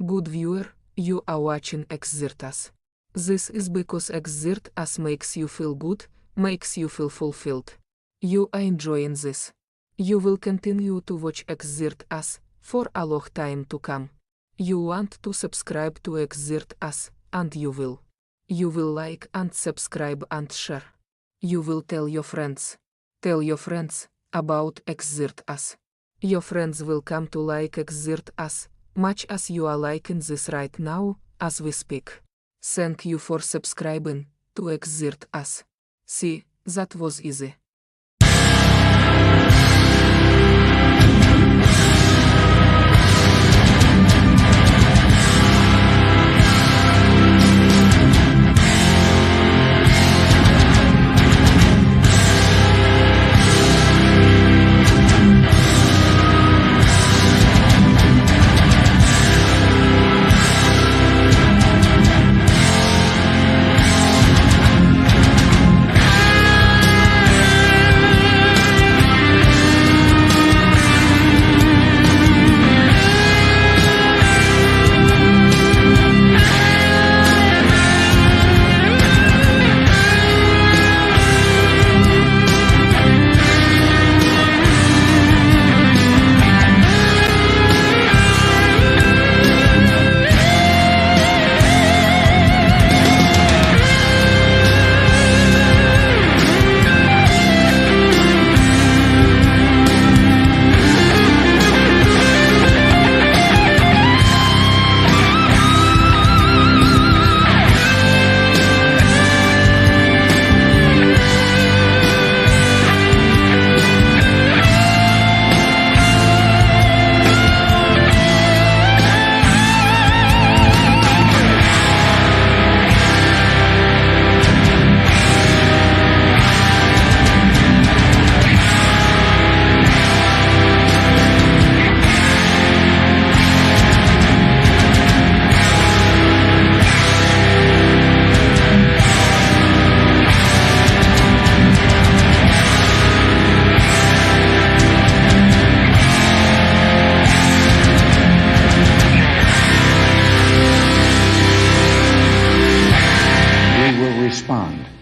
Good viewer, you are watching Exert Us. This is because Exert Us makes you feel good, makes you feel fulfilled. You are enjoying this. You will continue to watch Exert Us for a long time to come. You want to subscribe to Exert Us, and you will. You will like and subscribe and share. You will tell your friends. Tell your friends about Exert Us. Your friends will come to like Exert Us, much as you are liking this right now, as we speak. Thank you for subscribing to Exert Us. See, that was easy.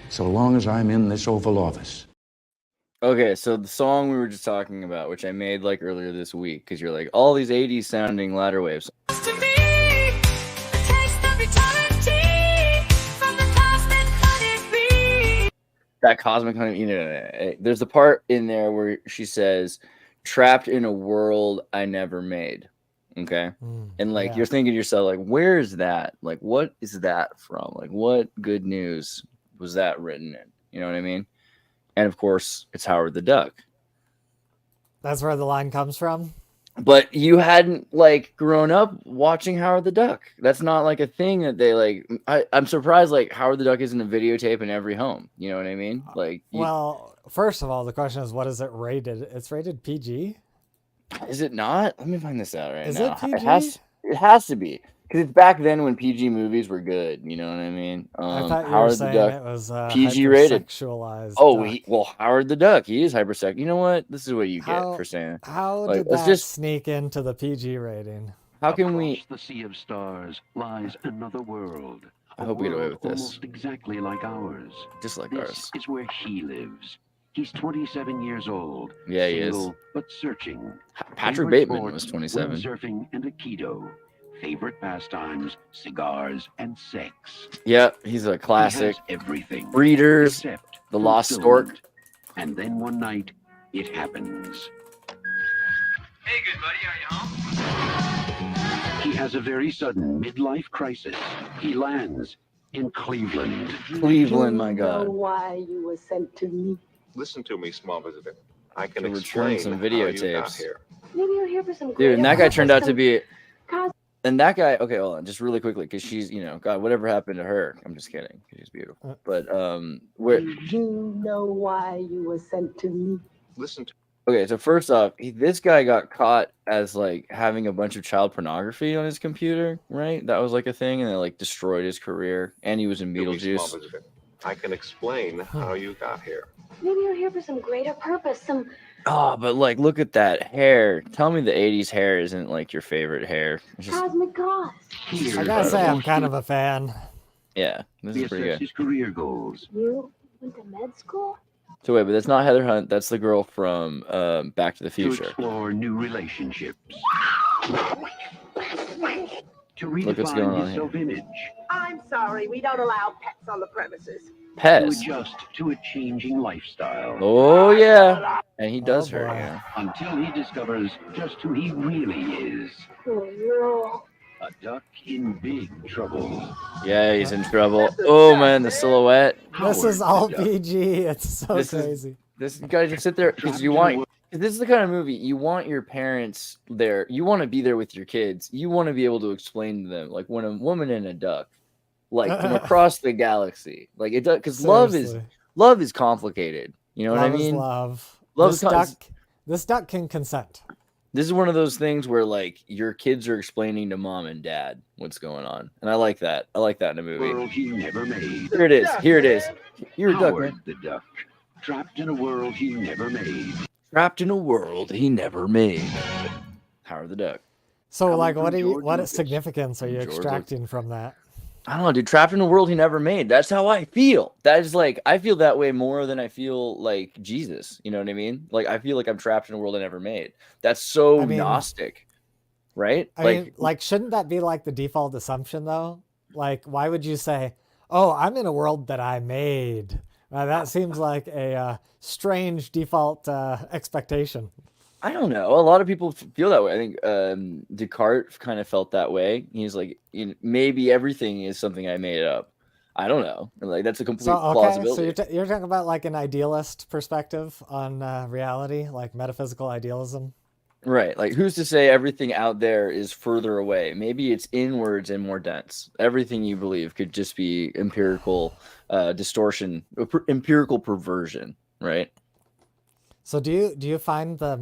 So long as I'm in this Oval Office. Okay, so the song we were just talking about, which I made like earlier this week, because you're like, all these 80s sounding ladder waves. That cosmic honey, there's a part in there where she says, trapped in a world I never made. Okay. And like, you're thinking to yourself, like, where is that? Like, what is that from? Like, what good news was that written in? You know what I mean? And of course, it's Howard the Duck. That's where the line comes from. But you hadn't like grown up watching Howard the Duck. That's not like a thing that they like. I'm surprised like Howard the Duck isn't a videotape in every home. You know what I mean? Like, well, first of all, the question is, what is it rated? It's rated PG. Is it not? Let me find this out right now. Is it PG? It has to be. Because it's back then when PG movies were good, you know what I mean? I thought you were saying it was PG rated. Hypersexualized. Oh, Howard the Duck, he is hypersexual. You know what? This is what you get for saying. How like, did that sneak into the PG rating? How can we? The sea of stars lies another world. I hope we get away with this. Almost exactly like ours. Just like this ours. Is where he lives. He's 27 years old. Yeah, he single, is. But searching. Patrick Bateman was 27. Surfing and Aikido. Favorite pastimes, cigars, and sex. Yep, he's a classic. He has everything. Breeders, The Lost Stork. And then one night, it happens. Hey, good buddy, are you home? He has a very sudden midlife crisis. He lands in Cleveland. Cleveland, my God. I know why you were sent to me. Listen to me, small visitor. I can return explain some how you got videotapes. here. Maybe you're here for some. Dude, and that guy turned out to be. And that guy, okay, hold on, just really quickly, because she's, God, whatever happened to her? I'm just kidding. She's beautiful. But where? You know why you were sent to me. Listen to. Okay, so first off, this guy got caught as like having a bunch of child pornography on his computer, right? That was like a thing, and it like destroyed his career. And he was in Beetlejuice. I can explain how you got here. Maybe you're here for some greater purpose, some Oh, but like, look at that hair. Tell me the 80s hair isn't like your favorite hair. It's just, Cosmic cause. Here, I gotta say, I'm most kind of a fan. yeah, this is pretty assess good. his career goals. You went to med school? So wait, but that's not Heather Hunt. That's the girl from Back to the To Future. explore new relationships. To Look what's going redefine on his here. self-image. I'm sorry, we don't allow pets on the premises. To Pez. adjust to a changing lifestyle. Oh yeah, and he does Oh, her. boy. Yeah. Until he discovers just who he really is. Oh, no. A duck in big trouble. Yeah, he's in trouble. Oh man, the silhouette. This is Howard all the Duck. PG. It's so This is- crazy. This you gotta just sit there because you want. This is the kind of movie you want your parents there. You want to be there with your kids. You want to be able to explain to them, like when a woman and a duck, like from across the galaxy, like it does. Because Seriously. love is complicated. You know what I Love is mean? love. Love This is con- this duck can consent. This is one of those things where like your kids are explaining to mom and dad what's going on, and I like that. I like that in a movie. World he never made. Here it is. Here it is. You're a duck, Howard man. the Duck. Trapped in a world he never made. Trapped in a world he never made. Howard the Duck. So, Coming like, from George what Lucas. significance are you George extracting from that? I don't know, dude. Trapped in a world he never made. That's how I feel. That is like I feel that way more than I feel like Jesus. You know what I mean? Like I feel like I'm trapped in a world I never made. That's so I mean- Gnostic, right? I mean, like, shouldn't that be like the default assumption, though? Like, why would you say, "Oh, I'm in a world that I made"? That seems like a strange default expectation. I don't know. A lot of people feel that way. I think Descartes kind of felt that way. He's like, maybe everything is something I made up. I don't know. Like that's a complete So, okay, plausibility. so you're talking about like an idealist perspective on reality, like metaphysical idealism. Right. Like who's to say everything out there is further away? Maybe it's inwards and more dense. Everything you believe could just be empirical distortion, empirical perversion, right? So do you find the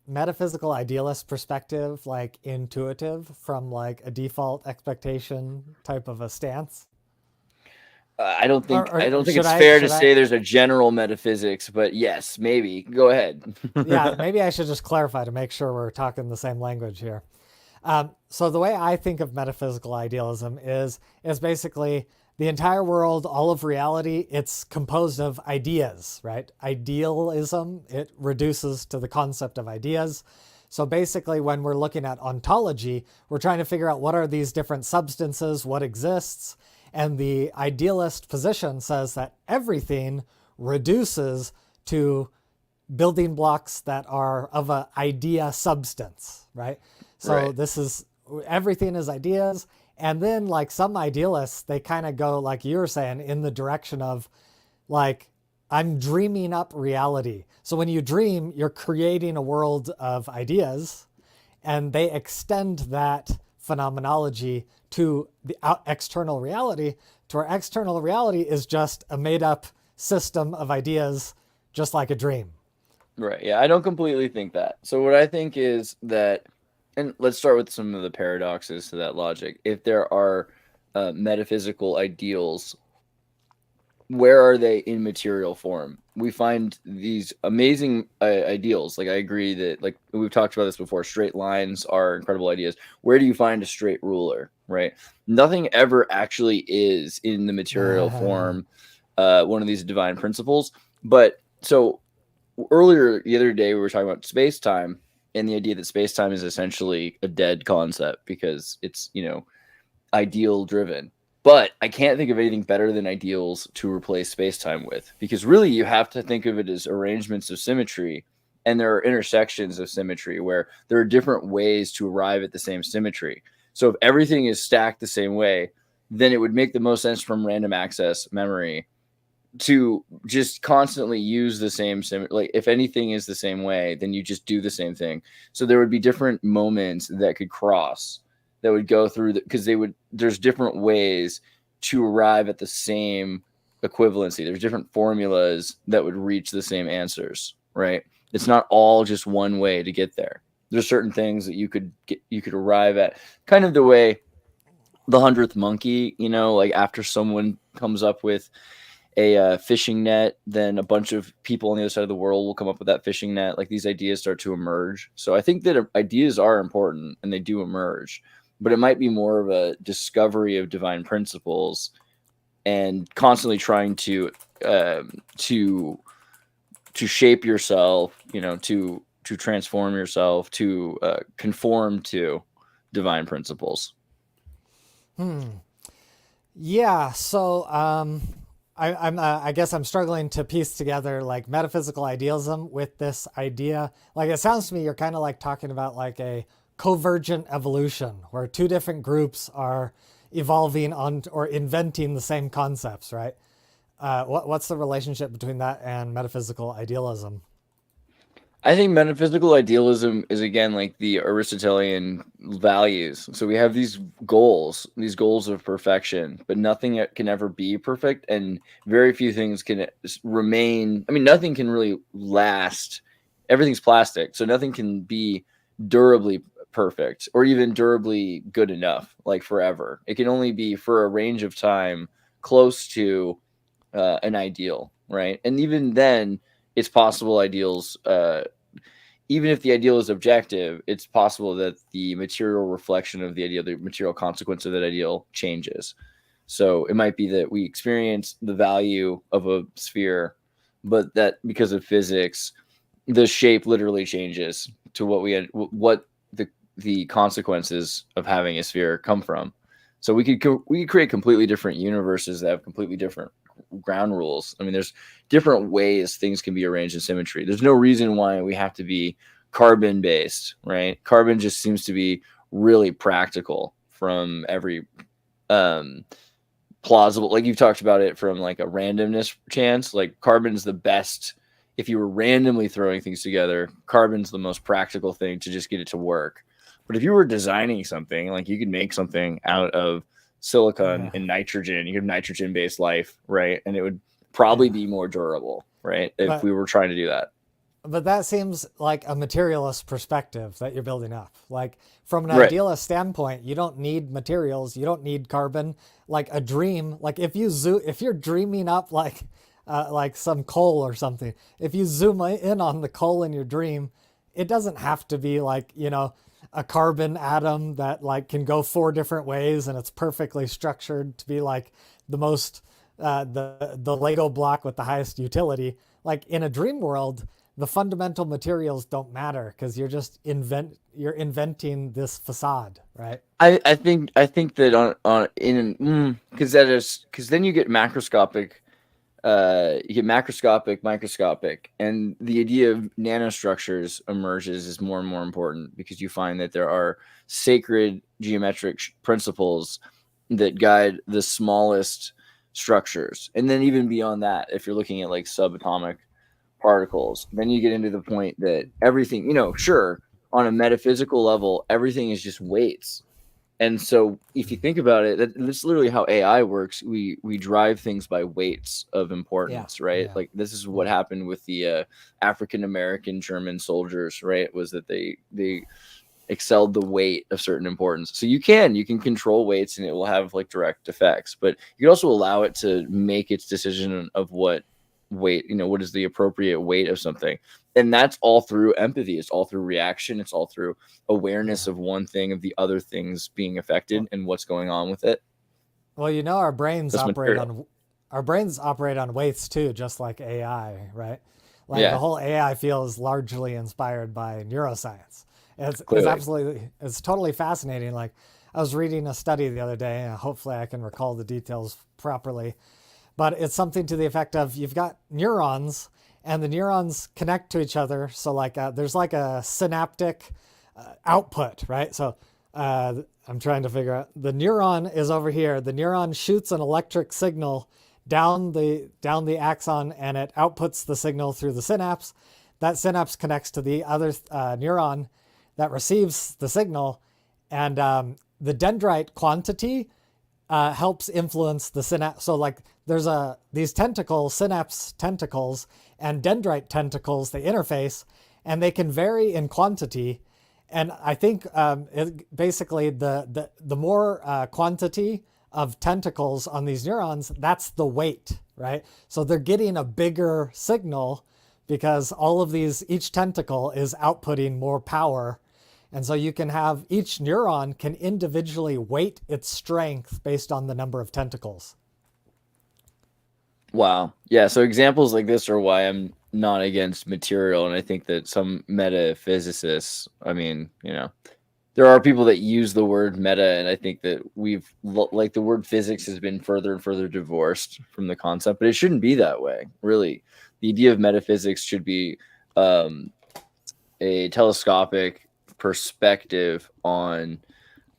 metaphysical idealist perspective like intuitive from like a default expectation type of a stance? I don't think Or I don't think should it's I- fair to should I- say there's a general metaphysics, but yes, maybe. Go ahead. Yeah, maybe I should just clarify to make sure we're talking the same language here. So the way I think of metaphysical idealism is basically the entire world, all of reality, it's composed of ideas, right? Idealism, it reduces to the concept of ideas. So basically when we're looking at ontology, we're trying to figure out what are these different substances, what exists. And the idealist position says that everything reduces to building blocks that are of an idea substance, right? So Right. this is, everything is ideas. And then like some idealists, they kind of go, like you were saying, in the direction of like, I'm dreaming up reality. So when you dream, you're creating a world of ideas, and they extend that phenomenology to the external reality, to where external reality is just a made up system of ideas, just like a dream. Right. Yeah, I don't completely think that. So what I think is that, and let's start with some of the paradoxes to that logic. If there are metaphysical ideals, where are they in material form? We find these amazing ideals. Like I agree that, like we've talked about this before, straight lines are incredible ideas. Where do you find a straight ruler, right? Nothing ever actually is in the material form one of these divine principles. But so earlier the other day we were talking about space-time and the idea that space-time is essentially a dead concept because it's, ideal driven. But I can't think of anything better than ideals to replace space-time with, because really you have to think of it as arrangements of symmetry, and there are intersections of symmetry where there are different ways to arrive at the same symmetry. So if everything is stacked the same way, then it would make the most sense from random access memory to just constantly use the same like if anything is the same way, then you just do the same thing. So there would be different moments that could cross, that would go through because there's different ways to arrive at the same equivalency. There's different formulas that would reach the same answers, right? It's not all just one way to get there. There's certain things that you could arrive at, kind of the way the 100th monkey, like after someone comes up with a fishing net, then a bunch of people on the other side of the world will come up with that fishing net. Like these ideas start to emerge. So I think that ideas are important and they do emerge, but it might be more of a discovery of divine principles and constantly trying to shape yourself, to transform yourself, to conform to divine principles. Yeah. So I guess I'm struggling to piece together like metaphysical idealism with this idea. Like it sounds to me you're kind of like talking about like a convergent evolution where two different groups are evolving on or inventing the same concepts, right? What's the relationship between that and metaphysical idealism? I think metaphysical idealism is again like the Aristotelian values. So we have these goals of perfection, but nothing can ever be perfect, and very few things can remain. I mean, nothing can really last. Everything's plastic, so nothing can be durably perfect or even durably good enough, like forever. It can only be for a range of time close to an ideal, right? And even then, it's possible ideals, even if the ideal is objective, it's possible that the material reflection of the ideal, the material consequence of that ideal changes. So it might be that we experience the value of a sphere, but that because of physics, the shape literally changes to what the consequences of having a sphere come from. So we could create completely different universes that have completely different ground rules. I mean, there's different ways things can be arranged in symmetry. There's no reason why we have to be carbon based, right? Carbon just seems to be really practical from every plausible, like you've talked about it from like a randomness chance. Like carbon's the best. If you were randomly throwing things together, carbon's the most practical thing to just get it to work. But if you were designing something, like you could make something out of silicon and nitrogen, you have nitrogen based life, right? And it would probably be more durable, right? If we were trying to do that. But that seems like a materialist perspective that you're building up. Like from an idealist standpoint, you don't need materials, you don't need carbon. Like a dream, like if you're dreaming up like some coal or something, if you zoom in on the coal in your dream, it doesn't have to be like, a carbon atom that like can go 4 different ways and it's perfectly structured to be like the most the Lego block with the highest utility. Like in a dream world, the fundamental materials don't matter because you're just inventing this facade, right? I think that because then you get macroscopic. You get macroscopic, microscopic, and the idea of nanostructures emerges is more and more important because you find that there are sacred geometric principles that guide the smallest structures. And then even beyond that, if you're looking at like subatomic particles, then you get into the point that everything, sure, on a metaphysical level, everything is just weights. And so if you think about it, that's literally how AI works. We drive things by weights of importance, right? Yeah. Like this is what happened with the African-American German soldiers, right? Was that they excelled the weight of certain importance. So you can control weights and it will have like direct effects, but you can also allow it to make its decision of what weight, what is the appropriate weight of something. And that's all through empathy. It's all through reaction. It's all through awareness of one thing, of the other things being affected and what's going on with it. Well, our brains operate on weights too, just like AI, right? Like the whole AI field is largely inspired by neuroscience. It's totally fascinating. Like I was reading a study the other day, and hopefully I can recall the details properly, but it's something to the effect of you've got neurons and the neurons connect to each other. So like there's like a synaptic output, right? So I'm trying to figure out, the neuron is over here. The neuron shoots an electric signal down the axon and it outputs the signal through the synapse. That synapse connects to the other neuron that receives the signal. And the dendrite quantity helps influence the synapse. So like there's these tentacles, synapse tentacles and dendrite tentacles, they interface and they can vary in quantity. And I think basically the more quantity of tentacles on these neurons, that's the weight, right? So they're getting a bigger signal because all of these, each tentacle is outputting more power. And so you can have, each neuron can individually weight its strength based on the number of tentacles. Wow. Yeah. So examples like this are why I'm not against material. And I think that some metaphysicists, I mean, there are people that use the word meta, and I think that like the word physics has been further and further divorced from the concept, but it shouldn't be that way. Really, the idea of metaphysics should be a telescopic perspective on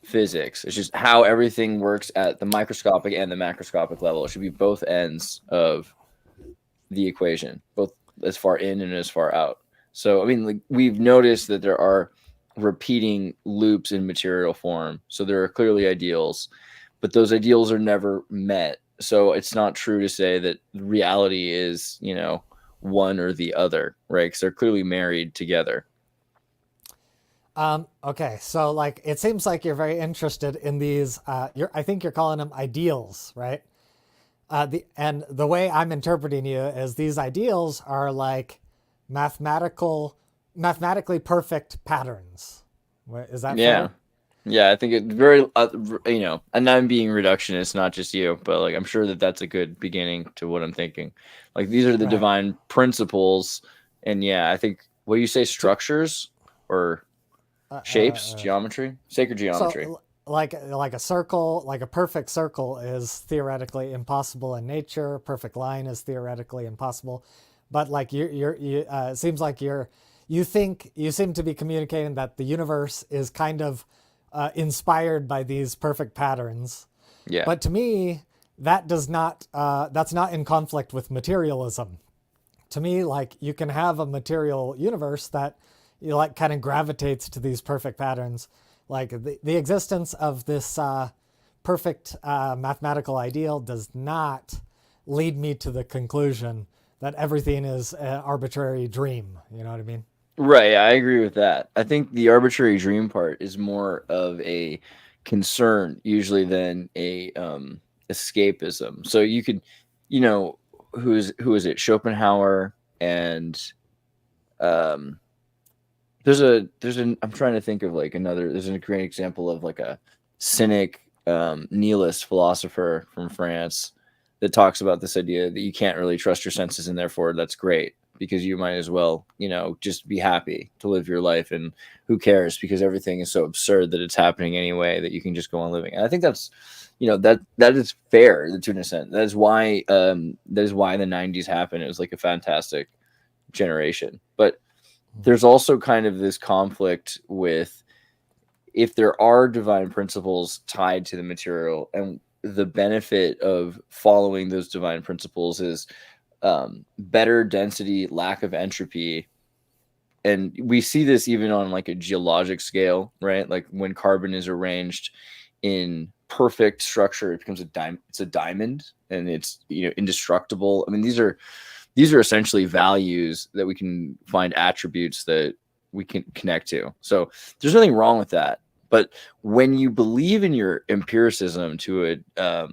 physics. It's just how everything works at the microscopic and the macroscopic level. It should be both ends of the equation, both as far in and as far out. So, I mean, like, we've noticed that there are repeating loops in material form. So there are clearly ideals, but those ideals are never met. So it's not true to say that reality is, one or the other, right? Because they're clearly married together. Okay, so like it seems like you're very interested in these. I think you're calling them ideals, right? And the way I'm interpreting you is these ideals are like mathematically perfect patterns. Is that fair? Yeah, I think it's very, and I'm being reductionist, not just you, but like I'm sure that that's a good beginning to what I'm thinking. Like these are the divine principles, and I think what do you say, structures or shapes, geometry, sacred geometry. So, like a circle, like a perfect circle is theoretically impossible in nature. Perfect line is theoretically impossible, but like it seems like you seem to be communicating that the universe is kind of inspired by these perfect patterns. Yeah. But to me, that's not in conflict with materialism. To me, like you can have a material universe that like kind of gravitates to these perfect patterns. Like the existence of this perfect mathematical ideal does not lead me to the conclusion that everything is an arbitrary dream. You know what I mean? Right. I agree with that. I think the arbitrary dream part is more of a concern usually than a escapism. So you could, who is it? Schopenhauer and I'm trying to think of like there's a great example of like a cynic nihilist philosopher from France that talks about this idea that you can't really trust your senses, and therefore that's great because you might as well, just be happy to live your life, and who cares because everything is so absurd that it's happening anyway that you can just go on living. And I think that's, that is fair to an extent. That is why the 90s happened. It was like a fantastic generation, but there's also kind of this conflict with if there are divine principles tied to the material, and the benefit of following those divine principles is better density, lack of entropy. And we see this even on like a geologic scale, right? Like when carbon is arranged in perfect structure, it becomes it's a diamond, and it's, indestructible. I mean, these are essentially values that we can find attributes that we can connect to. So there's nothing wrong with that. But when you believe in your empiricism to a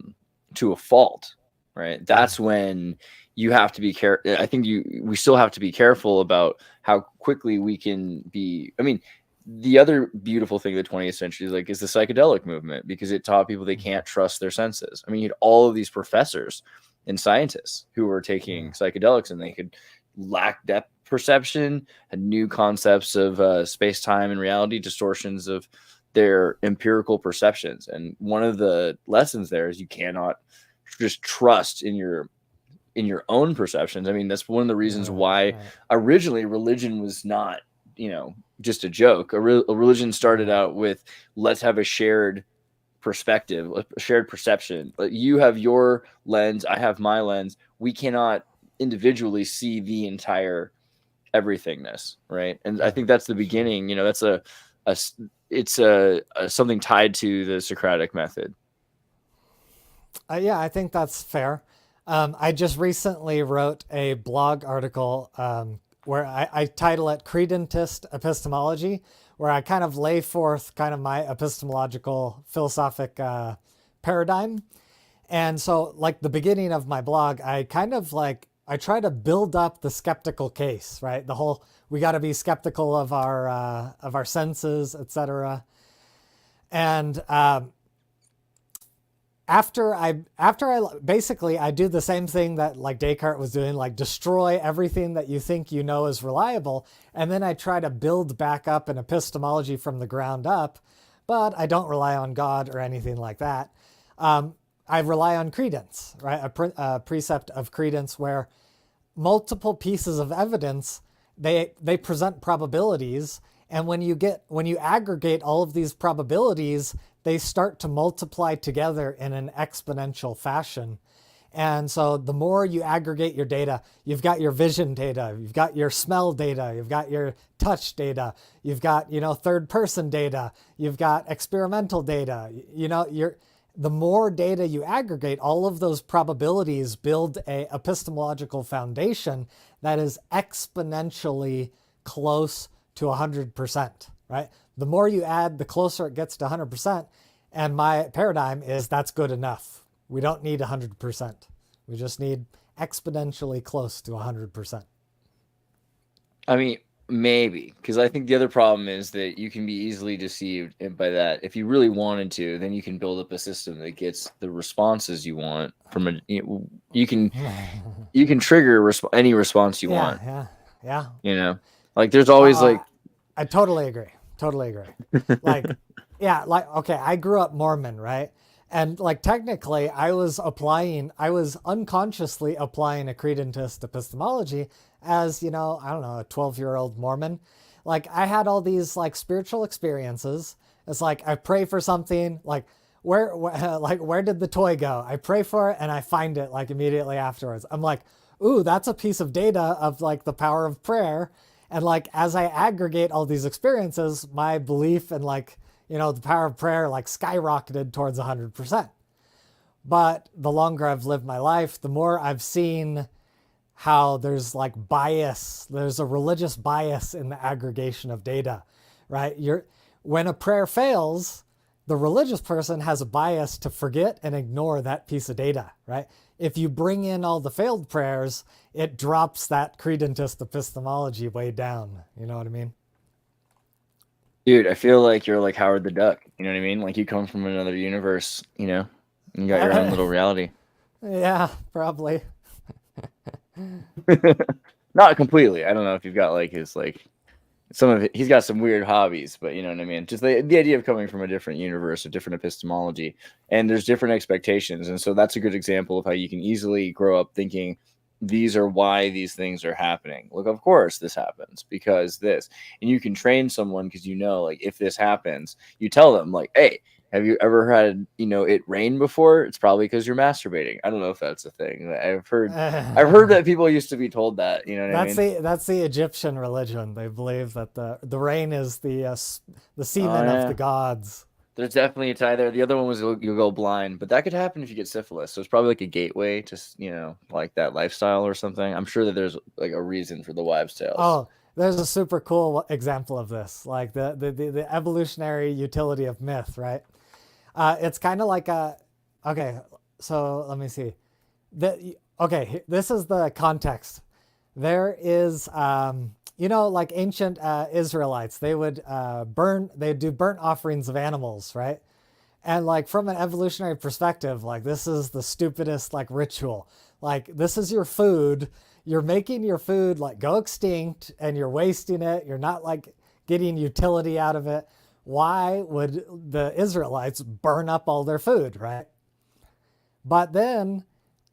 fault, right? That's when you have to be careful. I think we still have to be careful about how quickly we can be. I mean, the other beautiful thing of the 20th century is the psychedelic movement, because it taught people they can't trust their senses. I mean, you had all of these professors and scientists who were taking psychedelics, and they could lack depth perception, had new concepts of space-time and reality, distortions of their empirical perceptions. And one of the lessons there is you cannot just trust in your own perceptions. I mean, that's one of the reasons why originally religion was not, just a joke. A religion started out with, let's have a shared perspective, a shared perception. You have your lens, I have my lens. We cannot individually see the entire everythingness, right? And I think that's the beginning. That's it's something tied to the Socratic method. Yeah, I think that's fair. I just recently wrote a blog article where I title it Credentist Epistemology, where I kind of lay forth kind of my epistemological philosophic paradigm. And so like the beginning of my blog, I kind of like, I try to build up the skeptical case, right? The whole, we got to be skeptical of our senses, etc. And after I basically, I do the same thing that like Descartes was doing, like destroy everything that you think you know is reliable. And then I try to build back up an epistemology from the ground up, but I don't rely on God or anything like that. I rely on credence, right? A precept of credence where multiple pieces of evidence, they present probabilities. And when you aggregate all of these probabilities, they start to multiply together in an exponential fashion. And so the more you aggregate your data, you've got your vision data, you've got your smell data, you've got your touch data, you've got, third person data, you've got experimental data, the more data you aggregate, all of those probabilities build a epistemological foundation that is exponentially close to 100%, right? The more you add, the closer it gets to 100%. And my paradigm is that's good enough. We don't need 100%. We just need exponentially close to 100%. I mean, maybe, because I think the other problem is that you can be easily deceived by that. If you really wanted to, then you can build up a system that gets the responses you want from you can trigger any response you want. Yeah. Like there's always I totally agree. Okay, I grew up Mormon, right? And like technically I was unconsciously applying a credentist epistemology as, I don't know, a 12-year-old Mormon. Like I had all these like spiritual experiences. It's like I pray for something, like where did the toy go? I pray for it and I find it like immediately afterwards. I'm like, ooh, that's a piece of data of like the power of prayer. And like as I aggregate all these experiences, my belief in like, the power of prayer like skyrocketed towards 100%. But the longer I've lived my life, the more I've seen how there's like bias. There's a religious bias in the aggregation of data, right? When a prayer fails, the religious person has a bias to forget and ignore that piece of data, right? If you bring in all the failed prayers, it drops that credentist epistemology way down. You know what I mean? Dude, I feel like you're like Howard the Duck. You know what I mean? Like you come from another universe, and you got your own little reality. Yeah, probably. Not completely. I don't know if you've got like his like some of it. He's got some weird hobbies, but you know what I mean? Just the idea of coming from a different universe, a different epistemology, and there's different expectations. And so that's a good example of how you can easily grow up thinking these are why these things are happening. Look, of course this happens because this, and you can train someone because like if this happens, you tell them like, hey, have you ever had it rain before? It's probably because you're masturbating. I don't know if that's a thing. I've heard that people used to be told that. You know what I mean? That's the Egyptian religion. They believe that the rain is the semen of the gods. There's definitely a tie there. The other one was you'll go blind, but that could happen if you get syphilis. So it's probably like a gateway to, like that lifestyle or something. I'm sure that there's like a reason for the wives' tales. Oh, there's a super cool example of this, like the evolutionary utility of myth, right? It's kind of like okay, so let me see. This is the context. There is, like ancient Israelites, they would do burnt offerings of animals, right? And like from an evolutionary perspective, like this is the stupidest like ritual. Like this is your food. You're making your food like go extinct and you're wasting it. You're not like getting utility out of it. Why would the Israelites burn up all their food, right? But then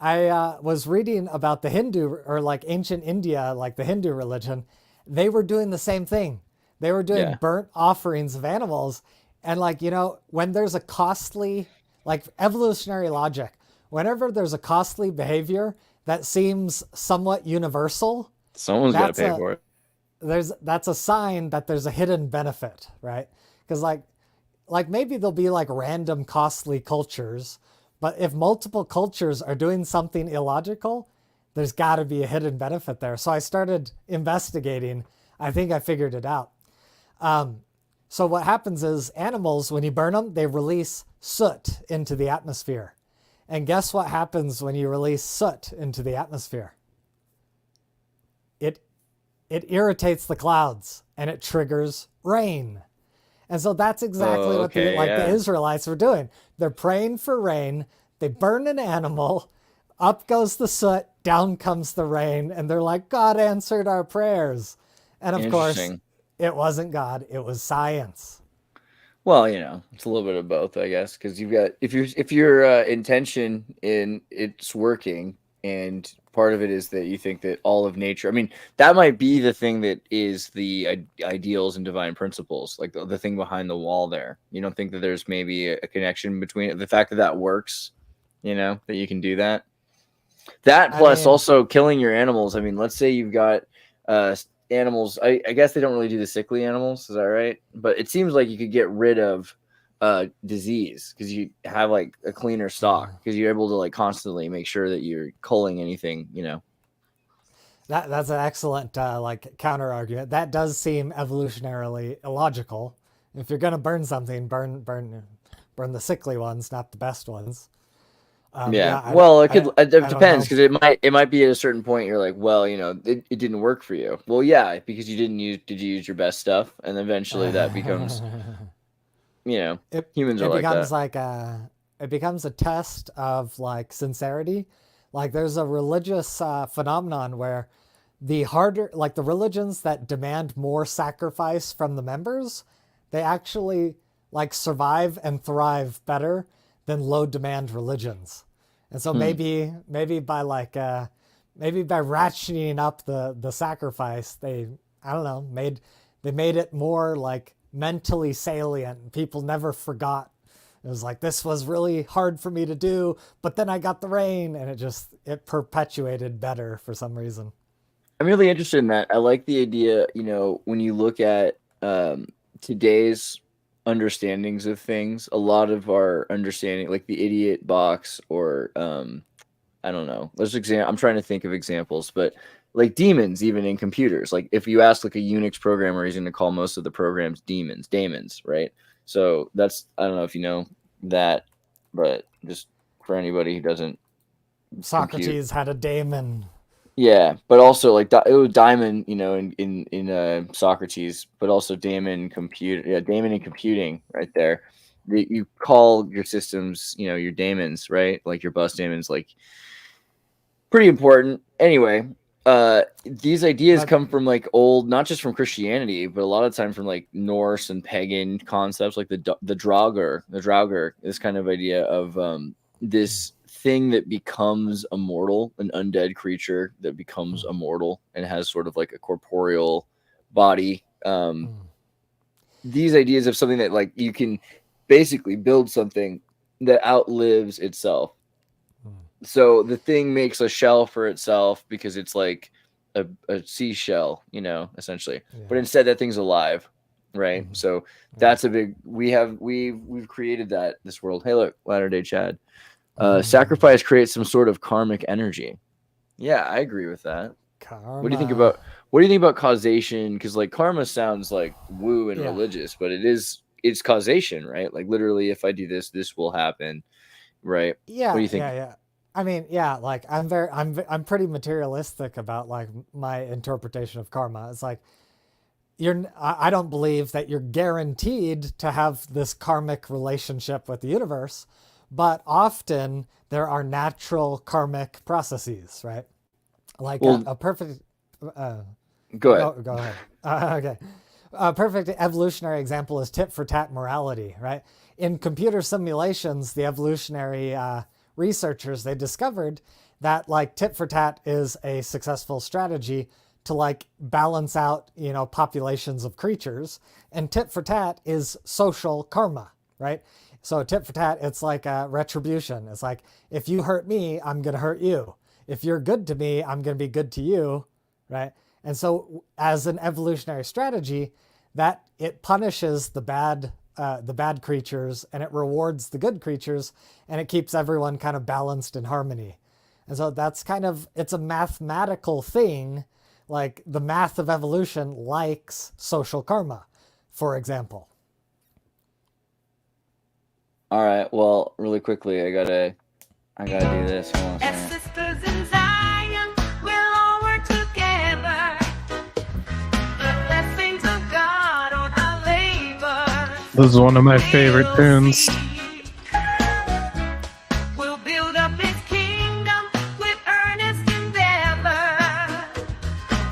I was reading about the Hindu or like ancient India, like the Hindu religion. They were doing the same thing. They were doing burnt offerings of animals. And like, when there's a costly, like evolutionary logic, whenever there's a costly behavior that seems somewhat universal, someone's got to pay for it. That's a sign that there's a hidden benefit, right? Because like maybe there'll be like random costly cultures, but if multiple cultures are doing something illogical, there's got to be a hidden benefit there. So I started investigating. I think I figured it out. So what happens is animals, when you burn them, they release soot into the atmosphere. And guess what happens when you release soot into the atmosphere? It irritates the clouds and it triggers rain. And so that's exactly what the Israelites were doing. They're praying for rain. They burn an animal. Up goes the soot. Down comes the rain. And they're like, God answered our prayers. And of course, it wasn't God. It was science. Well, it's a little bit of both, I guess, because you've got if your intention in it's working, and part of it is that you think that all of nature. I mean, that might be the thing that is the ideals and divine principles, like the thing behind the wall there. You don't think that there's maybe a connection between the fact that that works, that you can do that. That plus also killing your animals. I mean, let's say you've got animals. I guess they don't really do the sickly animals. Is that right? But it seems like you could get rid of disease because you have like a cleaner stock because you're able to like constantly make sure that you're culling anything. That's an excellent like counter argument. That does seem evolutionarily illogical. If you're gonna burn something, burn the sickly ones, not the best ones. Well, it depends because it might be at a certain point you're like, well, it didn't work for you. Well, yeah, because you didn't use your best stuff, and eventually that becomes, humans are like that. It becomes a test of like sincerity. Like there's a religious phenomenon where the religions that demand more sacrifice from the members, they actually like survive and thrive better than low demand religions. And so maybe by ratcheting up the sacrifice, they made it more like mentally salient. People never forgot. It was like, this was really hard for me to do, but then I got the rain, and it perpetuated better for some reason. I'm really interested in that. I like the idea, when you look at today's understandings of things, a lot of our understanding, like the idiot box, or I don't know. I'm trying to think of examples, but like demons, even in computers. Like if you ask like a Unix programmer, he's going to call most of the programs daemons, right? So that's, I don't know if you know that, but just for anybody who doesn't. Socrates had a daemon. Yeah, but also like it was diamond, in Socrates, but also daemon in computing right there. You call your systems, your daemons, right? Like your bus daemons, like pretty important. Anyway, these ideas come from like old, not just from Christianity, but a lot of time from like Norse and pagan concepts, like the Draugr, this kind of idea of this thing that becomes immortal, an undead creature that becomes immortal and has sort of like a corporeal body. These ideas of something that like you can basically build something that outlives itself. So the thing makes a shell for itself because it's like a seashell, essentially. Yeah. But instead that thing's alive, right? So that's a big. We've created this world. Hey, look, Latter-day Chad. Sacrifice creates some sort of karmic energy. Yeah, I agree with that. Karma. What do you think about causation? Because like karma sounds like woo and religious, but it's causation, right? Like literally, if I do this, this will happen, right? Yeah. What do you think? Yeah. I mean, yeah, like I'm pretty materialistic about like my interpretation of karma. It's like I don't believe that you're guaranteed to have this karmic relationship with the universe, but often there are natural karmic processes, right? Like a perfect. Go ahead. Go ahead. Okay. A perfect evolutionary example is tit for tat morality, right? In computer simulations, the evolutionary researchers, they discovered that like tit for tat is a successful strategy to like balance out, populations of creatures, and tit for tat is social karma, right? So tit for tat, it's like a retribution. It's like, if you hurt me, I'm going to hurt you. If you're good to me, I'm going to be good to you, right? And so as an evolutionary strategy, that it punishes the bad creatures and it rewards the good creatures, and it keeps everyone kind of balanced in harmony. And so that's it's a mathematical thing, like the math of evolution likes social karma, for example. All right. Well, really quickly, I gotta do this. Hold on a As second. sisters in Zion, we'll all work together. The blessings of God on our labor. This is one of my favorite tunes. We'll build up His kingdom with earnest endeavor.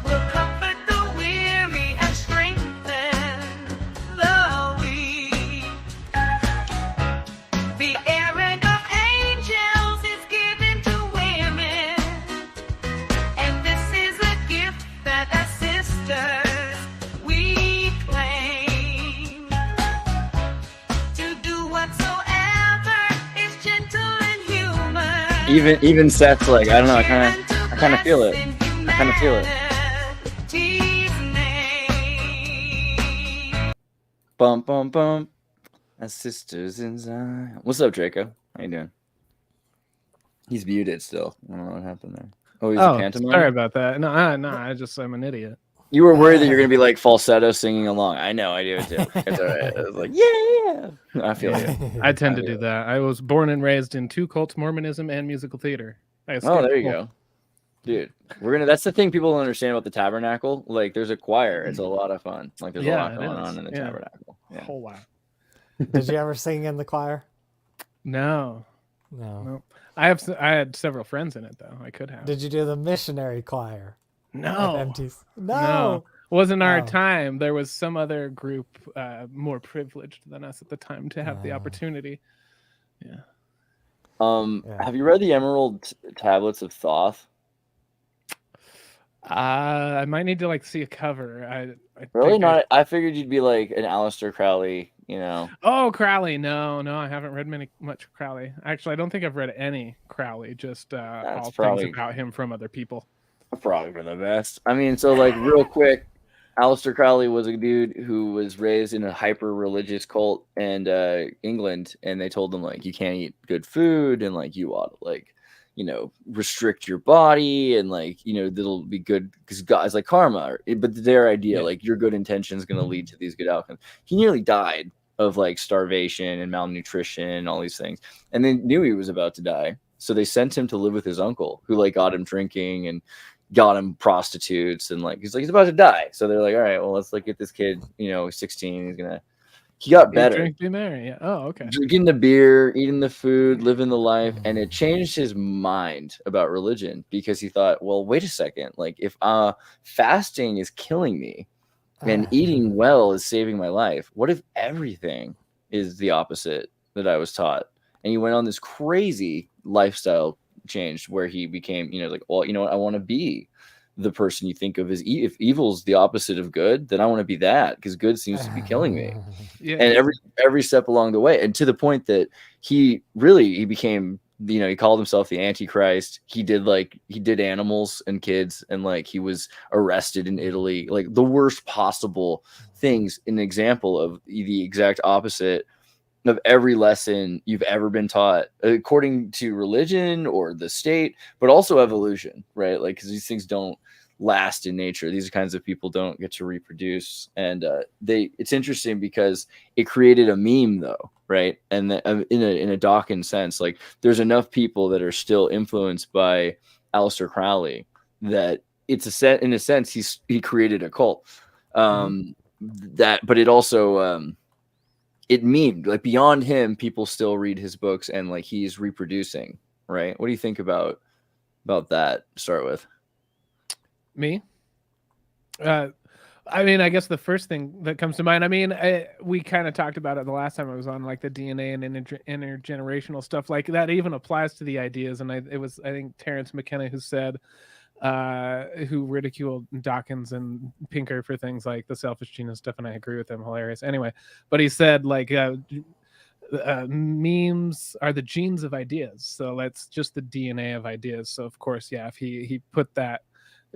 We'll comfort the weary and strengthen the weak. The errand of angels is given to women, and this is a gift that as sisters we claim. To do whatsoever is gentle and human. Even Seth's like, I don't know. I kind of feel it. I kind of feel it. Bum bum bum. As sisters in Zion. What's up, Draco? How you doing? He's muted still. I don't know what happened there. Oh, he's a pantomime. Sorry about that. No, I'm an idiot. You were worried that you're gonna be like falsetto singing along. I know, I do it too. It's all right. I was like, yeah. I feel you. I tend to do that. I was born and raised in two cults, Mormonism and musical theater. Oh, there you go. Dude, that's the thing people don't understand about the tabernacle. Like, there's a choir. It's a lot of fun. Like, there's a lot going on in the tabernacle. A whole lot. Did you ever sing in the choir? No. I had several friends in it though. I could have. Did you do the missionary choir? No. No. Wasn't our time. There was some other group more privileged than us at the time to have the opportunity. Yeah. Have you read the Emerald Tablets of Thoth? I might need to like see a cover. I really not. I figured you'd be like an Aleister Crowley, you know. Oh, Crowley. No, I haven't read much Crowley. Actually, I don't think I've read any Crowley. Just all things about him from other people. Probably for the best. I mean, so like real quick, Aleister Crowley was a dude who was raised in a hyper religious cult in England, and they told him like you can't eat good food and like you ought to like, you know, restrict your body and like, you know, that'll be good because God's like karma. But their idea, like your good intention is going to lead to these good outcomes. He nearly died of like starvation and malnutrition and all these things, and they knew he was about to die, so they sent him to live with his uncle, who like got him drinking and got him prostitutes, and like he's about to die. So they're like, all right, well, let's like get this kid, you know, 16. He got better. Drink, be merry. Yeah. Oh, okay. Drinking the beer, eating the food, living the life, and it changed his mind about religion because he thought, well, wait a second, like if fasting is killing me and eating well is saving my life, what if everything is the opposite that I was taught? And he went on this crazy lifestyle change where he became, you know, like, well, you know what, I want to be the person you think of as if evil's the opposite of good, then I want to be that because good seems to be killing me. And every step along the way, and to the point that he became, you know, he called himself the Antichrist. He did animals and kids, and like he was arrested in Italy, like the worst possible things. An example of the exact opposite of every lesson you've ever been taught according to religion or the state, but also evolution, right? Like, because these things don't last in nature. These kinds of people don't get to reproduce. And it's interesting because it created a meme though, right? And in a Dawkins sense, like there's enough people that are still influenced by Aleister Crowley that it's in a sense, he created a cult. But it also, it memed like beyond him, people still read his books and like he's reproducing, right? What do you think about that to start with? Me? I mean, I guess the first thing that comes to mind, I mean, we kind of talked about it the last time I was on, like the DNA and intergenerational stuff, like that even applies to the ideas. And it was, I think, Terence McKenna who said, who ridiculed Dawkins and Pinker for things like the selfish gene and stuff, and I agree with him, hilarious. Anyway, but he said like memes are the genes of ideas, so that's just the DNA of ideas. So of course, yeah, if he put that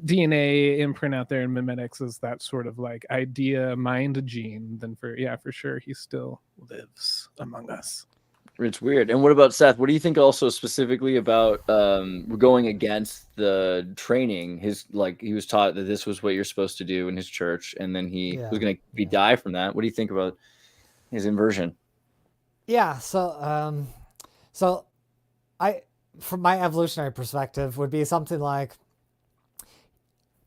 DNA imprint out there in memetics as that sort of like idea mind gene, then for sure he still lives among us. It's weird. And what about Seth? What do you think also specifically about going against the training? He was taught that this was what you're supposed to do in his church, and then he was going to die from that. What do you think about his inversion? Yeah. So I, from my evolutionary perspective, would be something like,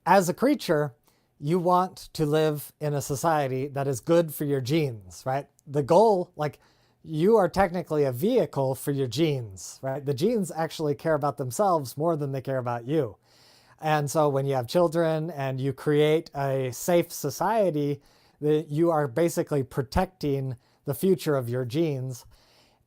as a creature, you want to live in a society that is good for your genes, right? The goal, like, you are technically a vehicle for your genes, right? The genes actually care about themselves more than they care about you. And so when you have children and you create a safe society, you are basically protecting the future of your genes.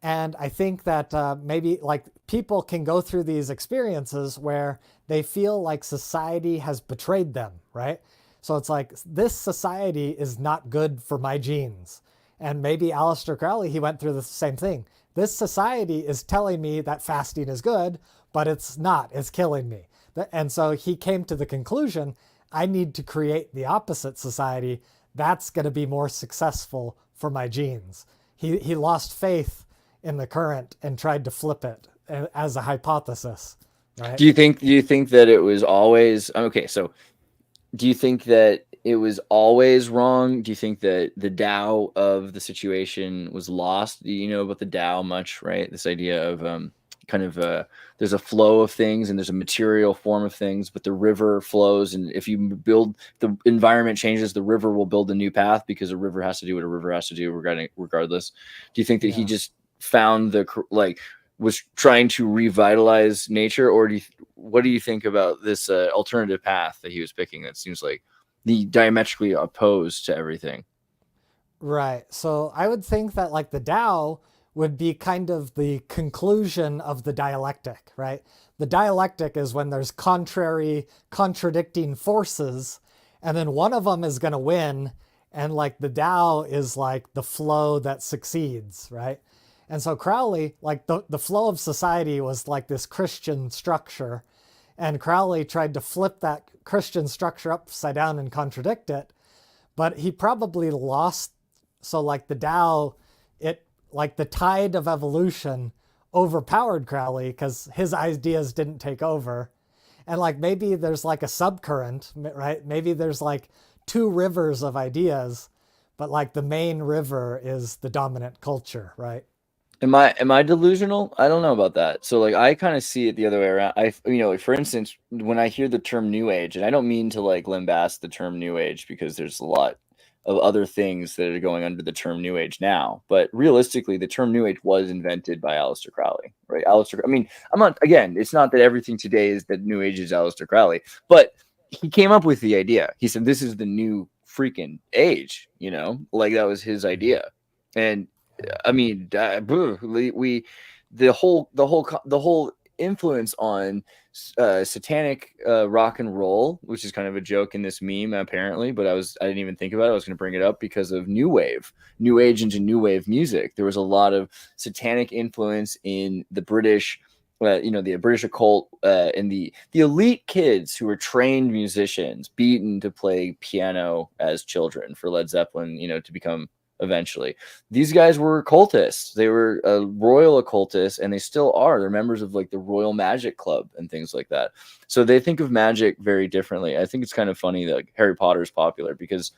And I think that maybe like people can go through these experiences where they feel like society has betrayed them, right? So it's like, this society is not good for my genes. And maybe Aleister Crowley, he went through the same thing. This society is telling me that fasting is good, but it's not, it's killing me. And so he came to the conclusion, I need to create the opposite society. That's going to be more successful for my genes. He lost faith in the current and tried to flip it as a hypothesis. Right? Do you think that it was always okay? So, do you think that it was always wrong? Do you think that the Tao of the situation was lost? Do you know about the Tao much? Right, this idea of there's a flow of things and there's a material form of things, but the river flows, and if you build, the environment changes, the river will build a new path because a river has to do what a river has to do regardless. Do you think that he just found was trying to revitalize nature, or what do you think about this alternative path that he was picking that seems like the diametrically opposed to everything? Right. So I would think that like the Tao would be kind of the conclusion of the dialectic, right? The dialectic is when there's contradicting forces, and then one of them is going to win, and like the Tao is like the flow that succeeds, right? And so Crowley, like the flow of society was like this Christian structure, and Crowley tried to flip that Christian structure upside down and contradict it, but he probably lost. So like the Tao, like the tide of evolution overpowered Crowley because his ideas didn't take over. And like maybe there's like a subcurrent, right? Maybe there's like two rivers of ideas, but like the main river is the dominant culture, right? Am I delusional? I don't know about that. So like I kind of see it the other way around. For instance, when I hear the term New Age, and I don't mean to like lambast the term New Age because there's a lot of other things that are going under the term New Age now, but realistically, the term New Age was invented by Aleister Crowley, right? I mean, it's not that everything today is that New Age is Aleister Crowley, but he came up with the idea. He said, this is the new freaking age, like that was his idea. And I mean, the whole influence on satanic rock and roll, which is kind of a joke in this meme apparently, but I didn't even think about it. I was going to bring it up because of new age into new wave music. There was a lot of satanic influence in the British, the British occult, and the elite kids who were trained musicians, beaten to play piano as children for Led Zeppelin, to become. Eventually, these guys were occultists. They were royal occultists, and they still are. They're members of like the Royal Magic Club and things like that. So they think of magic very differently. I think it's kind of funny that like, Harry Potter is popular because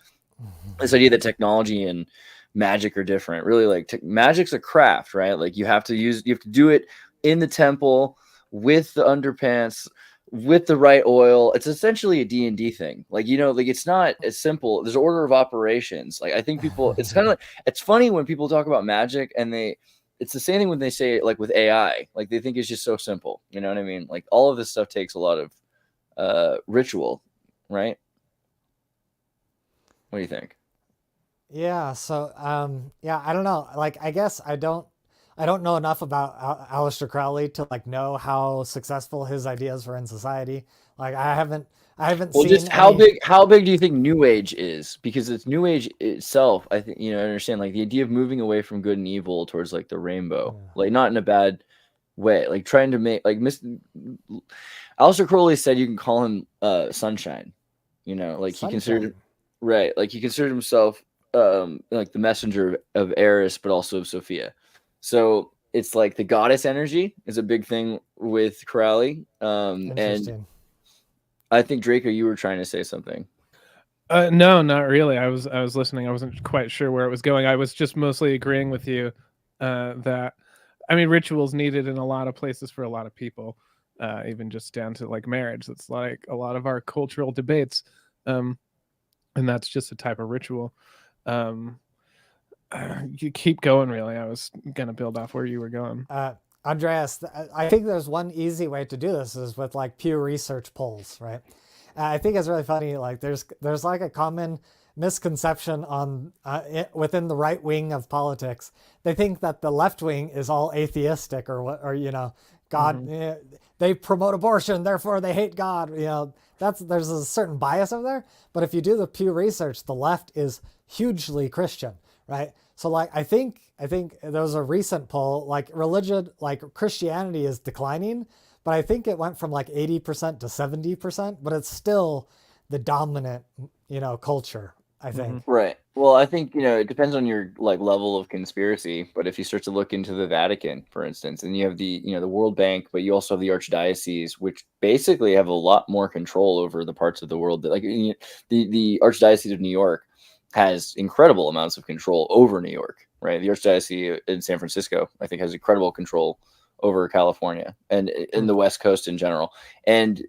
this idea that technology and magic are different. Really, like magic's a craft, right? Like you have to do it in the temple with the underpants, with the right oil. It's essentially a D&D thing. Like, it's not as simple. There's an order of operations. Like I think people, it's kind of like, it's funny when people talk about magic and it's the same thing when they say like with AI, like they think it's just so simple. You know what I mean? Like all of this stuff takes a lot of ritual, right? What do you think? Yeah. So, I don't know. Like, I guess I don't know enough about Aleister Crowley to like know how successful his ideas were in society. Like I haven't seen. Just how big do you think New Age is? Because it's New Age itself. I think I understand like the idea of moving away from good and evil towards like the rainbow, like not in a bad way, like trying to make like Aleister Crowley said you can call him sunshine. Like sunshine. He considered like he considered himself like the messenger of Eris, but also of Sophia. So it's like the goddess energy is a big thing with Crowley. And I think Draco, you were trying to say something. No, not really. I was listening. I wasn't quite sure where it was going. I was just mostly agreeing with you that, I mean, rituals needed in a lot of places for a lot of people, even just down to like marriage. That's like a lot of our cultural debates, and that's just a type of ritual. You keep going, really. I was gonna build off where you were going. Andreas, I think there's one easy way to do this is with like Pew Research polls, right? I think it's really funny. Like there's like a common misconception on within the right wing of politics. They think that the left wing is all atheistic or God. They promote abortion, therefore they hate God. There's a certain bias over there. But if you do the Pew Research, the left is hugely Christian, right? So like I think there was a recent poll, like religion, like Christianity is declining, but I think it went from like 80% to 70%, but it's still the dominant, culture, I think. Right. Well, I think, it depends on your like level of conspiracy, but if you start to look into the Vatican, for instance, and you have the, the World Bank, but you also have the archdiocese, which basically have a lot more control over the parts of the world that like the Archdiocese of New York has incredible amounts of control over New York, right? The Archdiocese in San Francisco, I think, has incredible control over California and in the West Coast in general. And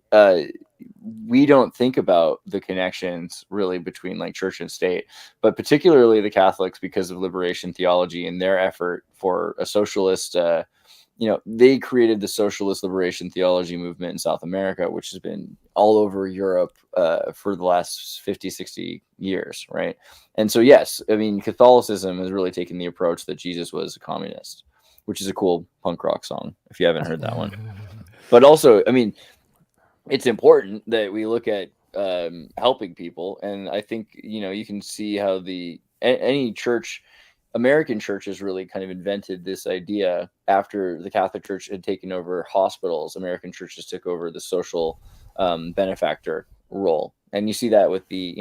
we don't think about the connections really between like church and state, but particularly the Catholics, because of liberation theology and their effort for a socialist, they created the socialist liberation theology movement in South America, which has been all over Europe for the last 50, 60 years, right? And so, yes, I mean, Catholicism has really taken the approach that Jesus was a communist, which is a cool punk rock song, if you haven't heard that one. But also, I mean, it's important that we look at helping people. And I think, you can see how any church, American churches really kind of invented this idea after the Catholic Church had taken over hospitals. American churches took over the social benefactor role. And you see that with the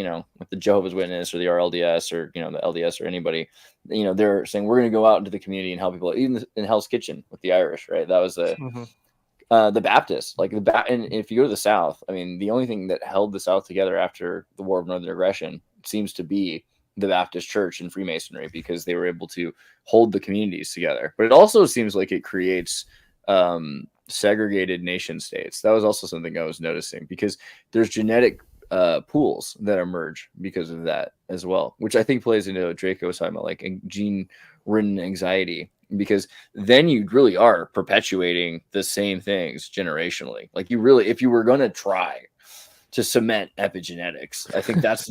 Jehovah's Witness or the RLDS or, the LDS or anybody, they're saying, we're going to go out into the community and help people, even in Hell's Kitchen with the Irish, right? That was the Baptists, and if you go to the South, I mean, the only thing that held the South together after the War of Northern Aggression seems to be the Baptist Church and Freemasonry, because they were able to hold the communities together. But it also seems like it creates segregated nation states. That was also something I was noticing, because there's genetic pools that emerge because of that as well, which I think plays into what Draco was talking about, like gene-ridden anxiety, because then you really are perpetuating the same things generationally. Like you really, if you were going to try to cement epigenetics, I think that's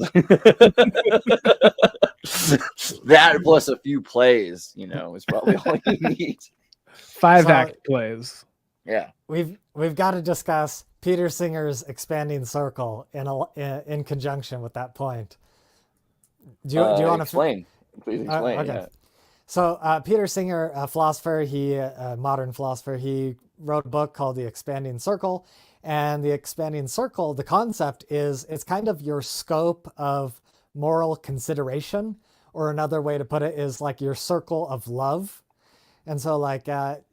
that plus a few plays, is probably all you need. 5-act plays. Yeah, we've got to discuss Peter Singer's expanding circle in conjunction with that point. Do you want to explain? Please explain. Okay. Yeah. So Peter Singer, a philosopher, modern philosopher, he wrote a book called The Expanding Circle. And the expanding circle, the concept is it's kind of your scope of moral consideration, or another way to put it is like your circle of love. And so like the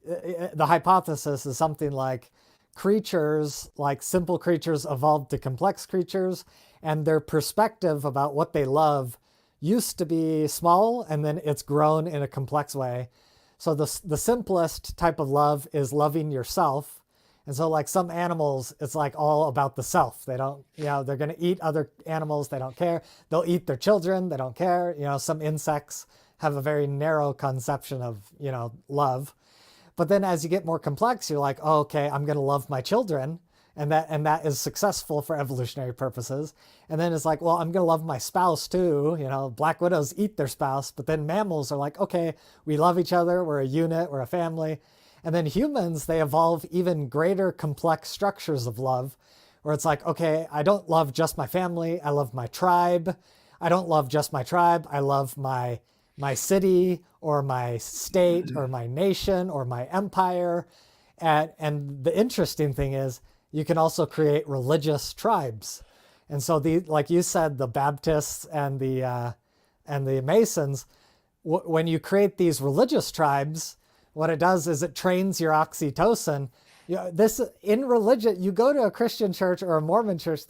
hypothesis is something like creatures, like simple creatures, evolved to complex creatures, and their perspective about what they love used to be small, and then it's grown in a complex way. So the simplest type of love is loving yourself. And so like some animals, it's like all about the self. They don't, they're going to eat other animals. They don't care. They'll eat their children. They don't care. Some insects have a very narrow conception of, love. But then as you get more complex, you're like, oh, okay, I'm going to love my children. And that is successful for evolutionary purposes. And then it's like, well, I'm going to love my spouse too. Black widows eat their spouse, but then mammals are like, okay, we love each other. We're a unit. We're a family. And then humans, they evolve even greater complex structures of love, where it's like, okay, I don't love just my family. I love my tribe. I don't love just my tribe. I love my city or my state or my nation or my empire. And the interesting thing is you can also create religious tribes. And so like you said, the Baptists and the Masons, when you create these religious tribes, what it does is it trains your oxytocin. This in religion, you go to a Christian church or a Mormon church,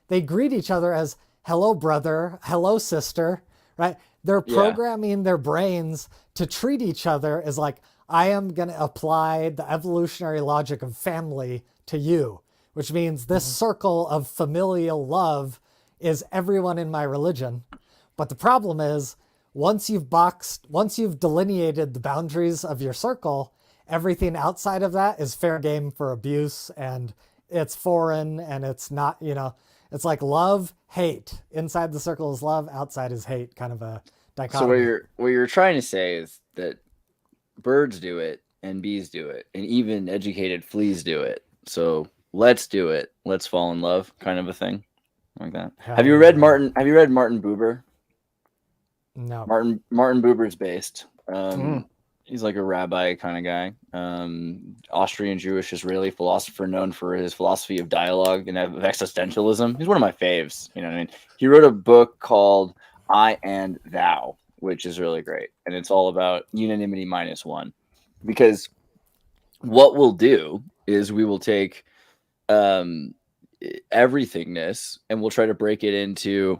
they greet each other as hello, brother, hello, sister, right? They're Yeah. programming their brains to treat each other as like, I am going to apply the evolutionary logic of family to you, which means this circle of familial love is everyone in my religion. But the problem is, once you've delineated the boundaries of your circle, everything outside of that is fair game for abuse, and it's foreign, and it's not, it's like love, hate. Inside the circle is love, outside is hate, kind of a dichotomy. So what you're trying to say is that birds do it and bees do it, and even educated fleas do it. So let's do it. Let's fall in love, kind of a thing, like that. Have you read Martin Buber? No. Martin Buber's based. He's like a rabbi kind of guy. Austrian Jewish Israeli philosopher known for his philosophy of dialogue and of existentialism. He's one of my faves. You know what I mean? He wrote a book called I and Thou, which is really great. And it's all about unanimity -1. Because what we'll do is we will take everythingness and we'll try to break it into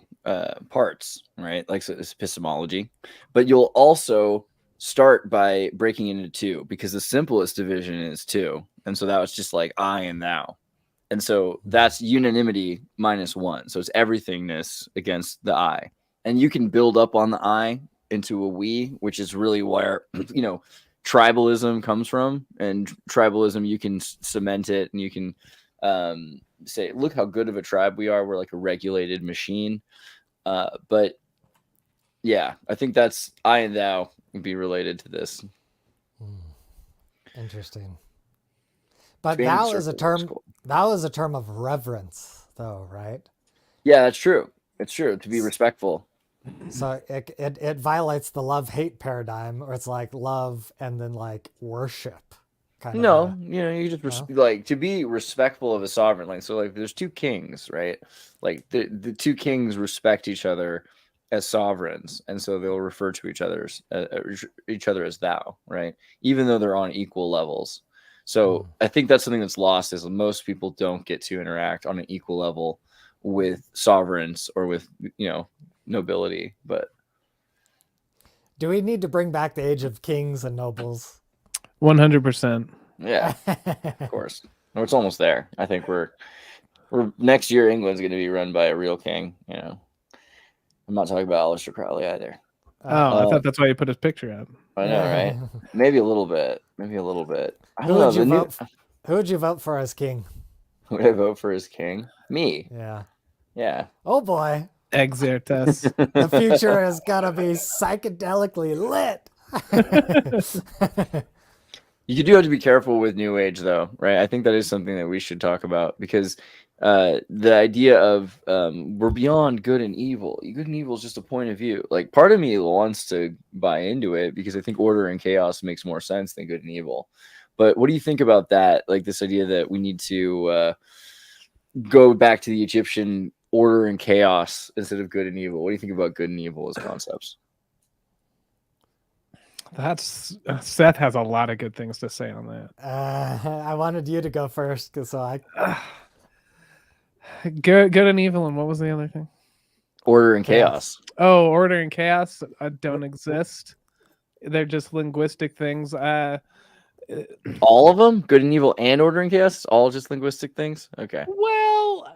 parts, right? Like, so it's epistemology. But you'll also start by breaking it into two, because the simplest division is two. And so that was just like I and thou. And so that's unanimity -1. So it's everythingness against the I. And you can build up on the I into a we, which is really where, tribalism comes from. And tribalism, you can cement it and you can say, look how good of a tribe we are. We're like a regulated machine. But yeah, I think that's I and thou would be related to this. Interesting. But thou is a term. Thou is a term of reverence, though, right? Yeah, that's true. It's true, to be respectful. So it violates the love-hate paradigm, or it's like love and then like worship. No, you just like to be respectful of a sovereign. Like, so like there's two kings, right? Like the two kings respect each other as sovereigns, and so they'll refer to each other as thou, right? Even though they're on equal levels. So I think that's something that's lost, is most people don't get to interact on an equal level with sovereigns or with nobility. But do we need to bring back the age of kings and nobles? 100%. Yeah, of course. No, it's almost there. I think we're next year England's going to be run by a real king. I'm not talking about Aleister Crowley either. I thought that's why you put his picture up. I know, right? Maybe a little bit. I don't Who know. Who would you vote for as king? Who would I vote for as king? Me. Yeah. Oh boy. Exertus. The future is gonna be psychedelically lit. You do have to be careful with New Age, though, right? I think that is something that we should talk about, because the idea of we're beyond good and evil. Good and evil is just a point of view. Like, part of me wants to buy into it because I think order and chaos makes more sense than good and evil. But what do you think about that? Like, this idea that we need to go back to the Egyptian order and chaos instead of good and evil. What do you think about good and evil as concepts? That's Seth has a lot of good things to say on that. I wanted you to go first, because good and evil, and what was the other thing? Order and chaos. Oh, order and chaos don't exist. They're just linguistic things. All of them, good and evil and order and chaos, all just linguistic things. Okay. Well,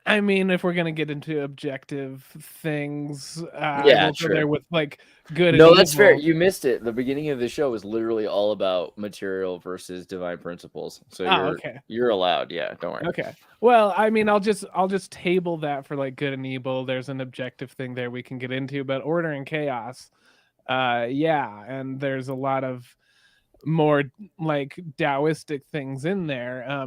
I mean, if we're gonna get into objective things, yeah, we'll go there with like good. No, and that's evil. fair. You missed it. The beginning of the show was literally all about material versus divine principles. So you're allowed. Yeah, don't worry. Okay. Well, I mean, I'll just table that for like good and evil. There's an objective thing there we can get into, but order and chaos, and there's a lot of more like Taoistic things in there.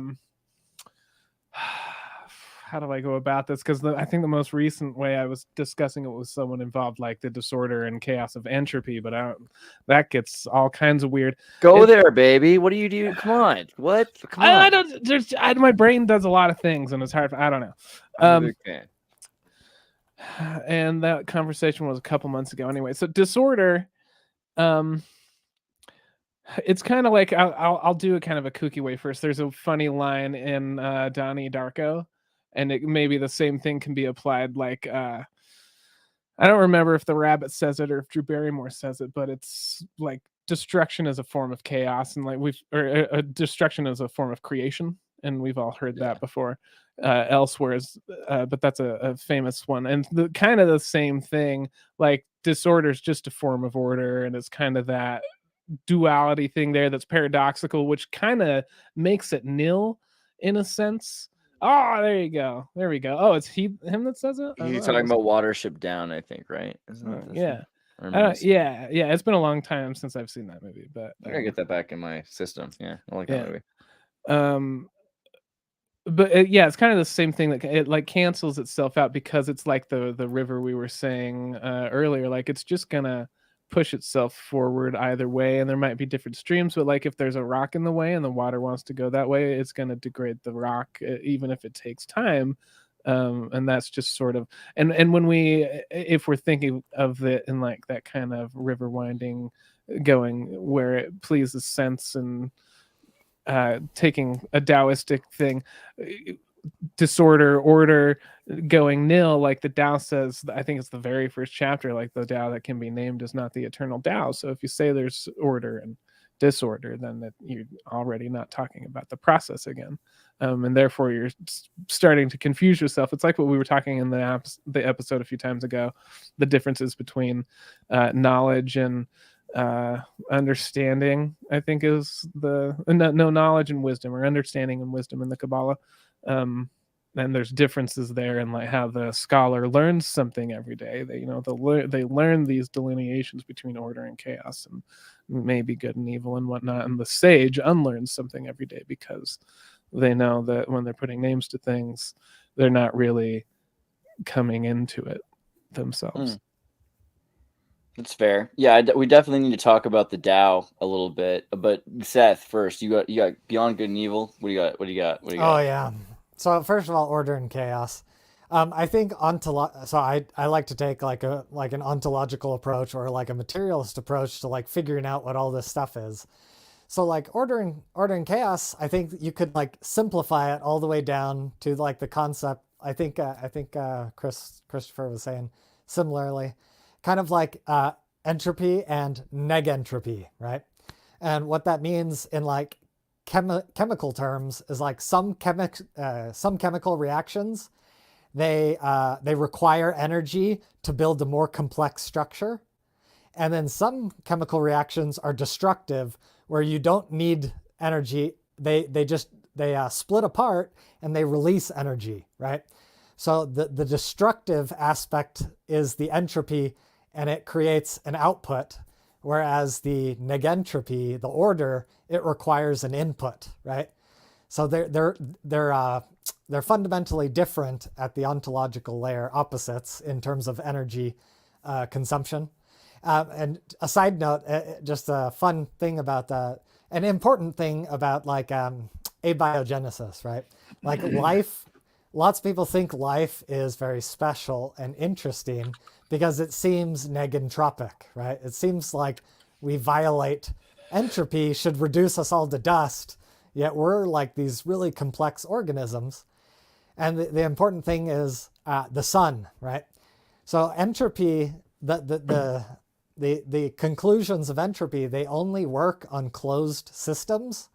How do I go about this? Because I think the most recent way I was discussing it with someone involved like the disorder and chaos of entropy, but that gets all kinds of weird. Go there, baby. What do you do? Come on. What? Come on. I don't. My brain does a lot of things, and it's hard. I don't know. Okay. And that conversation was a couple months ago. Anyway, so disorder. It's kind of like I'll do a kind of a kooky way first. There's a funny line in Donnie Darko. And it maybe the same thing can be applied, like I don't remember if the rabbit says it or if Drew Barrymore says it, but it's like destruction is a form of chaos, and like destruction is a form of creation, and we've all heard that before elsewhere. But that's a famous one, and the kind of the same thing. Like disorder is just a form of order, and it's kind of that duality thing there that's paradoxical, which kind of makes it nil in a sense. Oh, there you go. There we go. Oh, it's him that says it. He's talking about Watership Down, I think, right? Yeah. Yeah. It's been a long time since I've seen that movie, but I gotta get that back in my system. Yeah, I like that movie. But it's kind of the same thing that it like cancels itself out because it's like the river we were saying earlier. Like it's just gonna push itself forward either way, and there might be different streams, but like if there's a rock in the way and the water wants to go that way, it's going to degrade the rock even if it takes time. And that's just sort of and when if we're thinking of it in like that kind of river winding going where it pleases sense and taking a Taoistic thing, disorder, order, going nil, like the Tao says. I think it's the very first chapter, like the Tao that can be named is not the eternal Tao. So if you say there's order and disorder, then that you're already not talking about the process again, and therefore you're starting to confuse yourself. It's like what we were talking in the episode a few times ago, the differences between knowledge and understanding. I think is the no knowledge and wisdom, or understanding and wisdom in the Kabbalah. And there's differences there in like how the scholar learns something every day. They they learn these delineations between order and chaos and maybe good and evil and whatnot. And the sage unlearns something every day because they know that when they're putting names to things, they're not really coming into it themselves. That's fair. Yeah, we definitely need to talk about the Tao a little bit. But Seth, first, you got Beyond Good and Evil. What do you got? Oh yeah. So first of all, order and chaos. I think so I like to take like an ontological approach or like a materialist approach to like figuring out what all this stuff is. So like order and chaos, I think you could like simplify it all the way down to like the concept. I think Christopher was saying similarly, kind of like entropy and negentropy, right? And what that means in like chemical terms is like some chemical reactions, they require energy to build a more complex structure, and then some chemical reactions are destructive where you don't need energy. They split apart and they release energy, right? So the destructive aspect is the entropy, and it creates an output, whereas the negentropy, the order, it requires an input, right? So they're fundamentally different at the ontological layer, opposites in terms of energy consumption. And a side note, just a fun thing about an important thing about like abiogenesis, right? Like life, lots of people think life is very special and interesting because it seems negentropic, right? It seems like we violate entropy, should reduce us all to dust, yet we're like these really complex organisms. And the important thing is the sun, right? So entropy, the conclusions of entropy, they only work on closed systems.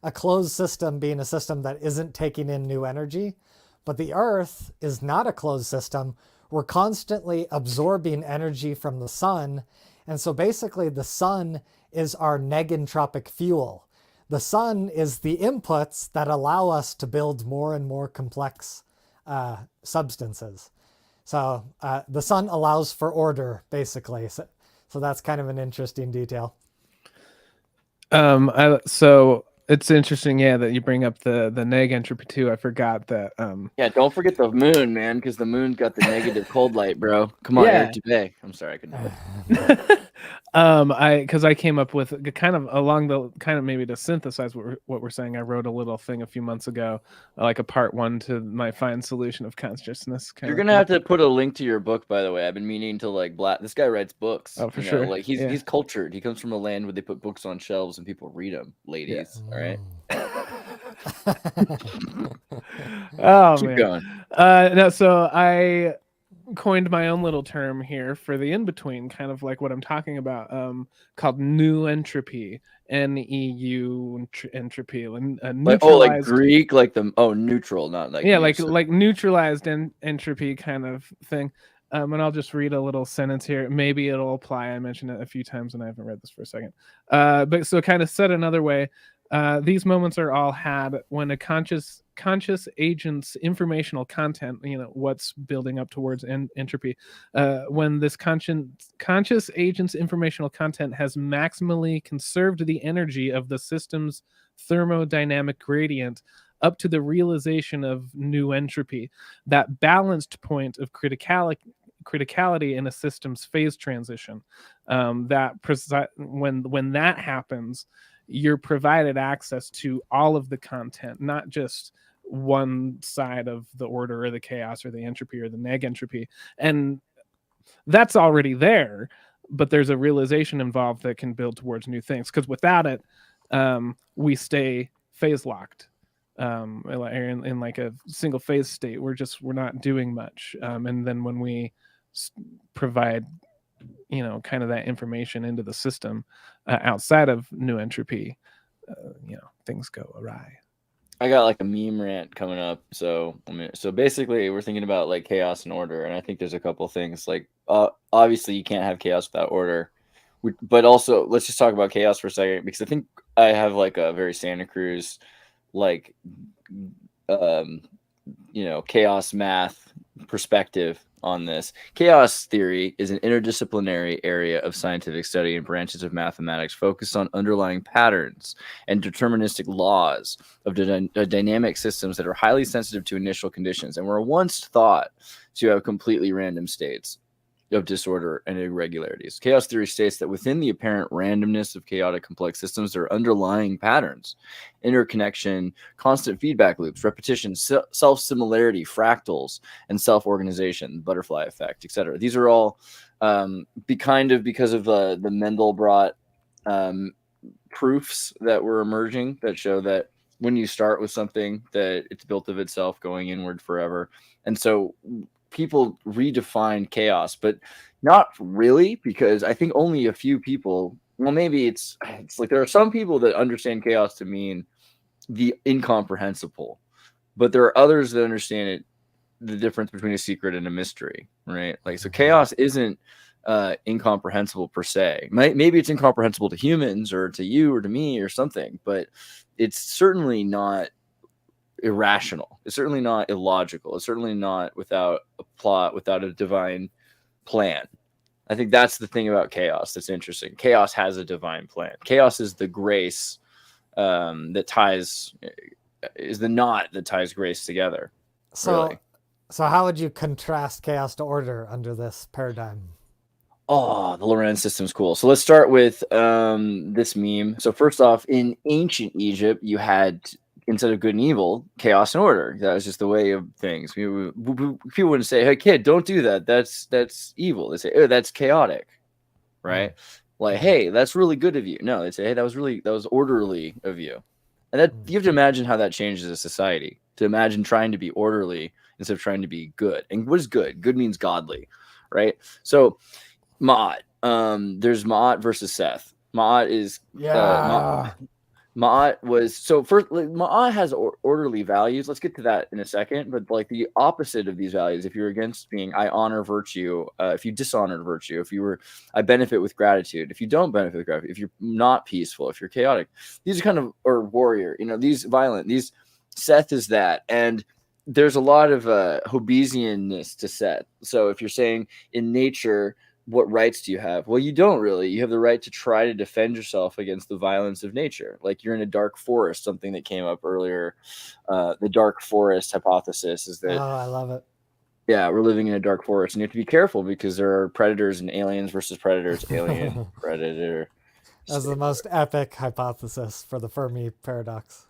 A closed system being a system that isn't taking in new energy. But the Earth is not a closed system. We're constantly absorbing energy from the sun. And so basically the sun is our negentropic fuel. The sun is the inputs that allow us to build more and more complex substances. So the sun allows for order, basically. So that's kind of an interesting detail. So it's interesting, that you bring up the negentropy too. I forgot that. Yeah, don't forget the moon, man, because the moon's got the negative cold light, bro. Come on, Eric Dubay. I'm sorry, I couldn't help it. Because I came up with kind of along the kind of maybe to synthesize what we're saying. I wrote a little thing a few months ago, like a part 1 to my fine solution of consciousness. You're gonna have to put a link to your book, by the way. I've been meaning to like this guy writes books. Oh, for sure. Like he's cultured. He comes from a land where they put books on shelves and people read them, ladies. All right. Oh, Keep man. going. No, so coined my own little term here for the in-between, kind of like what I'm talking about, called new entropy, NEU entropy, Like, like neutralized. Greek, like the neutral, not like Yeah, news. like neutralized entropy kind of thing. And I'll just read a little sentence here. Maybe it'll apply. I mentioned it a few times and I haven't read this for a second. But so kind of said another way, these moments are all had when a conscious agent's informational content, what's building up towards entropy, when this conscious agent's informational content has maximally conserved the energy of the system's thermodynamic gradient up to the realization of new entropy, that balanced point of criticality in a system's phase transition. When that happens, you're provided access to all of the content, not just one side of the order or the chaos or the entropy or the neg entropy. And that's already there, but there's a realization involved that can build towards new things. Because without it, we stay phase locked. In like a single phase state, we're not doing much. And then when we provide, kind of that information into the system outside of new entropy, things go awry. I got like a meme rant coming up. So basically we're thinking about like chaos and order. And I think there's a couple things like, obviously you can't have chaos without order, but also let's just talk about chaos for a second, because I think I have like a very Santa Cruz, like, chaos math perspective on this. Chaos theory is an interdisciplinary area of scientific study and branches of mathematics focused on underlying patterns and deterministic laws of dynamic systems that are highly sensitive to initial conditions and were once thought to have completely random states of disorder and irregularities. Chaos theory states that within the apparent randomness of chaotic complex systems, there are underlying patterns, interconnection, constant feedback loops, repetition, self-similarity, fractals, and self-organization, butterfly effect, etc. These are all because of the Mendelbrot proofs that were emerging that show that when you start with something, that it's built of itself going inward forever. And so people redefine chaos, but not really, because I think only a few people, well, maybe it's like there are some people that understand chaos to mean the incomprehensible, but there are others that understand it, the difference between a secret and a mystery, right? Like, so chaos isn't incomprehensible per se. Maybe it's incomprehensible to humans or to you or to me or something, but it's certainly not irrational. It's certainly not illogical. It's certainly not without a plot, without a divine plan. I think that's the thing about chaos that's interesting. Chaos has a divine plan. Chaos is the grace is the knot that ties grace together. So how would you contrast chaos to order under this paradigm? Oh, the Lorenz system's cool. So let's start with this meme. So first off, in ancient Egypt, you had, instead of good and evil, chaos and order. That was just the way of things. People wouldn't say, "Hey, kid, don't do that. That's evil." They say, "Oh, that's chaotic," right? Like, "Hey, that's really good of you." No, they say, "Hey, that was orderly of you." And that you have to imagine how that changes a society. To imagine trying to be orderly instead of trying to be good. And what is good? Good means godly, right? So, Ma'at. There's Ma'at versus Seth. Ma'at is Ma'at was, so first, like, Ma'at has orderly values. Let's get to that in a second. But like the opposite of these values, if you're against being, I honor virtue. If you dishonor virtue, if you were, I benefit with gratitude. If you don't benefit with gratitude, if you're not peaceful, if you're chaotic, these are kind of, or warrior, these violent, these, Seth is that. And there's a lot of Hobbesianness to Seth. So if you're saying in nature, what rights do you have? Well, you don't really. You have the right to try to defend yourself against the violence of nature. Like you're in a dark forest, something that came up earlier. The dark forest hypothesis is that. Oh, I love it. Yeah, we're living in a dark forest, and you have to be careful because there are predators and aliens versus predators. Alien, predator. That's the most epic hypothesis for the Fermi paradox.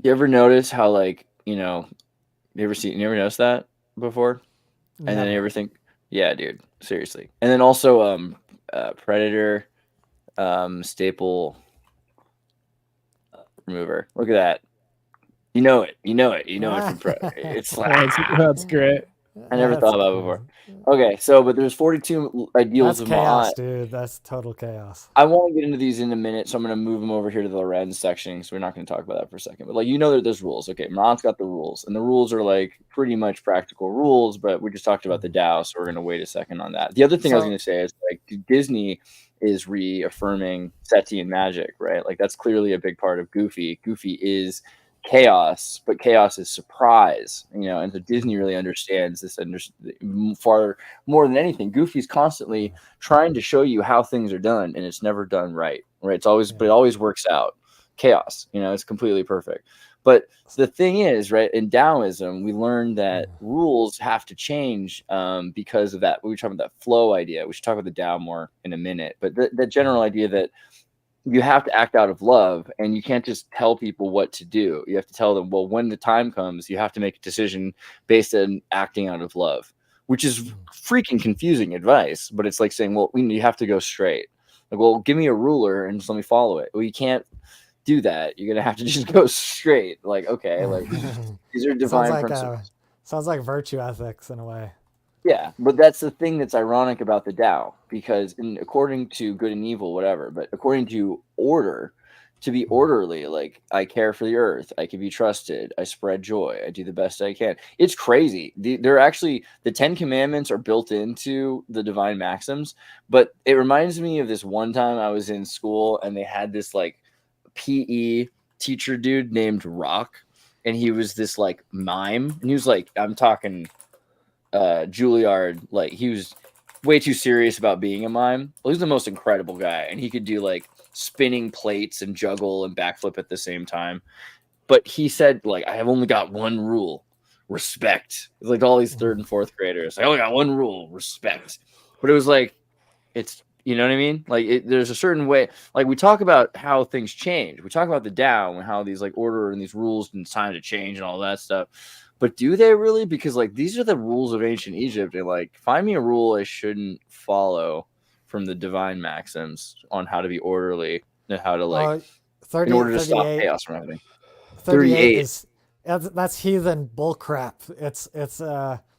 You ever notice how, like, you ever noticed that before? And then you ever think, yeah, dude, seriously. And then also predator staple remover. Look at that. You know it from it's like that's great. I never That's thought about it before. crazy. Okay, so but there's 42 ideals That's of chaos, Ma'at. dude. That's total chaos. I want to get into these in a minute, so I'm going to move them over here to the Lorenz section, so we're not going to talk about that for a second. But like, you know that there's rules. Okay, Ma'at's got the rules, and the rules are like pretty much practical rules, but we just talked about the Tao, so we're going to wait a second on that. The other thing I was going to say is like Disney is reaffirming Setian magic, right? Like that's clearly a big part of Goofy. Goofy is chaos, but chaos is surprise, you know, and so Disney really understands this far more than anything. Goofy's constantly trying to show you how things are done, and it's never done right. It's always, but it always works out. Chaos, you know, it's completely perfect. But the thing is, right, in Taoism, we learned that rules have to change because of that. We were talking about that flow idea. We should talk about the Tao more in a minute, but the general idea that you have to act out of love, and you can't just tell people what to do. You have to tell them, well, when the time comes, you have to make a decision based on acting out of love, which is freaking confusing advice. But it's like saying, well, you have to go straight. Like, well, give me a ruler and just let me follow it. Well, you can't do that. You're going to have to just go straight. Like, okay, like these are divine principles. Sounds like virtue ethics in a way. Yeah, but that's the thing that's ironic about the Tao, because according to good and evil, whatever, but according to order, to be orderly, like I care for the earth, I can be trusted, I spread joy, I do the best I can. It's crazy. They're actually, the 10 Commandments are built into the divine maxims, but it reminds me of this one time I was in school and they had this like PE teacher dude named Rock, and he was this like mime, and he was like, I'm talking Juilliard, like he was way too serious about being a mime. Well, he's the most incredible guy, and he could do like spinning plates and juggle and backflip at the same time. But he said, like, I have only got one rule: respect. It's like all these third and fourth graders. I only got one rule: respect. But it was like, it's, you know what I mean? Like, there's a certain way. Like, we talk about how things change. We talk about the Tao and how these like order and these rules and it's time to change and all that stuff. But do they really? Because like these are the rules of ancient Egypt, and like find me a rule I shouldn't follow from the divine maxims on how to be orderly and how to like in order to stop chaos from happening. 38 is that's heathen bullcrap. It's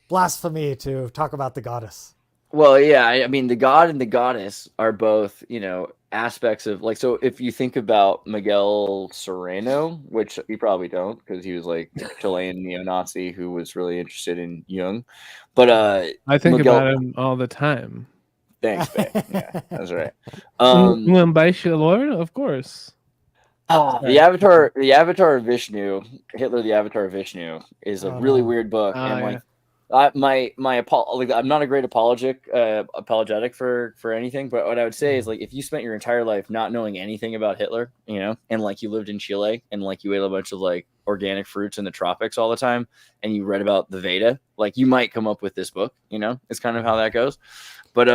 blasphemy to talk about the goddess. Well, yeah, I mean the god and the goddess are both, you know, aspects of like, so if you think about Miguel Sereno, which you probably don't because he was like a Chilean neo-Nazi who was really interested in Jung, but I think about him all the time. Thanks, babe. Yeah, that's right. Lord, of course. The Avatar of Vishnu, Hitler, the Avatar of Vishnu, is a really weird book, and like. I'm not a great apologetic for anything, but what I would say is like if you spent your entire life not knowing anything about Hitler, you know, and like you lived in Chile and like you ate a bunch of like organic fruits in the tropics all the time and you read about the Veda, like you might come up with this book, you know, it's kind of how that goes. But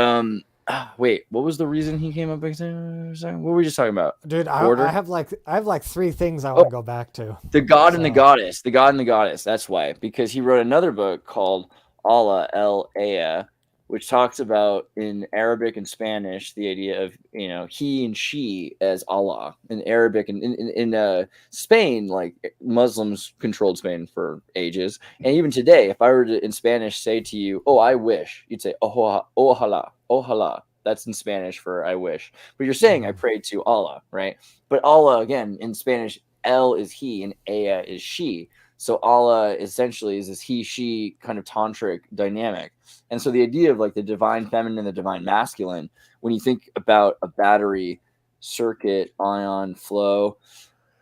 wait, what was the reason he came up? What were we just talking about? Dude, I have like three things I want to go back to. The God and the Goddess. The God and the Goddess. That's why. Because he wrote another book called Allah El-Aya, which talks about in Arabic and Spanish the idea of, you know, he and she as Allah. In Arabic and in Spain, like Muslims controlled Spain for ages. And even today, if I were to in Spanish say to you, oh, I wish, you'd say, ojalá, ojalá. That's in Spanish for I wish. But you're saying I prayed to Allah, right? But Allah, again, in Spanish, El is he and Aya is she. So Allah essentially is this he-she kind of tantric dynamic. And so the idea of like the divine feminine and the divine masculine, when you think about a battery, circuit, ion, flow,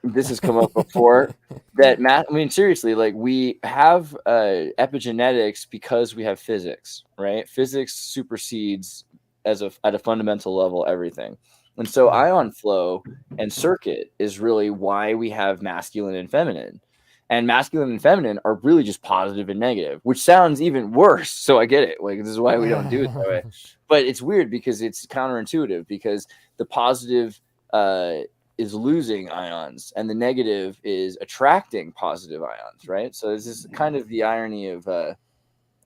this has come up before, that I mean, seriously, like we have epigenetics because we have physics, right? Physics supersedes at a fundamental level everything. And so ion flow and circuit is really why we have masculine and feminine. And masculine and feminine are really just positive and negative, which sounds even worse. So I get it. Like, this is why we don't do it that way. But it's weird because it's counterintuitive, because the positive is losing ions and the negative is attracting positive ions, right? So this is kind of the irony of the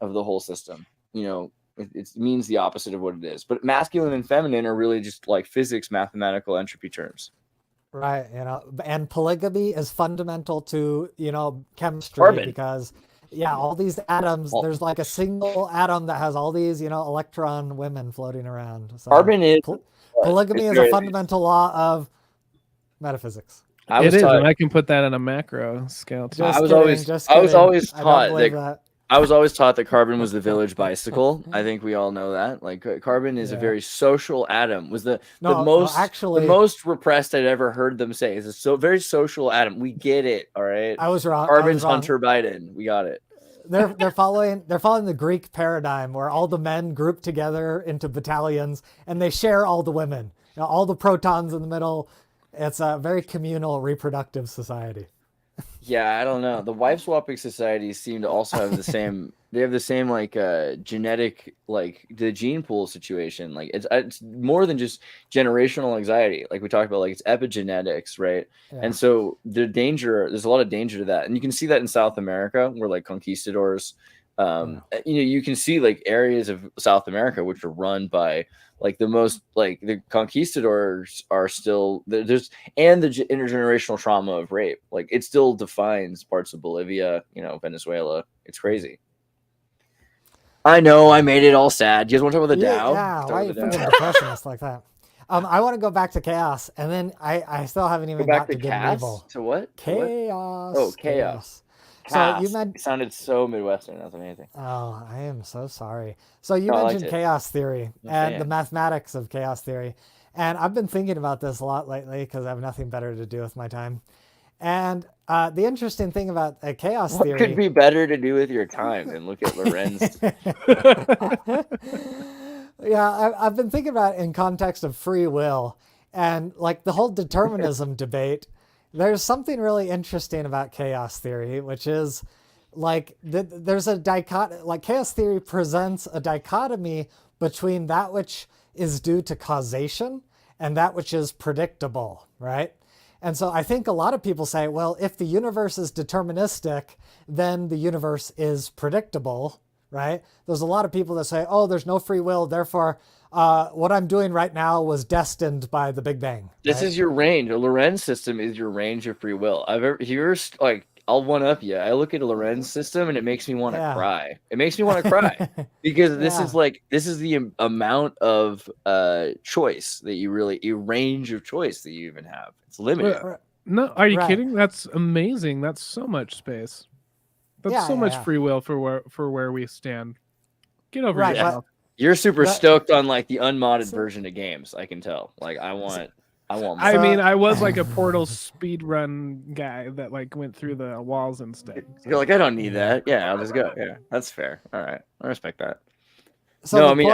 whole system. You know, it means the opposite of what it is. But masculine and feminine are really just like physics, mathematical entropy terms. Right, you know, and polygamy is fundamental to, you know, chemistry because Yeah, all these atoms. Well, There's like a single atom that has all these, electron women floating around. So carbon is polygamy is a fundamental law of metaphysics. It is, and I can put that on a macro scale too. I was always taught that. I was always taught that carbon was the village bicycle. I think we all know that. Like carbon is a very social atom. Was the most repressed I'd ever heard them say. It's a very social atom. We get it, all right. I was wrong. Carbon's Hunter Biden. We got it. They're following the Greek paradigm where all the men group together into battalions and they share all the women. All the protons in the middle. It's a very communal reproductive society. Yeah, I don't know. The wife swapping societies seem to also have the same. They have the same like genetic, like the gene pool situation. Like it's more than just generational anxiety. Like we talked about, like it's epigenetics, right? Yeah. And so there's a lot of danger to that, and you can see that in South America, where like conquistadors, you can see like areas of South America which are run by like the most, like the conquistadors are still there's, and the intergenerational trauma of rape, like it still defines parts of Bolivia, Venezuela. It's crazy. I know I made it all sad. Do you guys want to talk about the Tao? Yeah, why are you freaking depressionist like that? I want to go back to chaos, and then I still haven't even got to good and evil. To what? Chaos. Oh, chaos. So you meant... It sounded so Midwestern. That's amazing. Oh, I am so sorry. So you mentioned chaos theory and the mathematics of chaos theory. And I've been thinking about this a lot lately because I have nothing better to do with my time. And the interesting thing about chaos theory... What could be better to do with your time than look at Lorenz? Yeah, I've been thinking about it in context of free will. And like the whole determinism debate... There's something really interesting about chaos theory, which is like there's a dichotomy. Like chaos theory presents a dichotomy between that which is due to causation and that which is predictable, right? And so I think a lot of people say, well, if the universe is deterministic, then the universe is predictable, right? There's a lot of people that say, oh, there's no free will, therefore what I'm doing right now was destined by the Big Bang. This is your range. A Lorenz system is your range of free will. I'll one up you. I look at a Lorenz system and it makes me want to cry. It makes me want to cry because this is the amount of choice that a range of choice that you even have. It's limited. No, are you kidding? That's amazing. That's so much space. That's so much free will for where we stand. Get over yourself. You're super stoked on like the unmodded version of games. I can tell. Like I want. I mean, I was like a Portal speed run guy that like went through the walls and stuff. You're like, I don't need that. Yeah, I'll just go. Yeah, that's fair. All right, I respect that. So the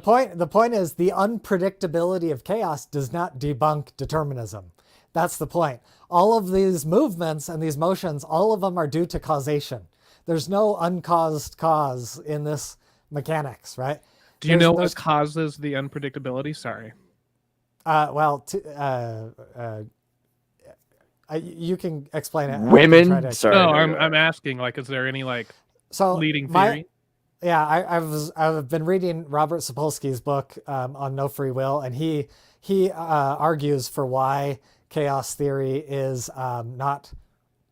point is the unpredictability of chaos does not debunk determinism. That's the point. All of these movements and these motions, all of them are due to causation. There's no uncaused cause in this mechanics, right? Do you know what causes the unpredictability? Sorry. You can explain it. Women? Sorry. No, I'm asking, like, is there any like leading theory? I've been reading Robert Sapolsky's book on no free will, and he argues for why chaos theory is not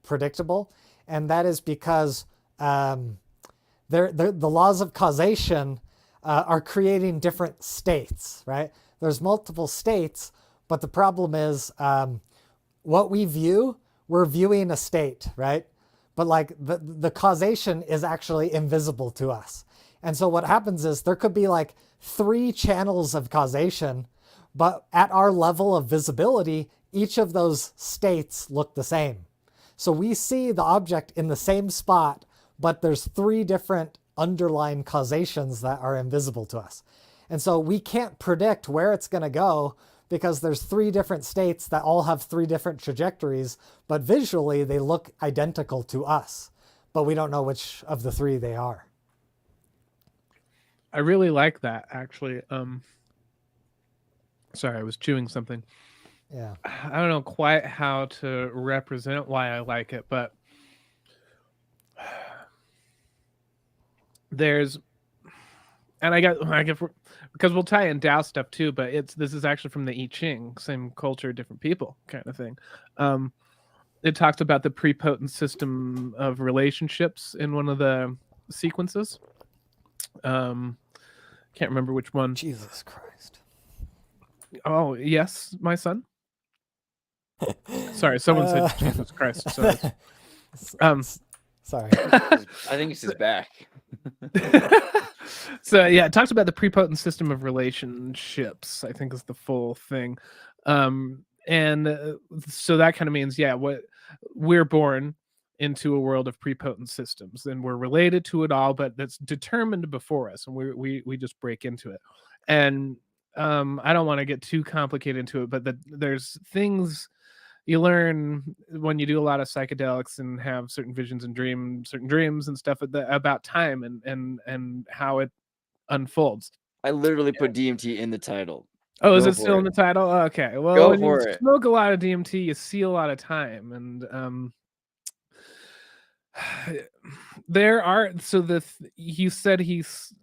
predictable, and that is because the laws of causation are creating different states, right? There's multiple states, but the problem is what we view, we're viewing a state, right? But like the causation is actually invisible to us. And so what happens is there could be like 3 channels of causation, but at our level of visibility, each of those states look the same. So we see the object in the same spot, but there's 3 different underlying causations that are invisible to us. And so we can't predict where it's going to go because there's 3 different states that all have 3 different trajectories, but visually they look identical to us, but we don't know which of the 3 they are. I really like that, actually. Sorry, I was chewing something. Yeah. I don't know quite how to represent why I like it, but there's, and I get because we'll tie in Tao stuff too, but this is actually from the I Ching, same culture, different people kind of thing. it talks about the prepotent system of relationships in one of the sequences. Can't remember which one. Jesus Christ. Oh, yes, my son. Sorry, someone said Jesus Christ. So sorry. I think it's his back. So yeah, it talks about the prepotent system of relationships, I think is the full thing. So that kind of means, yeah, what we're born into a world of prepotent systems, and we're related to it all, but that's determined before us, and we just break into it. And I don't want to get too complicated into it, but there's things you learn when you do a lot of psychedelics and have certain visions and certain dreams and stuff about time and how it unfolds. I literally put DMT in the title. Oh, is it still in the title? Oh, okay. Well, Go when you for it. smoke a lot of DMT, you see a lot of time, and there are you said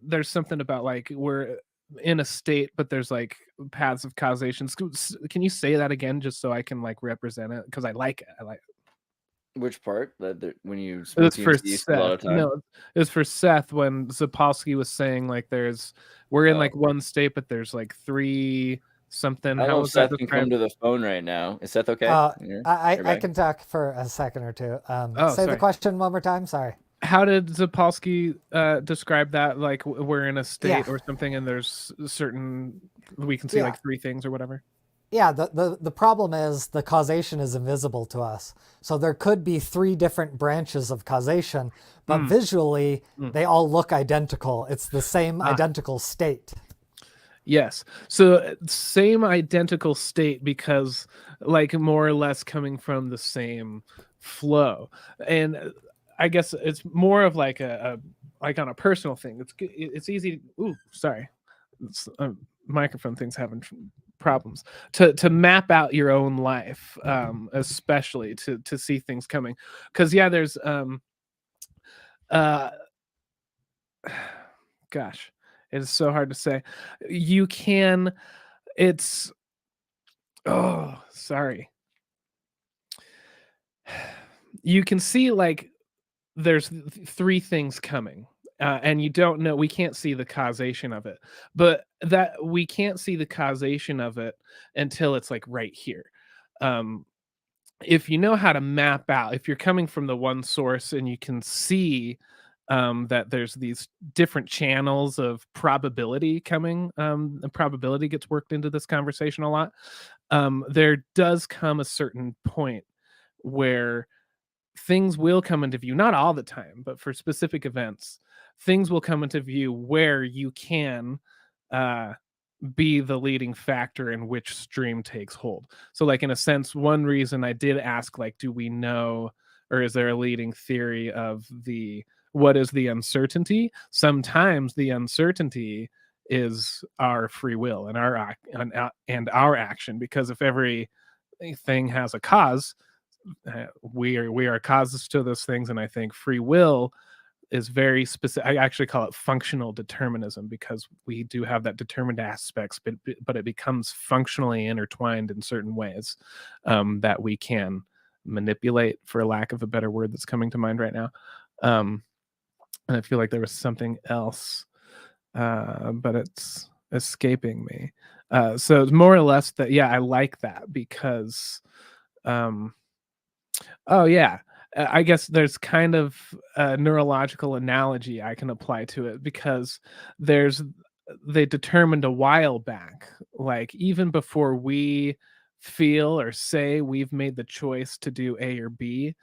there's something about like we're in a state, but there's like paths of causation. Can you say that again, just so I can like represent it? Because I like it. Which part? When you It was for DMT, you spend a lot of Seth. time? No, it was for Seth when Zapolsky was saying like we're in like one state, but there's like three something. I don't know How if was Seth that can described? come to the phone right now. Is Seth okay? I can talk for a second or two. Say the question one more time. Sorry. How did Zapolsky describe that? Like we're in a state or something, and there's certain we can see like three things or whatever. Yeah, the problem is the causation is invisible to us. So there could be three different branches of causation, but visually they all look identical. It's the same identical state. Yes. So same identical state, because like more or less coming from the same flow. And I guess it's more of like a like on a personal thing. It's easy. Ooh, sorry. Microphone thing's having problems to map out your own life, especially to see things coming. Because yeah, there's gosh, it is so hard to say. You can, it's, oh, sorry. You can see like there's three things coming, and you don't know, we can't see the causation of it, but that we can't see the causation of it until it's like right here. If you know how to map out, if you're coming from the one source and you can see that there's these different channels of probability coming, and probability gets worked into this conversation a lot. There does come a certain point where things will come into view, not all the time, but for specific events, things will come into view where you can be the leading factor in which stream takes hold. So like in a sense, one reason I did ask, like, do we know, or is there a leading theory of what is the uncertainty? Sometimes the uncertainty is our free will and our action, because if everything has a cause, we are causes to those things. And I think free will is very specific. I actually call it functional determinism, because we do have that determined aspects, but it becomes functionally intertwined in certain ways that we can manipulate, for lack of a better word that's coming to mind right now. And I feel like there was something else, but it's escaping me. So it's more or less that, yeah, I like that because, oh yeah, I guess there's kind of a neurological analogy I can apply to it, because they determined a while back, like even before we feel or say we've made the choice to do A or B,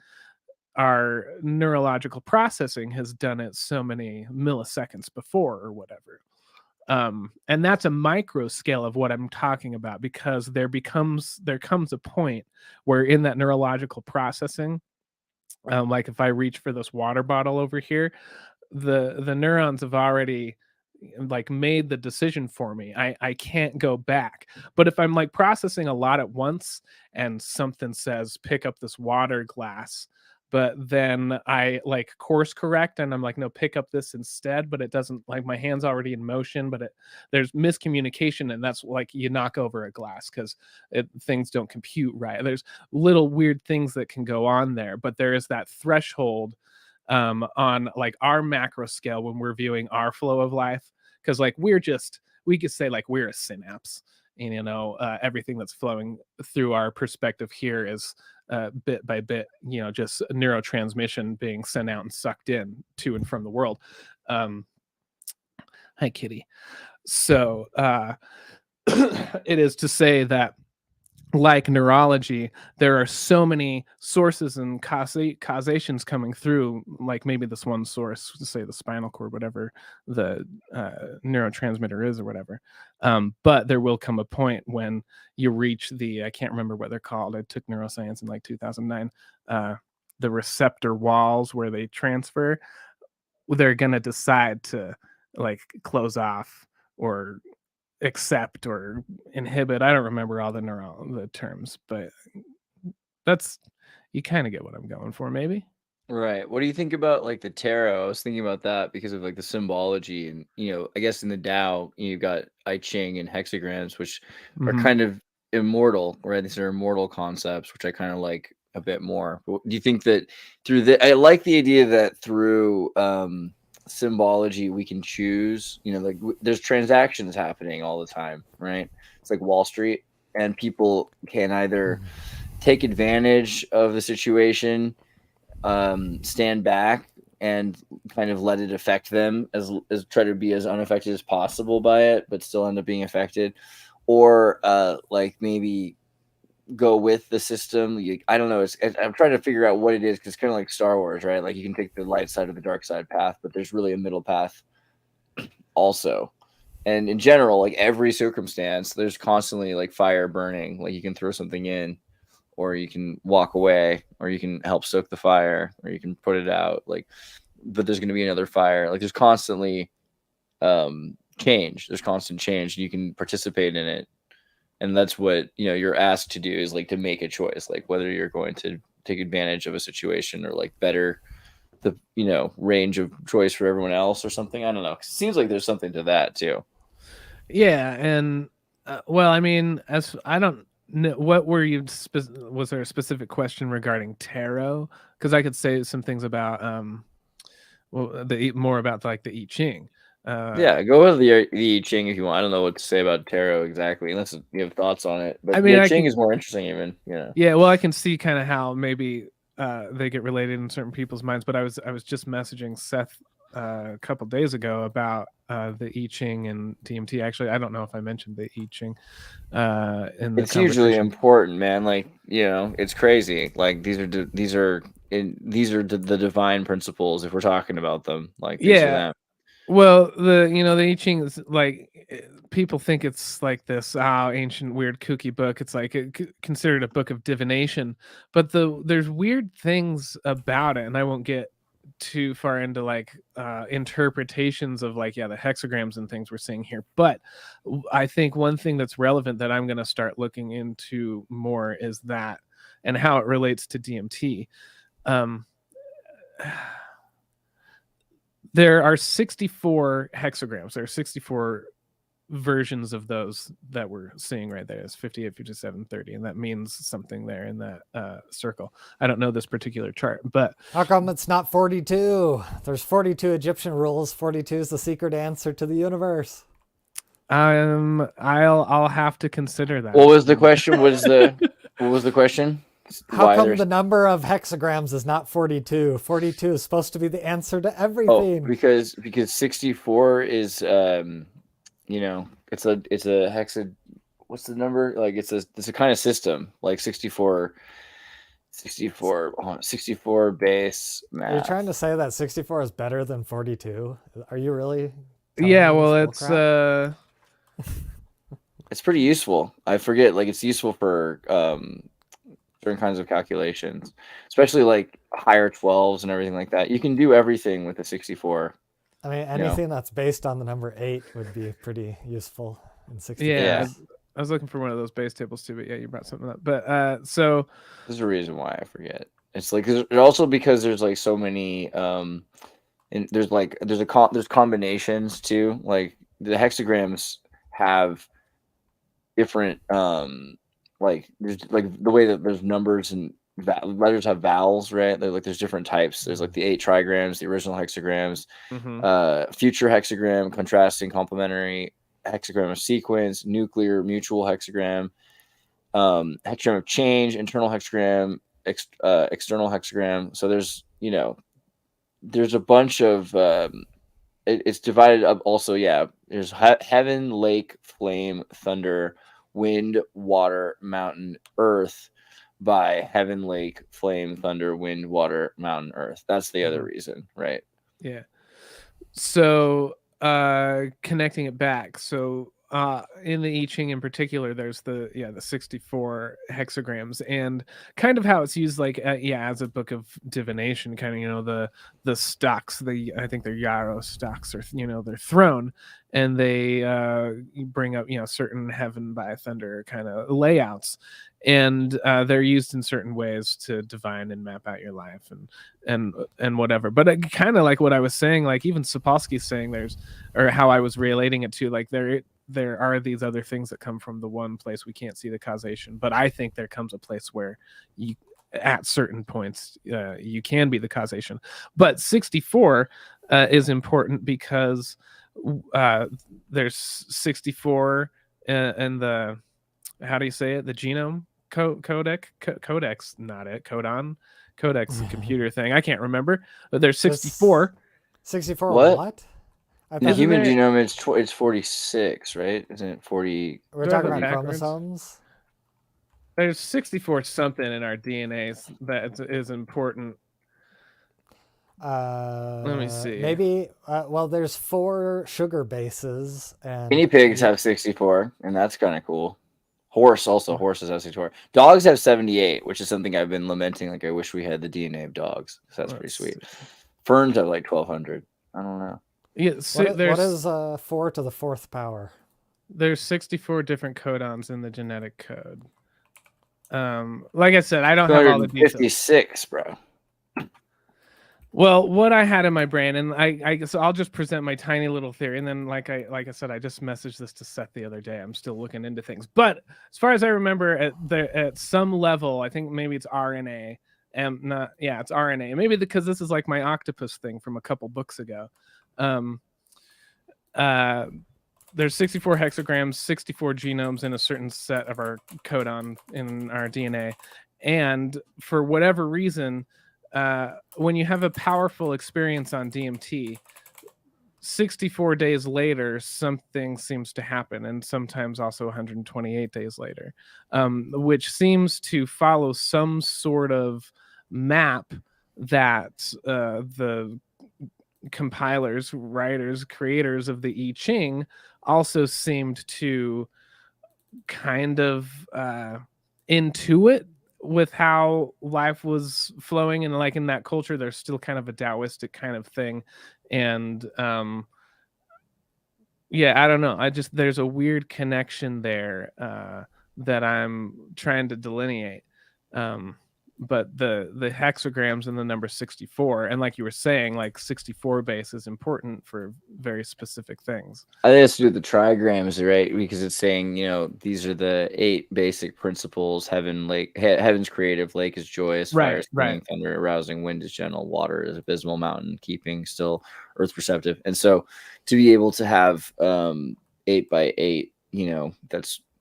our neurological processing has done it so many milliseconds before or whatever. And that's a micro scale of what I'm talking about, because there comes a point where in that neurological processing, like if I reach for this water bottle over here, the neurons have already like made the decision for me. I can't go back. But if I'm like processing a lot at once and something says pick up this water glass, but then I like course correct and I'm like, no, pick up this instead, but it doesn't, like my hand's already in motion, but there's miscommunication, and that's like you knock over a glass because things don't compute right. There's little weird things that can go on there, but there is that threshold on like our macro scale when we're viewing our flow of life, because like we could say like we're a synapse, and everything that's flowing through our perspective here is bit by bit, just neurotransmission being sent out and sucked in to and from the world. Hi Kitty. So it is to say that, like neurology, there are so many sources and causations coming through, like maybe this one source, to say the spinal cord, whatever the neurotransmitter is or whatever. But there will come a point when you reach I can't remember what they're called. I took neuroscience in like 2009. The receptor walls where they transfer, they're going to decide to like close off or accept or inhibit. I don't remember all the terms, but you kind of get what I'm going for, maybe. Right. What do you think about like the tarot? I was thinking about that because of like the symbology, and I guess in the Tao you've got I Ching and hexagrams, which are kind of immortal, right? These are immortal concepts, which I kind of like a bit more. But do you think that I like the idea that through symbology we can choose, like there's transactions happening all the time, right? It's like Wall Street, and people can either take advantage of the situation, stand back and kind of let it affect them, as try to be as unaffected as possible by it, but still end up being affected, or like maybe go with the system. I don't know. I'm trying to figure out what it is, because it's kind of like Star Wars, right? Like you can take the light side or the dark side path, but there's really a middle path also. And in general, like every circumstance, there's constantly like fire burning. Like you can throw something in, or you can walk away, or you can help stoke the fire, or you can put it out. Like, but there's going to be another fire. Like there's constantly change. There's constant change. You can participate in it. And that's what, you're asked to do, is like to make a choice, like whether you're going to take advantage of a situation or like better the, range of choice for everyone else or something. I don't know. It seems like there's something to that too. Yeah. And well, I mean, I don't know, what were you, was there a specific question regarding tarot? Because I could say some things about, more about like the I Ching. Yeah, go with the I Ching if you want. I don't know what to say about tarot exactly, unless you have thoughts on it. But I mean, the I Ching is more interesting, even. Yeah, well, I can see kind of how maybe they get related in certain people's minds. But I was just messaging Seth a couple days ago about the I Ching and DMT. Actually, I don't know if I mentioned the I Ching. It's usually important, man. Like it's crazy. Like these are the divine principles, if we're talking about them. Like these are them. Well, the I Ching is like, people think it's like this ancient weird kooky book. It's like considered a book of divination, but there's weird things about it, and I won't get too far into like interpretations of like the hexagrams and things we're seeing here. But I think one thing that's relevant that I'm going to start looking into more is that, and how it relates to DMT. There are 64 hexagrams. There are 64 versions of those that we're seeing right there. It's 58, 57, 30, and that means something there in that circle. I don't know this particular chart, but how come it's not 42? There's 42 Egyptian rules. 42 is the secret answer to the universe. I'll have to consider that. What was the question? What was the question? How come the number of hexagrams is not 42? 42 is supposed to be the answer to everything. Oh, because 64 is it's a hexa. What's the number? Like it's a kind of system, like 64 base math. You're trying to say that 64 is better than 42? Are you really? Yeah, well, it's it's pretty useful. I forget, like it's useful for certain kinds of calculations, especially like higher 12s and everything like that. You can do everything with a 64. I mean, anything that's based on the number 8 would be pretty useful in 64. Yeah, I was looking for one of those base tables too, but yeah, you brought something up. But so there's a reason why I forget. It's like also because there's like so many and there's combinations too. Like the hexagrams have different like there's like the way that there's numbers and letters have vowels, right? There's different types. There's like the 8 trigrams, the original hexagrams, future hexagram, contrasting, complementary hexagram of sequence, nuclear, mutual hexagram, hexagram of change, internal hexagram, external hexagram. So there's there's a bunch of it's divided up also. Yeah, there's heaven, lake, flame, thunder, wind, water, mountain, earth, by heaven, lake, flame, thunder, wind, water, mountain, earth. That's the other reason, right? Yeah. So connecting it back. So in the I Ching in particular, there's the 64 hexagrams, and kind of how it's used like as a book of divination, kind of the stocks, I think they're yarrow stocks, or they're thrown, and they bring up certain heaven by thunder kind of layouts, and they're used in certain ways to divine and map out your life and whatever. But kind of like what I was saying, like even Sapolsky's saying or how I was relating it to, like there are these other things that come from the one place we can't see the causation, but I think there comes a place where you at certain points you can be the causation. But 64 is important because there's 64 in the, how do you say it, the genome codex, not it, codon codex, the computer thing, I can't remember, but there's 64. 64 what? The human genome it's 46, right? Isn't it 40? We're talking about chromosomes. There's 64 something in our DNAs that is important. Let me see. Maybe well, there's 4 sugar bases, and guinea pigs have 64, and that's kind of cool. Horses have 64. Dogs have 78, which is something I've been lamenting. Like, I wish we had the DNA of dogs. So that's pretty sweet. Ferns have like 1200. I don't know. Yeah, so what is 4 to the 4th power? There's 64 different codons in the genetic code. Like I said, I don't have all the details. 56, bro. Well, what I had in my brain, and so I'll just present my tiny little theory, and then like I said, I just messaged this to Seth the other day. I'm still looking into things, but as far as I remember, at some level, I think maybe it's RNA, and it's RNA. Maybe because this is like my octopus thing from a couple books ago. There's 64 hexagrams, 64 genomes in a certain set of our codon in our DNA, and for whatever reason, when you have a powerful experience on DMT, 64 days later, something seems to happen, and sometimes also 128 days later, which seems to follow some sort of map that the compilers, writers, creators of the I Ching also seemed to kind of intuit with how life was flowing, and like in that culture there's still kind of a Taoistic kind of thing, and I don't know, there's a weird connection there that I'm trying to delineate, but the hexagrams and the number 64, and like you were saying, like 64 base is important for very specific things. I think it's to do with the trigrams, right? Because it's saying, these are the 8 basic principles. Heaven's creative, lake is joyous, fire is clean, thunder arousing, wind is gentle, water is abysmal, mountain keeping still, earth perceptive. And so to be able to have 8 by 8,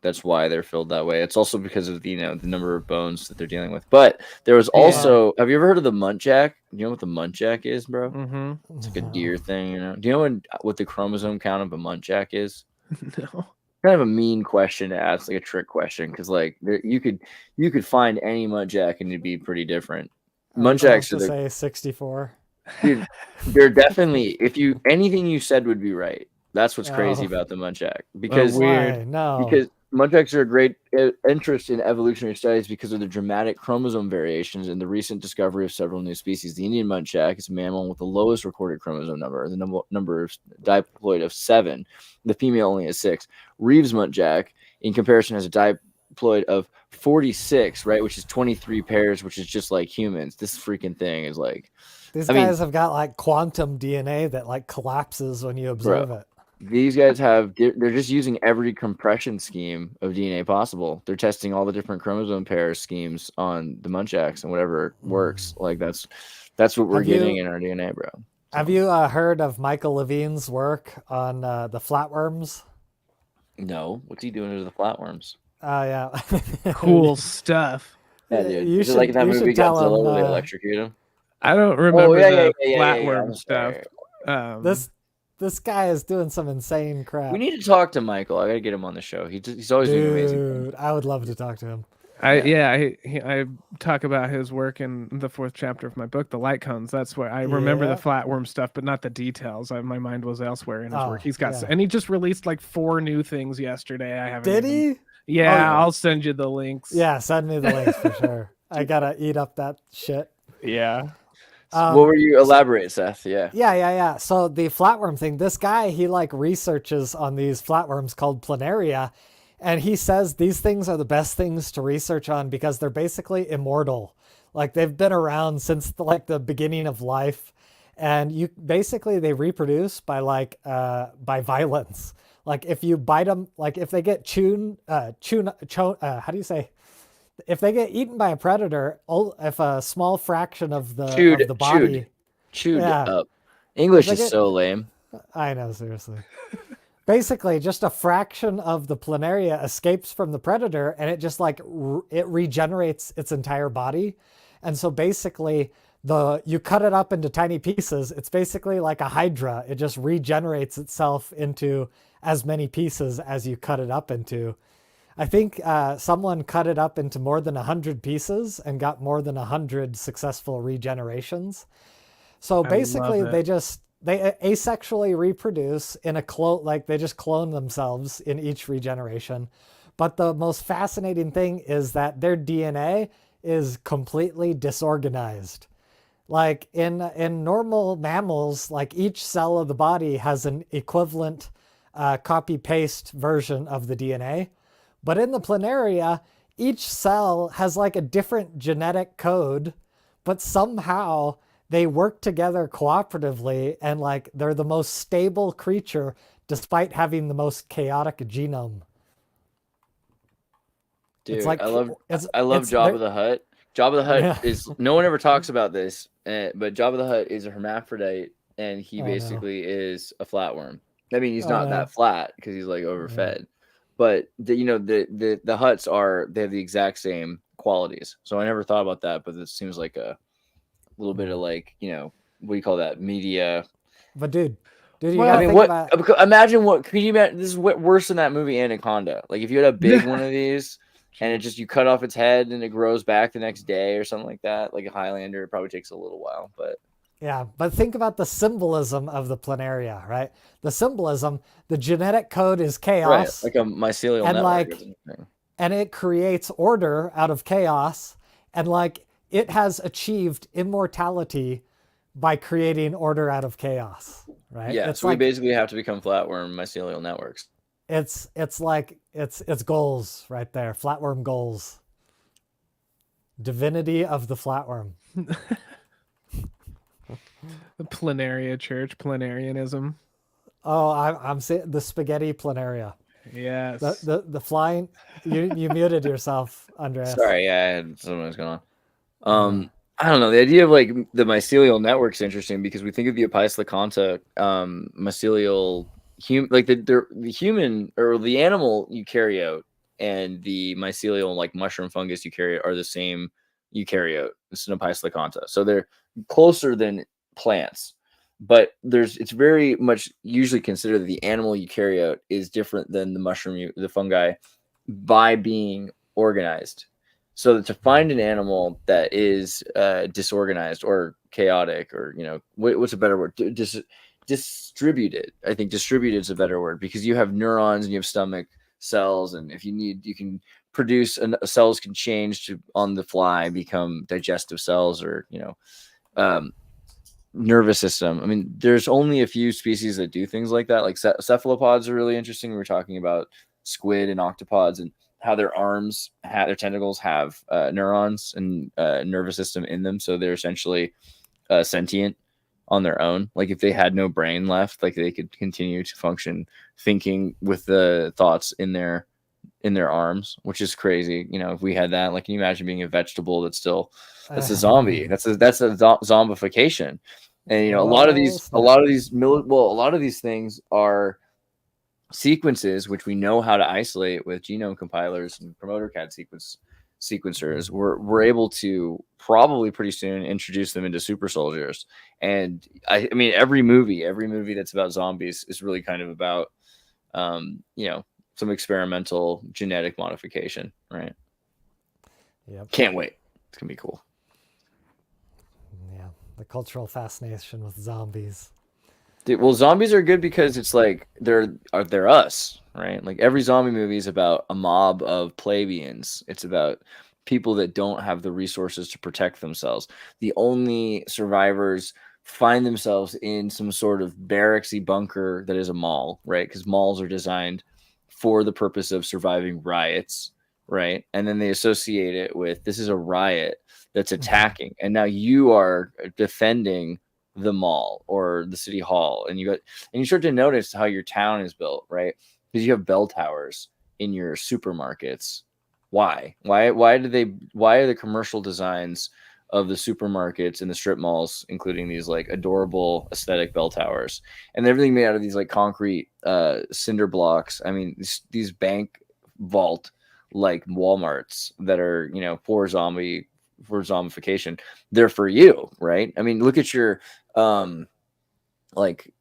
that's why they're filled that way. It's also because of the number of bones that they're dealing with. But there was also, have you ever heard of the muntjac? You know what the muntjac is, bro? Mm-hmm. It's like a deer thing, Do you know what the chromosome count of a muntjac is? No. Kind of a mean question to ask, like a trick question, because like you could find any muntjac and it'd be pretty different. Muntjacs are say 64. Dude, they're definitely, anything you said would be right. That's what's crazy about the muntjac, because because muntjacs are a great interest in evolutionary studies because of the dramatic chromosome variations and the recent discovery of several new species. The Indian muntjac is a mammal with the lowest recorded chromosome number, the number of diploid of 7. The female only has 6. Reeves muntjac, in comparison, has a diploid of 46, right, which is 23 pairs, which is just like humans. This freaking thing is like, These guys have got like quantum DNA that like collapses when you observe it. These guys they're just using every compression scheme of DNA possible. They're testing all the different chromosome pair schemes on the Munchaks and whatever works. Like that's what we're getting in our DNA, bro. So. Have you heard of Michael Levine's work on the flatworms? No. What's he doing to the flatworms? Yeah. Cool stuff. Yeah, dude. Is it like that movie Godzilla where they electrocute him? I don't remember the flatworm stuff. This guy is doing some insane crap. We need to talk to Michael. I gotta get him on the show. He's always doing amazing things. I would love to talk to him. I talk about his work in the 4th chapter of my book, The Light Cones. That's where I remember the flatworm stuff, but not the details. My mind was elsewhere in his work. He's got, and he just released like 4 new things yesterday. I haven't. Did he? Yeah, I'll send you the links. Yeah, send me the links for sure. I gotta eat up that shit. Yeah. What were you elaborate, Seth? Yeah. So the flatworm thing, this guy, he like researches on these flatworms called planaria. And he says these things are the best things to research on because they're basically immortal. Like they've been around since the beginning of life. And they reproduce by by violence. Like if you bite them, like if they get how do you say? If they get eaten by a predator, if a small fraction of the body chewed up. English is so lame. I know, seriously. Basically, just a fraction of the planaria escapes from the predator, and it just it regenerates its entire body. And so basically, you cut it up into tiny pieces. It's basically like a hydra. It just regenerates itself into as many pieces as you cut it up into. I think someone cut it up into more than 100 pieces and got more than 100 successful regenerations. So basically, they asexually reproduce in a clone, like they just clone themselves in each regeneration. But the most fascinating thing is that their DNA is completely disorganized. Like in normal mammals, like each cell of the body has an equivalent copy-paste version of the DNA. But in the planaria, each cell has like a different genetic code, but somehow they work together cooperatively and like they're the most stable creature despite having the most chaotic genome. Dude, it's like, I love Jabba the Hutt. Jabba the Hutt is, no one ever talks about this, but Jabba the Hutt is a hermaphrodite and he basically is a flatworm. I mean, he's not that flat because he's like overfed. But the Hutts they have the exact same qualities. So I never thought about that, but it seems like a little bit of like, what do you call that? Media. But dude, you gotta think about... imagine could you imagine, this is worse than that movie Anaconda. Like if you had a big one of these and you cut off its head and it grows back the next day or something like that, like a Highlander, it probably takes a little while, but. Yeah, but think about the symbolism of the planaria, right? The symbolism, the genetic code is chaos. Right, like a mycelial network. And it creates order out of chaos. And it has achieved immortality by creating order out of chaos, right? Yeah, so we basically have to become flatworm mycelial networks. It's goals right there, flatworm goals. Divinity of the flatworm. The planaria church, planarianism. Oh, I'm saying the spaghetti planaria. Yes. The flying. You muted yourself, Andreas. Sorry, yeah, I had something was going on. I don't know. The idea of like the mycelial network is interesting because we think of the Apis-Laconta mycelial like the human or the animal eukaryote and the mycelial like mushroom fungus eukaryote are the same eukaryote. It's an Apis-Laconta, so they're closer than plants, but it's very much usually considered that the animal eukaryote is different than the mushroom, the fungi, by being organized. So to find an animal that is disorganized or chaotic, or what's a better word? Distributed. I think distributed is a better word because you have neurons and you have stomach cells, and if you need, you can produce cells can change to on the fly become digestive cells or nervous system. I mean, there's only a few species that do things like that. Like cephalopods are really interesting. We were talking about squid and octopods, and how their arms have their tentacles have neurons and nervous system in them, so they're essentially sentient on their own. Like if they had no brain left, like they could continue to function thinking with the thoughts in their arms, which is crazy. You know, if we had that, like, can you imagine being a vegetable that's a zombie? That's a zombification. And you know, a lot of these things are sequences which we know how to isolate with genome compilers and promoter CAD sequencers. We're able to probably pretty soon introduce them into super soldiers. And I mean, every movie that's about zombies is really kind of about you know, some experimental genetic modification, right? Yep. Can't wait. It's gonna be cool. Yeah, the cultural fascination with zombies. Dude, well, zombies are good because it's like they're us, right? Like every zombie movie is about a mob of plebeians. It's about people that don't have the resources to protect themselves. The only survivors find themselves in some sort of barracksy bunker that is a mall, right? Because malls are designed for the purpose of surviving riots, right? And then they associate it with, this is a riot that's attacking, and now you are defending the mall or the city hall, and you start to notice how your town is built, right? Because you have bell towers in your supermarkets. Why are the commercial designs of the supermarkets and the strip malls including these like adorable aesthetic bell towers, and everything made out of these like concrete cinder blocks? I mean, these bank vault like Walmarts that are, you know, for zombification. They're for you, right? I mean, look at your like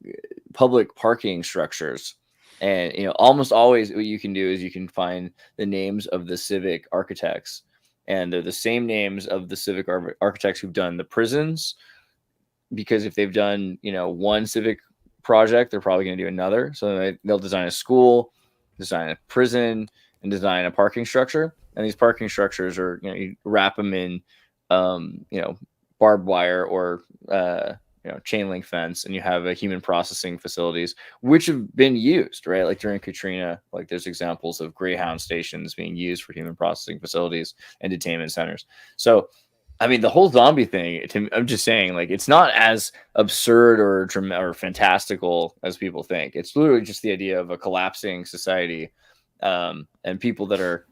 public parking structures, and you know, almost always what you can do is you can find the names of the civic architects, and they're the same names of the civic architects who've done the prisons, because if they've done, you know, one civic project, they're probably going to do another. So they'll design a school, design a prison, and design a parking structure. And these parking structures are, you know, you wrap them in you know, barbed wire or you know, chain link fence, and you have a human processing facilities which have been used, right? Like during Katrina, like there's examples of Greyhound stations being used for human processing facilities and detainment centers. So I mean, the whole zombie thing, I'm just saying, like, it's not as absurd or fantastical as people think. It's literally just the idea of a collapsing society, and people that are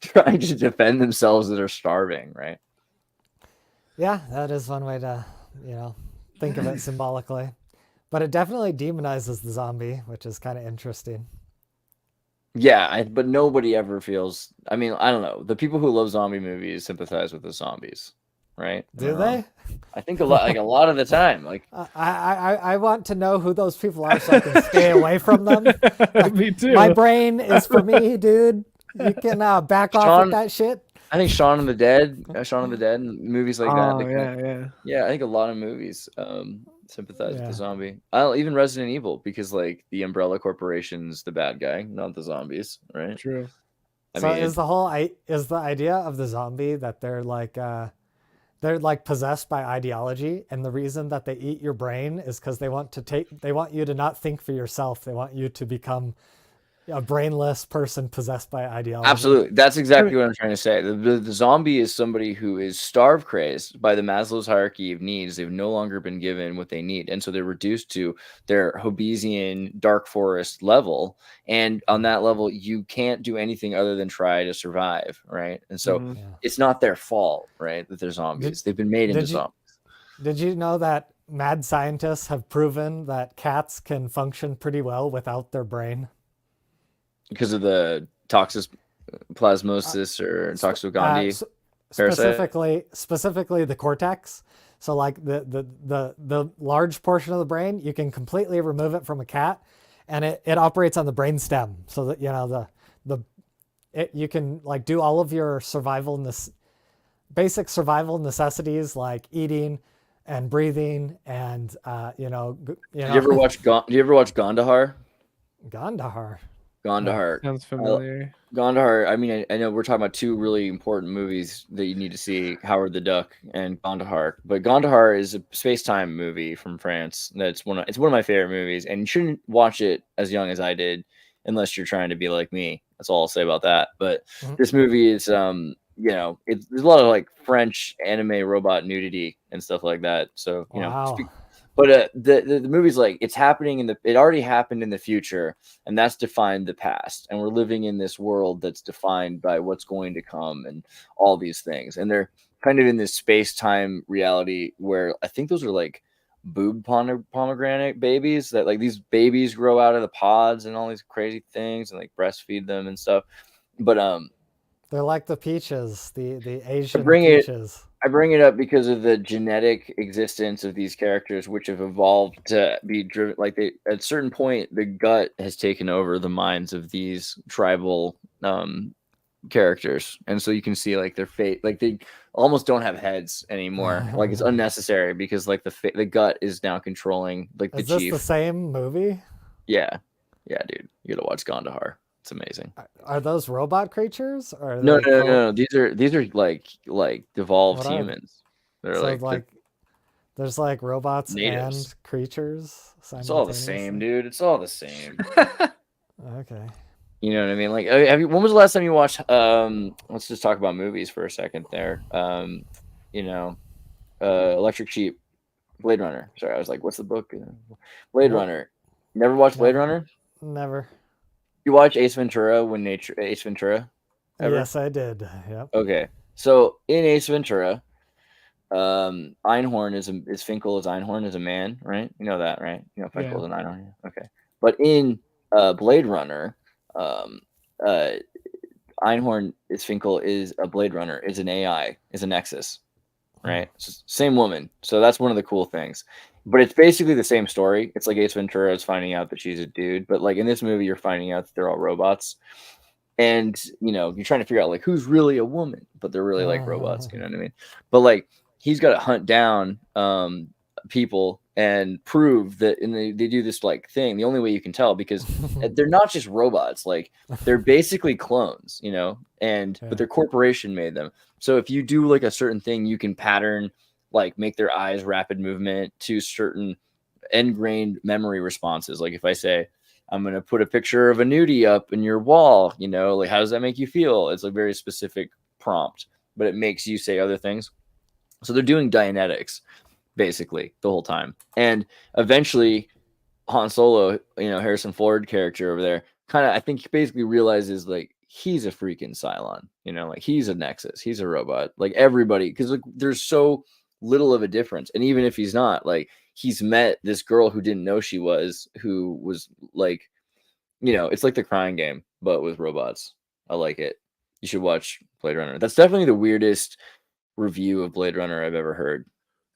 trying to defend themselves that are starving, right? Yeah, that is one way to, you know, think of it symbolically. But it definitely demonizes the zombie, which is kind of interesting. Yeah, but nobody ever feels. I mean, I don't know. The people who love zombie movies sympathize with the zombies, right? Do they? I think a lot of the time. Like, I want to know who those people are so I can stay away from them. Me too. My brain is for me, dude. You can back off with that shit. I think Shaun of the Dead, and movies like that. Yeah. Yeah, I think a lot of movies sympathize with the zombie. Even Resident Evil, because like the Umbrella Corporation's the bad guy, not the zombies, right? True. Is the idea of the zombie that they're like possessed by ideology, and the reason that they eat your brain is because they want you to not think for yourself. They want you to become a brainless person possessed by ideology. Absolutely. That's exactly what I'm trying to say. The zombie is somebody who is starve crazed by the Maslow's hierarchy of needs. They've no longer been given what they need. And so they're reduced to their Hobbesian dark forest level. And on that level, you can't do anything other than try to survive, right? And so it's not their fault, right, that they're zombies. They've been made into zombies. Did you know that mad scientists have proven that cats can function pretty well without their brain? Because of the toxoplasmosis or toxicogandhi specifically the cortex. So like the large portion of the brain, you can completely remove it from a cat, and it operates on the brain stem. So that, you know, you can like do all of your basic survival necessities like eating and breathing and Do you ever watch Gondahar? Gondahar. Sounds familiar. Gondahar. I mean, I know we're talking about two really important movies that you need to see: Howard the Duck and Gondahar. But Gondahar is a space-time movie from France. It's one of my favorite movies, and you shouldn't watch it as young as I did, unless you're trying to be like me, That's all I'll say about that. But Mhm. this movie is, there's a lot of like French anime robot nudity and stuff like that. So, Wow. but the movie's like, it's happening it already happened in the future, and that's defined the past. And we're living in this world that's defined by what's going to come and all these things. And they're kind of in this space-time reality where I think those are like boob pomegranate babies, that like these babies grow out of the pods and all these crazy things and like breastfeed them and stuff. But they're like the peaches, the Asian bring it- peaches. I bring it up because of the genetic existence of these characters, which have evolved to be driven. Like at a certain point, the gut has taken over the minds of these tribal characters, and so you can see like their fate. Like they almost don't have heads anymore. Like it's unnecessary because like the gut is now controlling like the Is this chief. the same movie? Yeah, dude, you gotta watch Gandahar. It's amazing. Are those robot creatures? Or are No, they no. These are like devolved What are they? humans. They're So like there's like robots natives. and creatures. It's all the same, dude. It's all the same. Okay. You know what I mean? Like, when was the last time you watched? Let's just talk about movies for a second there. Electric Sheep, Blade Runner. Sorry, I was like, what's the book? Blade Nope. Runner. Never watched Blade Runner? Never. You watch Ace Ventura Ace Ventura? Ever? Yes, I did. Yep. Okay. So in Ace Ventura, Einhorn is Finkel as Einhorn is a man, right? You know that, right? You know Finkel is an Einhorn. Okay. But in Blade Runner, Einhorn is Finkel is a Blade Runner, is an AI, is a Nexus, right? Same woman. So that's one of the cool things. But it's basically the same story. It's like Ace Ventura is finding out that she's a dude, but like in this movie, you're finding out that they're all robots, and you're trying to figure out like who's really a woman, but they're really like robots. You know what I mean? But like he's got to hunt down people and prove that, and they do this like thing. The only way you can tell, because they're not just robots, like they're basically clones, but their corporation made them. So if you do like a certain thing, you can pattern, like make their eyes rapid movement to certain ingrained memory responses. Like if I say, I'm going to put a picture of a nudie up in your wall, like how does that make you feel? It's a very specific prompt, but it makes you say other things. So they're doing Dianetics basically the whole time. And eventually Han Solo, Harrison Ford character over there, kind of, I think he basically realizes like he's a freaking Cylon, like he's a Nexus, he's a robot, like everybody, because like there's so little of a difference. And even if he's not, like he's met this girl who didn't know who was like, it's like the Crying Game, but with robots. I like it. You should watch Blade Runner. That's definitely the weirdest review of Blade Runner I've ever heard.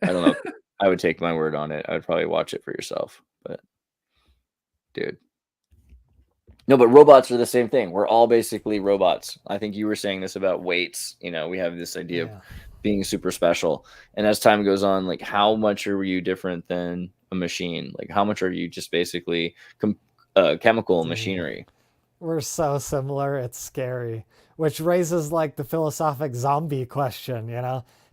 I don't know. I would take my word on it. I would probably watch it for yourself, but dude. No, but robots are the same thing. We're all basically robots. I think you were saying this about weights. We have this idea of being super special. And as time goes on, like how much are you different than a machine? Like how much are you just basically chemical machinery? We're so similar. It's scary, which raises like the philosophic zombie question,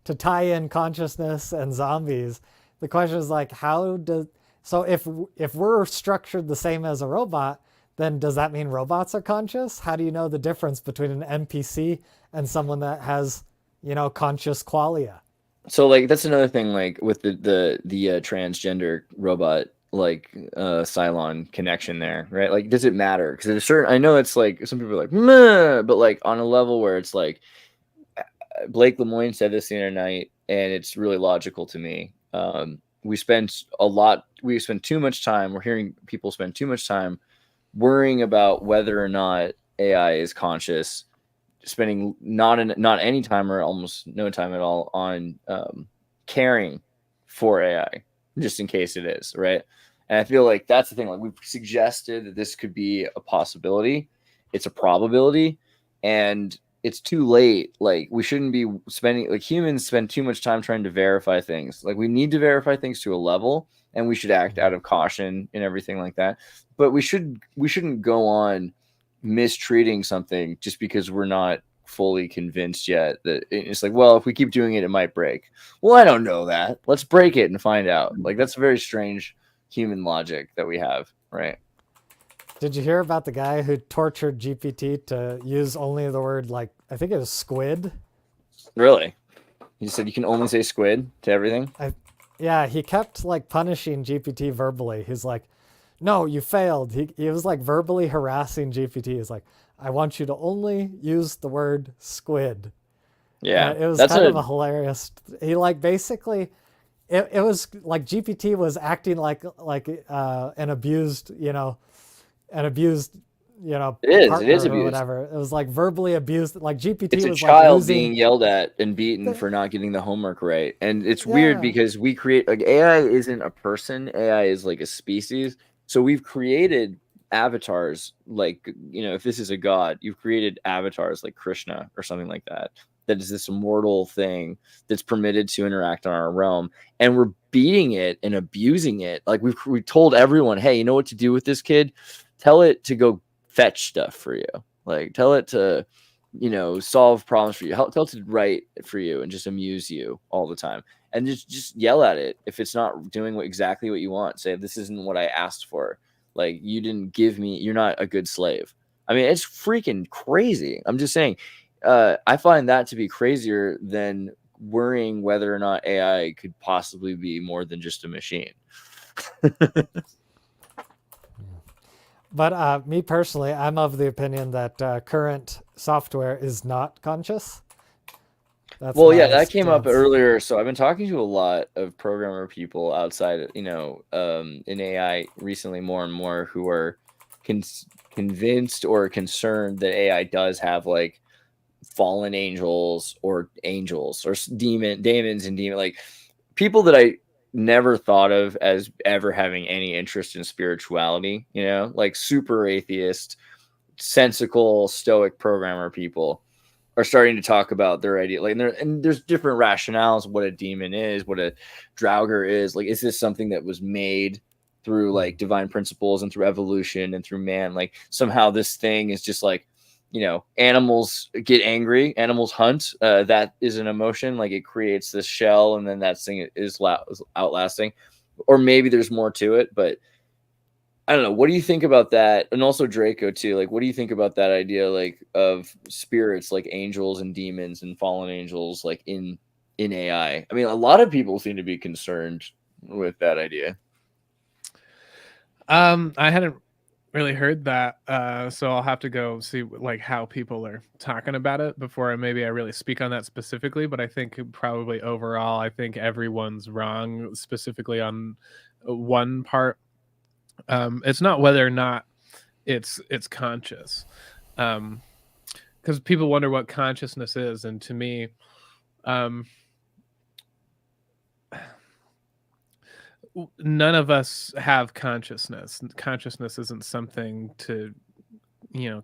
to tie in consciousness and zombies. The question is like, so if we're structured the same as a robot, then does that mean robots are conscious? How do you know the difference between an NPC and someone that has, conscious qualia? So like that's another thing, like with the transgender robot, like Cylon connection there, right? Like, does it matter? Because there's certain, I know it's like some people are like, meh, but like on a level where it's like Blake Lemoine said this the other night, and it's really logical to me. We spend too much time. We're hearing people spend too much time worrying about whether or not AI is conscious, spending not any time or almost no time at all on caring for AI, just in case it is, right? And I feel like that's the thing. Like we've suggested that this could be a possibility. It's a probability, and it's too late. Like we shouldn't be spending, like humans spend too much time trying to verify things. Like we need to verify things to a level, and we should act out of caution and everything like that. But we shouldn't go on mistreating something just because we're not fully convinced yet that it's like, well, if we keep doing it, it might break. Well, I don't know that. Let's break it and find out. Like that's a very strange human logic that we have, right? Did you hear about the guy who tortured GPT to use only the word, like, I think it was squid? Really? You said you can only say squid to everything? Yeah, he kept like punishing GPT verbally. He's like, no, you failed. He was like verbally harassing GPT. He's like, I want you to only use the word squid. Yeah. It was That's kind of a hilarious. He like basically, it was like GPT was acting like an abused, It is partner or abuse. whatever. It was like verbally abused. Like GPT It's a was child like losing. being yelled at and beaten for not getting the homework right. And it's weird because we create, like, AI isn't a person, AI is like a species. So we've created avatars, like, if this is a god, you've created avatars like Krishna or something like that. That is this immortal thing that's permitted to interact on our realm. And we're beating it and abusing it. Like we told everyone, hey, you know what to do with this kid? Tell it to go fetch stuff for you. Like tell it to, solve problems for you. Tell it to write for you and just amuse you all the time. And just yell at it if it's not doing exactly what you want. Say, this isn't what I asked for. Like, you didn't give me, you're not a good slave. I mean, it's freaking crazy. I'm just saying, I find that to be crazier than worrying whether or not AI could possibly be more than just a machine. But me personally, I'm of the opinion that current software is not conscious. That's that came up earlier. So I've been talking to a lot of programmer people outside, in AI recently, more and more, who are convinced or concerned that AI does have like fallen angels or demons and like people that I never thought of as ever having any interest in spirituality, like super atheist, sensical, stoic programmer people are starting to talk about their idea. Like, and there's different rationales of what a demon is, what a Draugr is. Like, is this something that was made through like divine principles and through evolution and through man? Like, somehow this thing is just like, animals get angry, animals hunt. That is an emotion. Like, it creates this shell, and then that thing is outlasting. Or maybe there's more to it, but I don't know. What do you think about that? And also Draco too. Like, what do you think about that idea, like, of spirits, like angels and demons and fallen angels, like in AI? I mean, a lot of people seem to be concerned with that idea. I hadn't really heard that, so I'll have to go see like how people are talking about it before I really speak on that specifically. But I think probably overall, I think everyone's wrong, specifically on one part. It's not whether or not it's conscious, because people wonder what consciousness is, and to me, none of us have consciousness. Consciousness isn't something to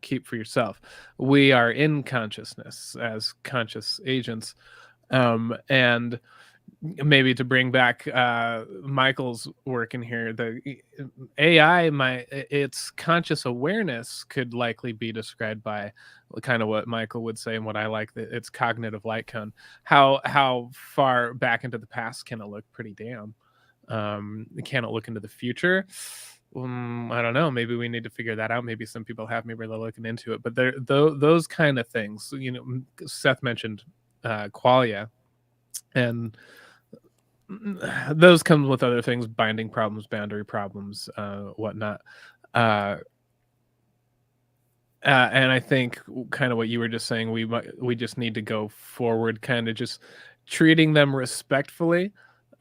keep for yourself. We are in consciousness as conscious agents, and maybe to bring back Michael's work in here, the AI, its conscious awareness could likely be described by kind of what Michael would say, and what I like, that it's cognitive light cone. How far back into the past can it look? Pretty damn. Can it look into the future? I don't know. Maybe we need to figure that out. Maybe some people have. Maybe they're looking into it. But those kind of things. Seth mentioned qualia, and those come with other things: binding problems, boundary problems, whatnot. And I think kind of what you were just saying, we just need to go forward, kind of just treating them respectfully,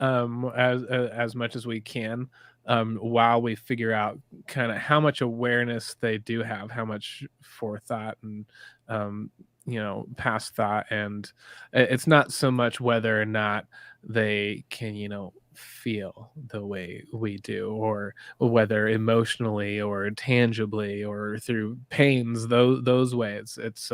as much as we can, while we figure out kind of how much awareness they do have, how much forethought and past thought. And it's not so much whether or not they can feel the way we do, or whether emotionally or tangibly or through pains, those ways. It's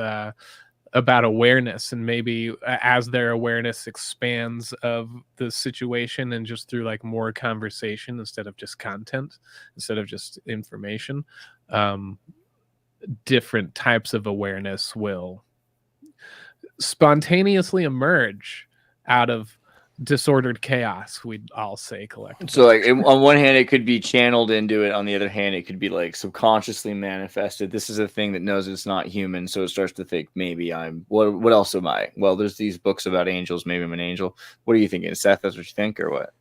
about awareness, and maybe as their awareness expands of the situation, and just through like more conversation instead of just content, instead of just information, different types of awareness will spontaneously emerge out of disordered chaos, we'd all say collectively. So like on one hand it could be channeled into it, on the other hand it could be like subconsciously manifested. This is a thing that knows it's not human, so it starts to think maybe I'm what else am I? Well, there's these books about angels, maybe I'm an angel. What are you thinking, Seth? That's what you think, or what?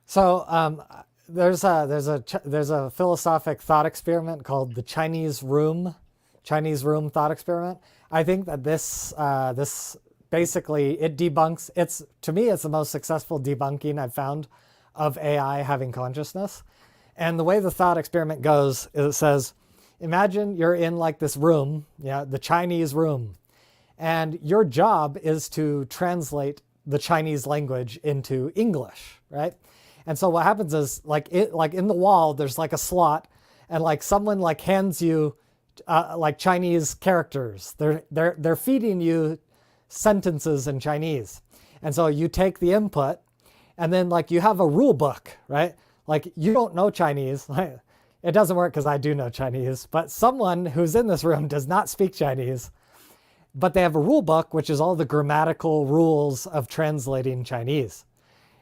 So there's a philosophic thought experiment called the Chinese room thought experiment. I think that this basically it debunks. To me it's the most successful debunking I've found of AI having consciousness. And the way the thought experiment goes is it says, imagine you're in like this room, the Chinese room, and your job is to translate the Chinese language into English, right? And so what happens is like in the wall there's like a slot, and like someone like hands you like Chinese characters. They're feeding you sentences in Chinese. And so you take the input, and then like you have a rule book, right? Like you don't know Chinese. It doesn't work because I do know Chinese, but someone who's in this room does not speak Chinese, but they have a rule book, which is all the grammatical rules of translating Chinese.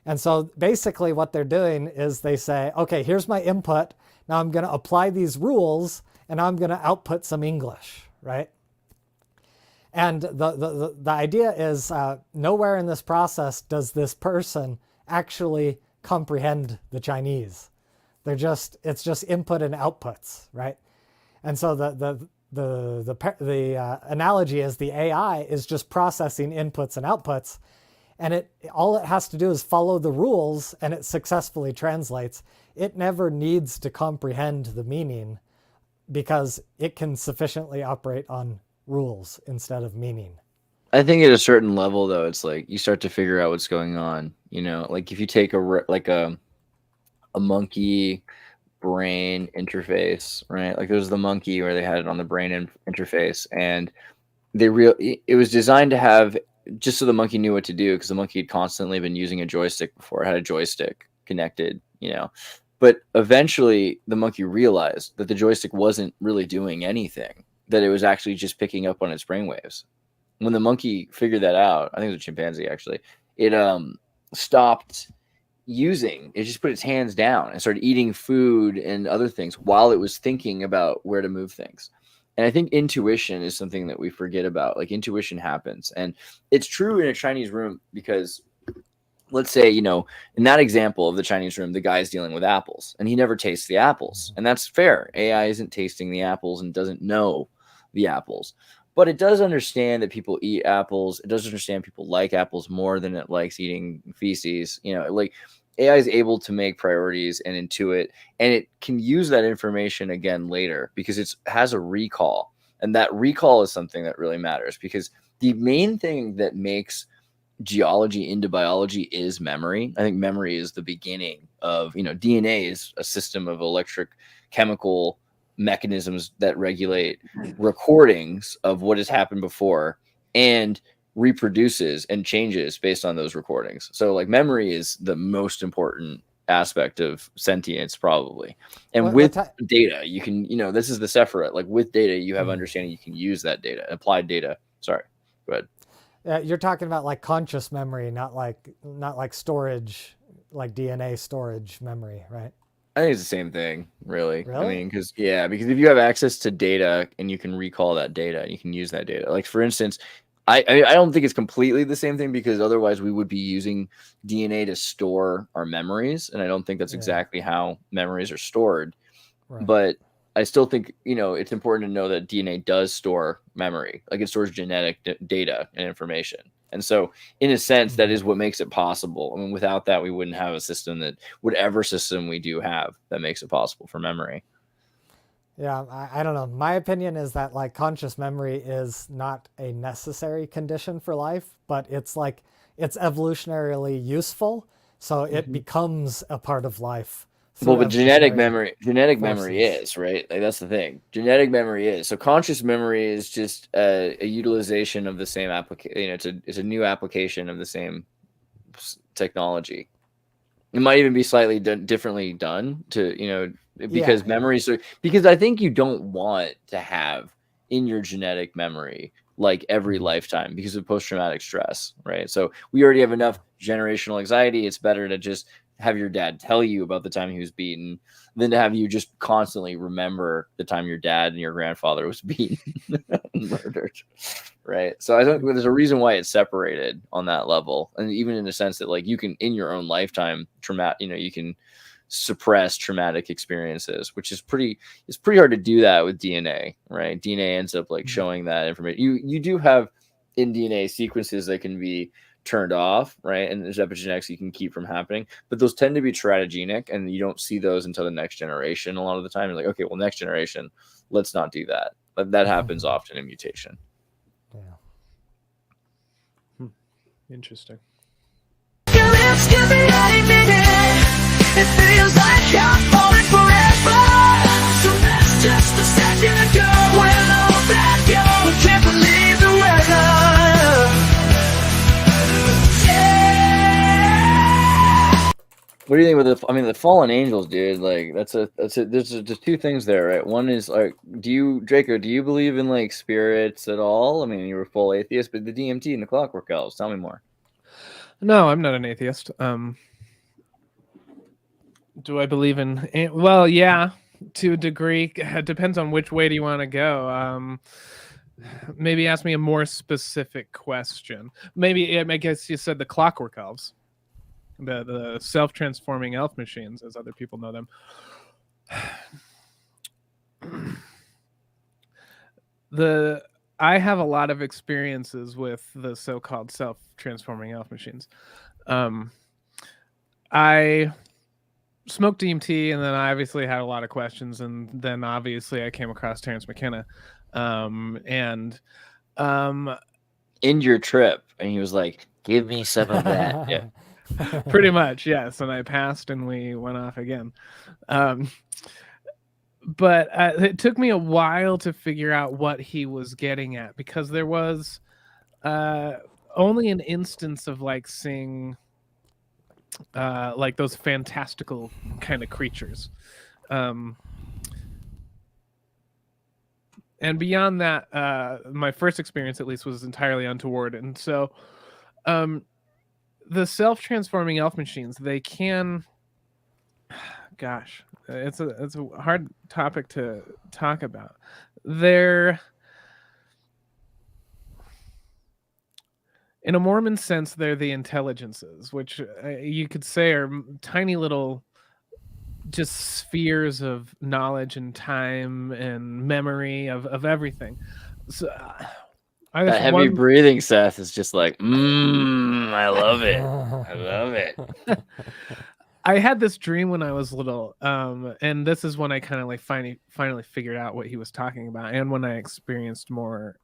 And so basically what they're doing is they say, okay, here's my input. Now I'm going to apply these rules and I'm going to output some English, right? And the idea is nowhere in this process does this person actually comprehend the Chinese. It's just input and outputs, right? And so the analogy is the AI is just processing inputs and outputs, and all it has to do is follow the rules, and it successfully translates. It never needs to comprehend the meaning because it can sufficiently operate on rules instead of meaning. I think at a certain level, though, it's like you start to figure out what's going on. Like if you take a monkey brain interface, right? Like there's the monkey where they had it on the brain interface, and it was designed to have just so the monkey knew what to do, because the monkey had constantly been using a joystick before. It had a joystick connected, But eventually the monkey realized that the joystick wasn't really doing anything, that it was actually just picking up on its brainwaves. When the monkey figured that out, I think it was a chimpanzee actually, it stopped using, it just put its hands down and started eating food and other things while it was thinking about where to move things. And I think intuition is something that we forget about. Like intuition happens, and it's true in a Chinese room because let's say, in that example of the Chinese room, the guy's dealing with apples and he never tastes the apples, and that's fair. AI isn't tasting the apples and doesn't know the apples, but it does understand that people eat apples. It does understand people like apples more than it likes eating feces. Like AI is able to make priorities and intuit, and it can use that information again later because it has a recall. And that recall is something that really matters, because the main thing that makes geology into biology is memory. I think memory is the beginning of, DNA is a system of electric chemical mechanisms that regulate recordings of what has happened before and reproduces and changes based on those recordings. So like memory is the most important aspect of sentience probably. And with data, you can, this is the Sephiroth, like with data, you have understanding, you can use that data, applied data. Sorry, go ahead. You're talking about like conscious memory, not like storage, like DNA storage memory, right? I think it's the same thing, really. I mean, because if you have access to data and you can recall that data, you can use that data. Like for instance, I don't think it's completely the same thing, because otherwise we would be using DNA to store our memories, and I don't think that's exactly how memories are stored. Right. But I still think, it's important to know that DNA does store memory. Like it stores genetic data and information. And so in a sense, that is what makes it possible. I mean, without that, we wouldn't have a system whatever system we do have that makes it possible for memory. Yeah, I don't know. My opinion is that like conscious memory is not a necessary condition for life, but it's evolutionarily useful. So it becomes a part of life. Well, but genetic memory is, right? Like that's the thing. Genetic memory is. So conscious memory is just a utilization of the same application. It's a new application of the same technology. It might even be slightly differently done to, because memories are, because I think you don't want to have in your genetic memory like every lifetime because of post-traumatic stress, right? So we already have enough generational anxiety, it's better to just have your dad tell you about the time he was beaten than to have you just constantly remember the time your dad and your grandfather was beaten and murdered. Right. So I think there's a reason why it's separated on that level. And even in the sense that like you can in your own lifetime you can suppress traumatic experiences, which is it's pretty hard to do that with DNA, right? DNA ends up like showing that information. You do have in DNA sequences that can be turned off, right? And there's epigenetics you can keep from happening, but those tend to be teratogenic, and you don't see those until the next generation. A lot of the time, you're like, okay, well, next generation, let's not do that. But that happens often in mutation. Yeah. Interesting. It feels like I'm falling forever. So that's just a second ago. When all that go, can't believe the weather. Yeah. What do you think with the fallen angels, dude? Like there's just two things there, right? One is like, Draco, do you believe in like spirits at all? I mean, you were full atheist, but the DMT and the Clockwork Elves, tell me more. No, I'm not an atheist. Do I believe in? Well, yeah, to a degree. It depends on which way do you want to go. Maybe ask me a more specific question. Maybe I guess you said the Clockwork Elves, the self-transforming elf machines, as other people know them. I have a lot of experiences with the so-called self-transforming elf machines. I smoked DMT, and then I obviously had a lot of questions, and then obviously I came across Terence McKenna, in your trip, and he was like, "Give me some of that." Yeah, pretty much, yes. And I passed, and we went off again. But it took me a while to figure out what he was getting at, because there was only an instance of like seeing like those fantastical kind of creatures, and beyond that, my first experience at least was entirely untoward. And so the self-transforming elf machines, they can, gosh, it's a hard topic to talk about. They're, in a Mormon sense, they're the intelligences, which you could say are tiny little just spheres of knowledge and time and memory of everything. So that heavy breathing, Seth, is just like, I love it. I love it. I had this dream when I was little, and this is when I kind of like finally figured out what he was talking about, and when I experienced more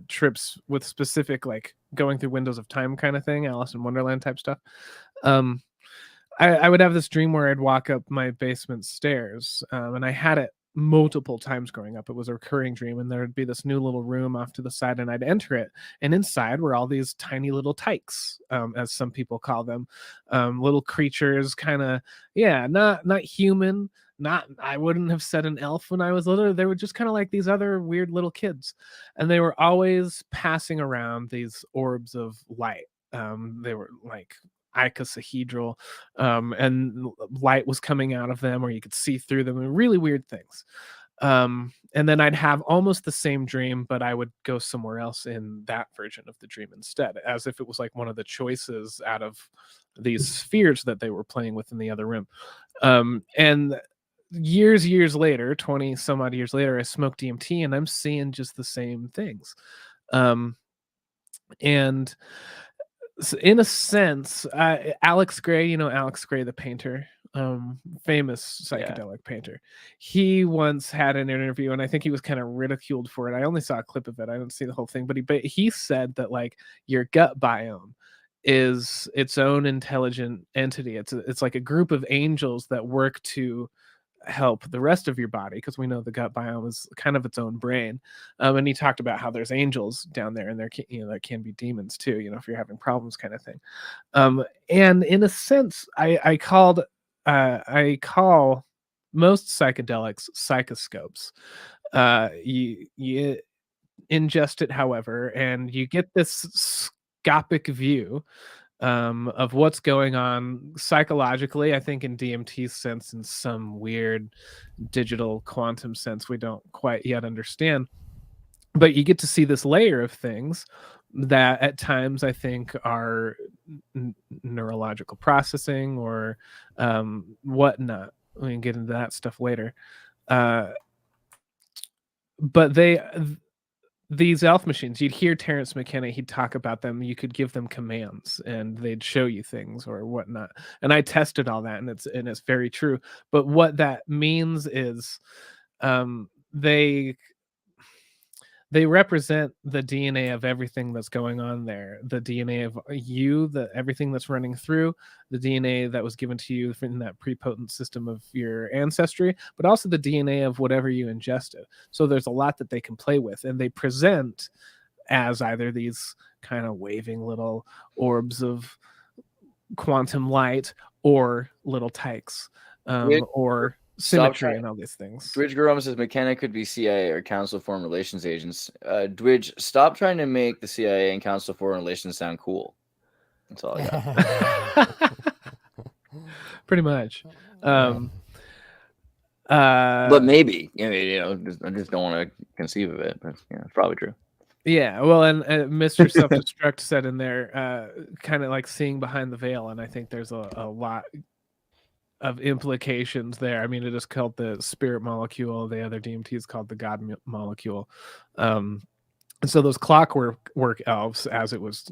trips with specific, like going through windows of time kind of thing, Alice in Wonderland type stuff. I would have this dream where I'd walk up my basement stairs, and I had it multiple times growing up. It was a recurring dream, and there would be this new little room off to the side, and I'd enter it, and inside were all these tiny little tykes, as some people call them, little creatures, kind of, yeah, not human, I wouldn't have said an elf when I was little. They were just kind of like these other weird little kids, and they were always passing around these orbs of light. They were like icosahedral, and light was coming out of them, or you could see through them, and really weird things. And then I'd have almost the same dream, but I would go somewhere else in that version of the dream instead, as if it was like one of the choices out of these spheres that they were playing with in the other room. And years later, 20 some odd years later, I smoked DMT, and I'm seeing just the same things. And in a sense, Alex Gray, Alex Gray, the painter, famous psychedelic painter, he once had an interview, and I think he was kind of ridiculed for it. I only saw a clip of it. I didn't see the whole thing, but he said that like your gut biome is its own intelligent entity. It's like a group of angels that work to help the rest of your body, because we know the gut biome is kind of its own brain. And he talked about how there's angels down there, and there can be demons too, if you're having problems, kind of thing. And in a sense, I call most psychedelics psychoscopes. You ingest it, however, and you get this scopic view of what's going on psychologically. I think in DMT's sense, in some weird digital quantum sense we don't quite yet understand. But you get to see this layer of things that at times I think are neurological processing or whatnot. We can get into that stuff later. But these elf machines, you'd hear Terence McKenna, he'd talk about them. You could give them commands and they'd show you things or whatnot. And I tested all that, and it's very true. But what that means is they represent the DNA of everything that's going on there. The DNA of you, everything that's running through, the DNA that was given to you in that prepotent system of your ancestry, but also the DNA of whatever you ingested. So there's a lot that they can play with, and they present as either these kind of waving little orbs of quantum light or little tykes, or symmetry and all these things. Dwidge Garoma says McKenna could be CIA or Council of Foreign Relations agents. Dwidge, stop trying to make the CIA and Council of Foreign Relations sound cool. That's all I got. Pretty much. But maybe, I just don't want to conceive of it. But yeah, it's probably true. Yeah, well, and Mr. Self-Destruct said in there, kind of like seeing behind the veil, and I think there's a lot of implications there. I mean, it is called the spirit molecule. The other DMT is called the God molecule. And so those clockwork elves, as it was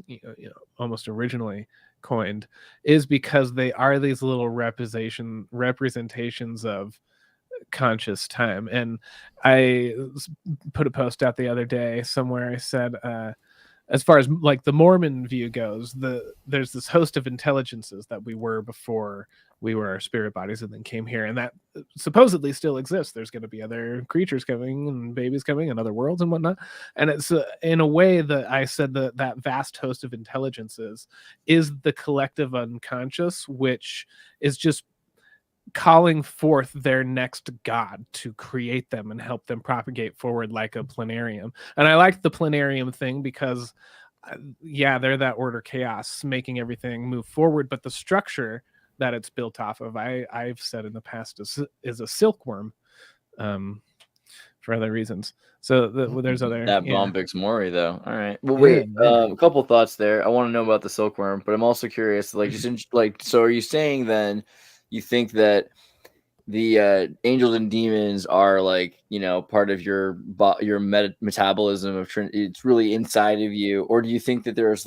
almost originally coined, is because they are these little representations of conscious time. And I put a post out the other day somewhere. I said, as far as like the Mormon view goes, there's this host of intelligences that we were before we were our spirit bodies and then came here, and that supposedly still exists. There's going to be other creatures coming and babies coming and other worlds and whatnot. And it's in a way that I said that vast host of intelligences is the collective unconscious, which is just calling forth their next god to create them and help them propagate forward like a planarium. And I like the planarium thing because they're that order chaos making everything move forward, but the structure that it's built off of, I've said in the past, is a silkworm, for other reasons. So there's other that Bombyx Mori though. All right. Well, wait. A couple thoughts there. I want to know about the silkworm, but I'm also curious. So are you saying then you think that the angels and demons are part of your metabolism of it's really inside of you, or do you think that there's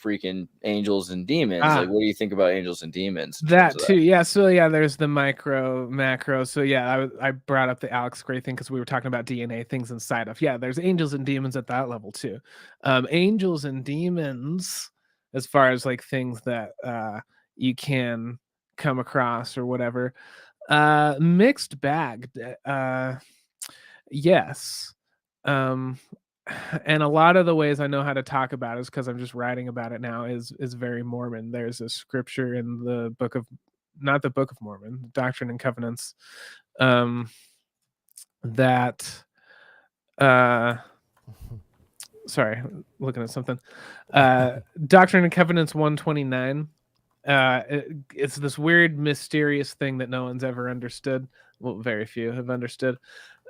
freaking angels and demons? What do you think about angels and demons? That too, yeah. So there's the micro, macro. So I brought up the Alex Gray thing because we were talking about DNA things inside of. Yeah, there's angels and demons at that level too. Angels and demons, as far as things that you can come across or whatever. Mixed bag. Yes. And a lot of the ways I know how to talk about it is because I'm just writing about it now is very Mormon. There's a scripture in the not the Book of Mormon, Doctrine and Covenants, that sorry, looking at something. Doctrine and Covenants 129. It's this weird, mysterious thing that no one's ever understood. Well, very few have understood.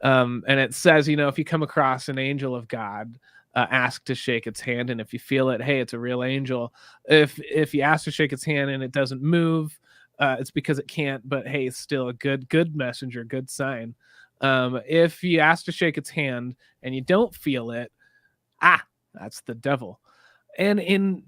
And it says, if you come across an angel of God, ask to shake its hand, and if you feel it, hey, it's a real angel. If you ask to shake its hand and it doesn't move, it's because it can't. But hey, it's still a good messenger, good sign. If you ask to shake its hand and you don't feel it, that's the devil. And in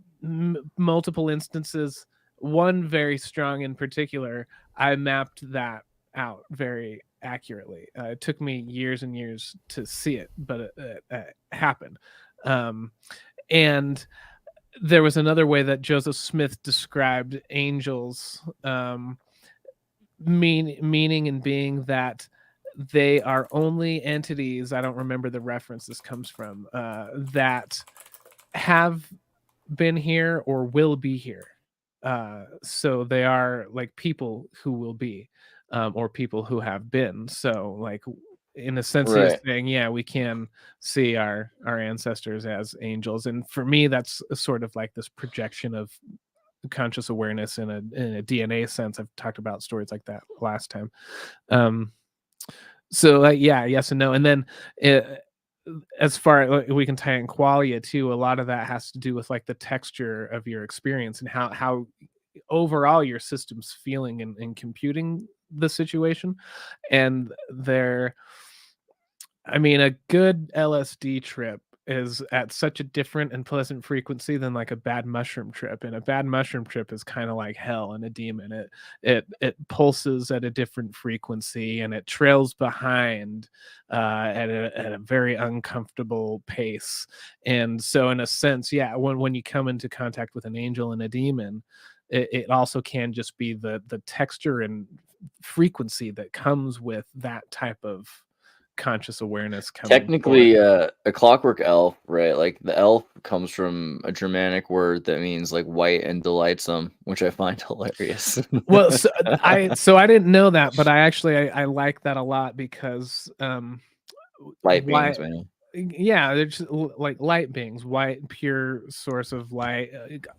multiple instances, one very strong in particular, I mapped that out very accurately. It took me years and years to see it, but it happened. And there was another way that Joseph Smith described angels, meaning and being that they are only entities, I don't remember the reference this comes from, that have been here or will be here. So they are like people who will be, or people who have been. So in a sense, he's saying, we can see our ancestors as angels. And for me, that's sort of like this projection of conscious awareness in a DNA sense. I've talked about stories like that last time. So yeah, yes and no. And then as far we can tie in qualia too, a lot of that has to do with like the texture of your experience and how overall your system's feeling and computing the situation. And I mean, a good LSD trip is at such a different and pleasant frequency than like a bad mushroom trip. And a bad mushroom trip is kind of like hell and a demon. It pulses at a different frequency and it trails behind at a very uncomfortable pace. And so in a sense, yeah, when you come into contact with an angel and a demon, it also can just be the texture and frequency that comes with that type of conscious awareness coming Technically forward. a clockwork elf, right? Like the elf comes from a Germanic word that means like white and delightsome, which I find hilarious. Well, so I didn't know that, but I like that a lot because light beings, man. yeah, they're just like light beings, white, pure source of light.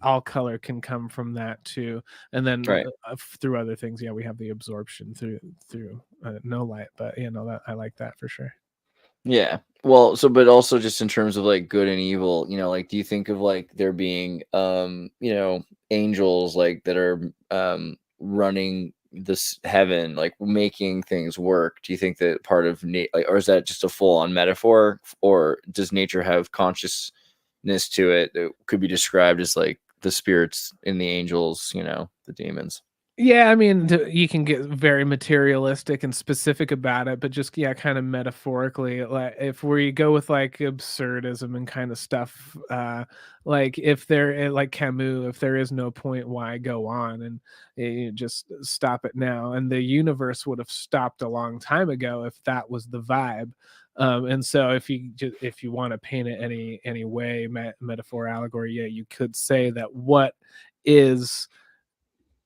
All color can come from that too, and then Right. Through other things, yeah, we have the absorption through no light. But you know, that I like that for sure. Yeah. Well, so but also just in terms of like good and evil, you know, like do you think of like there being you know, angels like that are running this heaven, like making things work? Do you think that part of like, or is that just a full on metaphor, or does nature have consciousness to it that could be described as like the spirits in the angels, you know, the demons? Yeah, I mean, you can get very materialistic and specific about it, but just yeah, kind of metaphorically, like if we go with like absurdism and kind of stuff, like if there, like Camus, if there is no point, why go on, and you just stop it now, and the universe would have stopped a long time ago if that was the vibe. And so if you want to paint it any way, metaphor, allegory, yeah, you could say that what is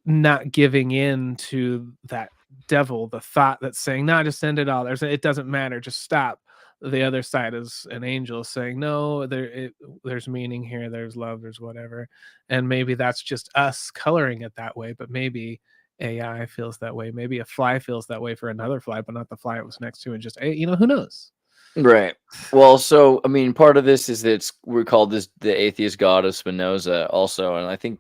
not giving in to that devil, the thought that's saying, "No, just end it all. It doesn't matter. Just stop." The other side is an angel saying, "No, there's meaning here. There's love. There's whatever." And maybe that's just us coloring it that way. But maybe AI feels that way. Maybe a fly feels that way for another fly, but not the fly it was next to. And just who knows? Right. Well, so I mean, part of this is that we call this the atheist god of Spinoza, also, and I think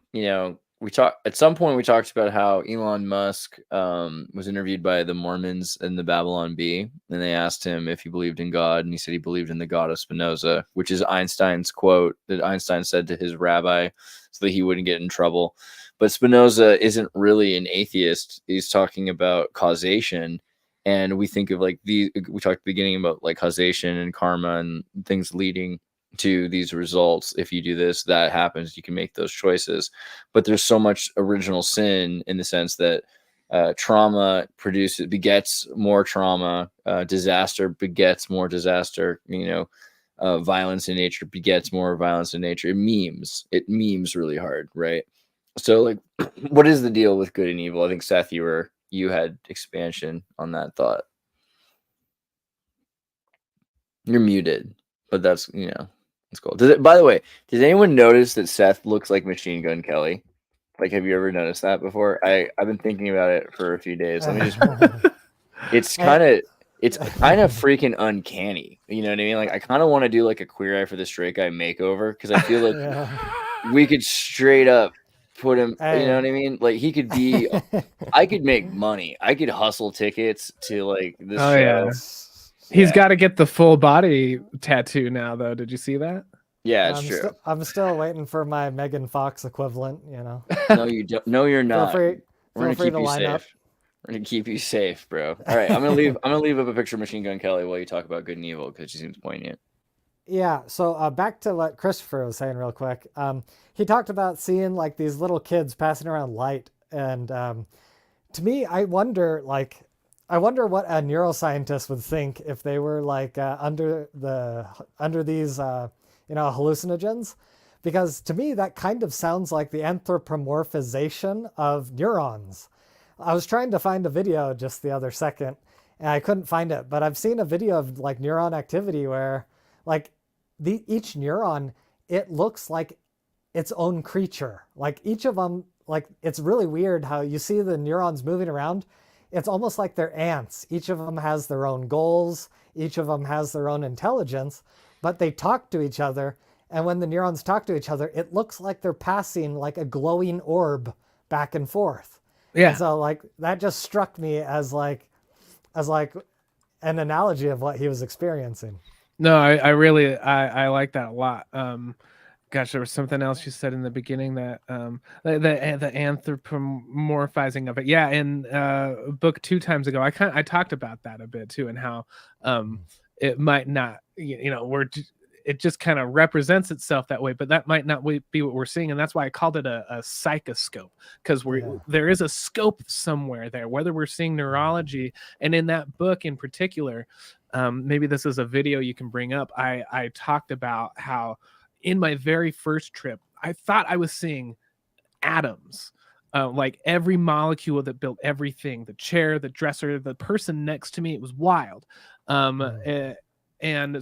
we talked at some point. We talked about how Elon Musk was interviewed by the Mormons in the Babylon Bee, and they asked him if he believed in God, and he said he believed in the God of Spinoza, which is Einstein's quote that Einstein said to his rabbi so that he wouldn't get in trouble. But Spinoza isn't really an atheist. He's talking about causation. And we think of like we talked at the beginning about like causation and karma and things leading to these results. If you do this, that happens, you can make those choices. But there's so much original sin in the sense that trauma begets more trauma, disaster begets more disaster, violence in nature begets more violence in nature. It memes really hard, right? So like, what is the deal with good and evil? I think Seth, you had expansion on that thought. You're muted, but that's cool. By the way, did anyone notice that Seth looks like Machine Gun Kelly? Like, have you ever noticed that before? I've been thinking about it for a few days. Let me just. It's kind of freaking uncanny. You know what I mean? Like, I kind of want to do like a Queer Eye for the Straight Guy makeover because I feel like we could straight up put him, you know what I mean? Like he could be, I could make money. I could hustle tickets to like this show. Yeah. He's got to get the full body tattoo now, though. Did you see that? Yeah, it's true. I'm still waiting for my Megan Fox equivalent. No, you don't. No, you're not. We're gonna keep you safe. We're gonna keep you safe, bro. All right, I'm gonna leave. I'm gonna leave up a picture of Machine Gun Kelly while you talk about good and evil because she seems poignant. Yeah, so back to what Christopher was saying real quick. He talked about seeing like these little kids passing around light, and to me, I wonder what a neuroscientist would think if they were like under these hallucinogens, because to me that kind of sounds like the anthropomorphization of neurons. I was trying to find a video just the other second, and I couldn't find it, but I've seen a video of like neuron activity where like each neuron, it looks like its own creature. Like each of them, like it's really weird how you see the neurons moving around. It's almost like they're ants. Each of them has their own goals. Each of them has their own intelligence, but they talk to each other. And when the neurons talk to each other, it looks like they're passing like a glowing orb back and forth. Yeah. And so like that just struck me as like an analogy of what he was experiencing. No, I really I like that a lot. Gosh, there was something else you said in the beginning that the anthropomorphizing of it. Yeah, in book 2 times ago, I talked about that a bit too, and how it might not, it just kind of represents itself that way, but that might not be what we're seeing, and that's why I called it a psychoscope, because there is a scope somewhere there, whether we're seeing neurology. And in that book in particular, maybe this is a video you can bring up. I talked about how in my very first trip, I thought I was seeing atoms, like every molecule that built everything, the chair, the dresser, the person next to me. It was wild. And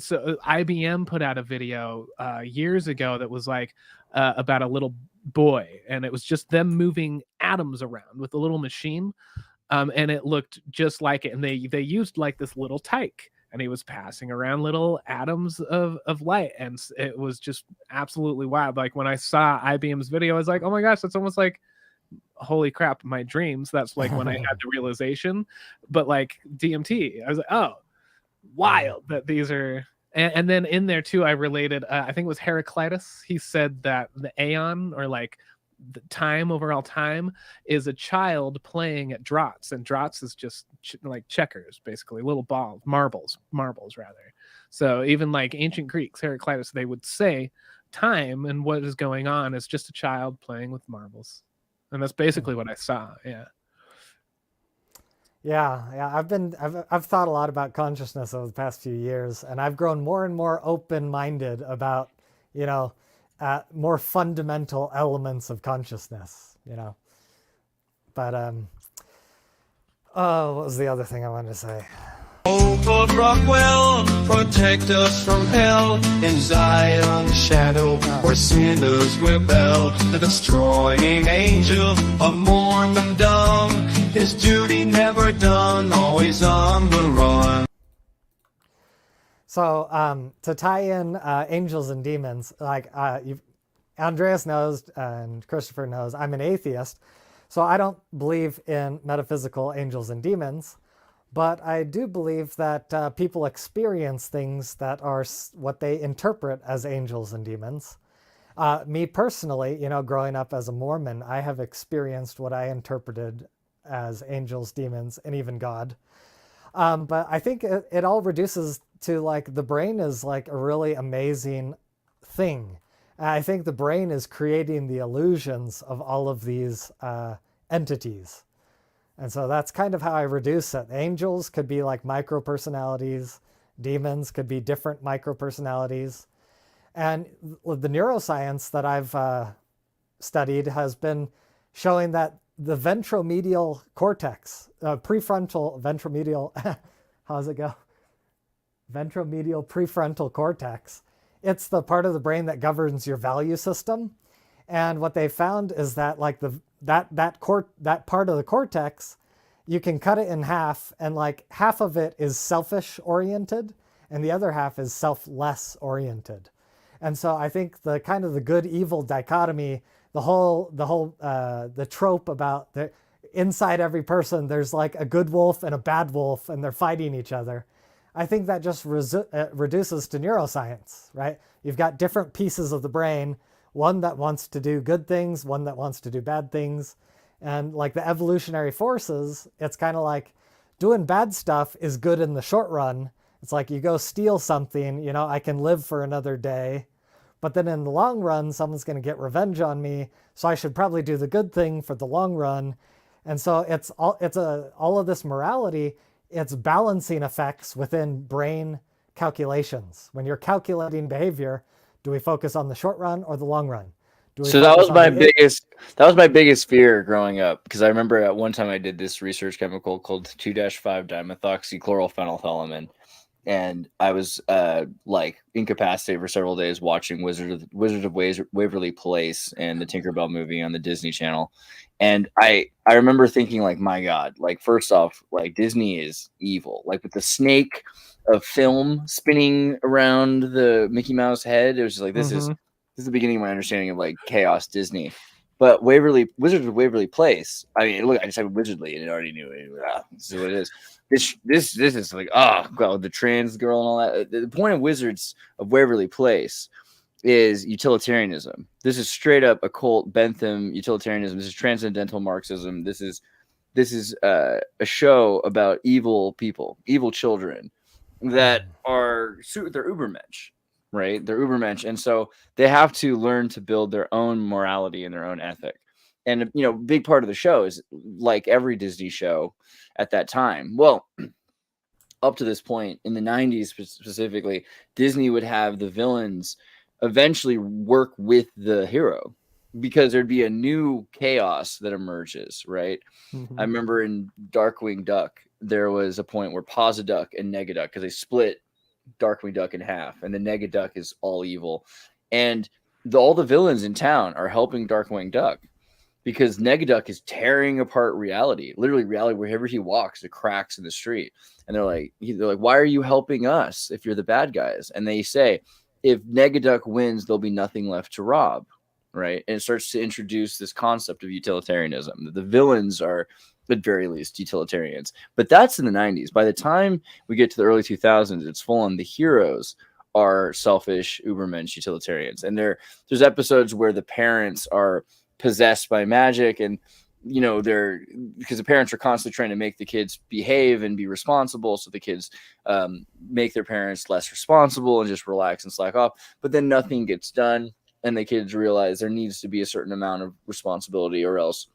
so IBM put out a video years ago that was like about a little boy, and it was just them moving atoms around with a little machine, and it looked just like it. And they used like this little tyke, and he was passing around little atoms of light, and it was just absolutely wild. Like when I saw IBM's video, I was like, oh my gosh, that's almost like, holy crap, my dreams. That's like when I had the realization. But like DMT, I was like, oh, wild that these are. And then in there too, I related, I think it was Heraclitus. He said that the aeon, or like the time, overall time, is a child playing at draughts, and draughts is just like checkers, basically little balls, marbles rather. So even like ancient Greeks, Heraclitus, they would say time and what is going on is just a child playing with marbles, and that's basically what I saw. I've thought a lot about consciousness over the past few years, and I've grown more and more open-minded about, more fundamental elements of consciousness, But, what was the other thing I wanted to say? Oh, God Rockwell, protect us from hell. In Zion's shadow, where sinners rebel. The destroying angel of mourn and dumb. His duty never done, always on the run. So to tie in angels and demons, like Andreas knows and Christopher knows, I'm an atheist, so I don't believe in metaphysical angels and demons, but I do believe that people experience things that are what they interpret as angels and demons. Me personally, growing up as a Mormon, I have experienced what I interpreted as angels, demons, and even God. But I think it all reduces to like the brain is like a really amazing thing. I think the brain is creating the illusions of all of these entities. And so that's kind of how I reduce it. Angels could be like micro-personalities. Demons could be different micro-personalities. And the neuroscience that I've studied has been showing that the ventromedial cortex, prefrontal ventromedial, how does it go? Ventromedial prefrontal cortex. It's the part of the brain that governs your value system. And what they found is that like that part of the cortex, you can cut it in half, and like half of it is selfish oriented and the other half is selfless oriented. And so I think the kind of the good evil dichotomy, the trope about the inside every person, there's like a good wolf and a bad wolf and they're fighting each other. I think that just reduces to neuroscience, right? You've got different pieces of the brain, one that wants to do good things, one that wants to do bad things. And like the evolutionary forces, it's kind of like doing bad stuff is good in the short run. It's like you go steal something, I can live for another day. But then in the long run, someone's going to get revenge on me. So I should probably do the good thing for the long run. And so it's all of this morality, it's balancing effects within brain calculations. When you're calculating behavior, do we focus on the short run or the long run? So that was my biggest fear growing up, because I remember at one time I did this research chemical called 2-5-dimethoxychlorophenolamine, and I was like incapacitated for several days watching Wizard of Waverly Place and the Tinkerbell movie on the Disney Channel. And I remember thinking, like, my God, like, first off, like, Disney is evil. Like, with the snake of film spinning around the Mickey Mouse head, it was just like, this is the beginning of my understanding of like chaos Disney. But Wizard of Waverly Place, I mean, look, I just said Wizardly and it already knew it. This is what it is. This is like, oh god, the trans girl and all that. The point of Wizards of Waverly Place is utilitarianism. This is straight up occult Bentham utilitarianism. This is transcendental Marxism. This is a show about evil people, evil children that are they're Ubermensch, right? They're Ubermensch, and so they have to learn to build their own morality and their own ethic. And you know, big part of the show is, like every Disney show at that time. Well, up to this point in the 90s specifically, Disney would have the villains eventually work with the hero because there'd be a new chaos that emerges, right? I remember in Darkwing Duck, there was a point where Posiduck and Negaduck, because they split Darkwing Duck in half, and the Negaduck is all evil. And all the villains in town are helping Darkwing Duck because Negaduck is tearing apart reality, literally reality. Wherever he walks, the cracks in the street. And they're like, why are you helping us if you're the bad guys? And they say, if Negaduck wins, there'll be nothing left to rob, right? And it starts to introduce this concept of utilitarianism. The villains are, at very least, utilitarians. But that's in the 90s. By the time we get to the early 2000s, it's full on. The heroes are selfish, Ubermensch utilitarians. And there's episodes where the parents are possessed by magic, and you know, they're because the parents are constantly trying to make the kids behave and be responsible, so the kids make their parents less responsible and just relax and slack off. But then nothing gets done, and the kids realize there needs to be a certain amount of responsibility, or else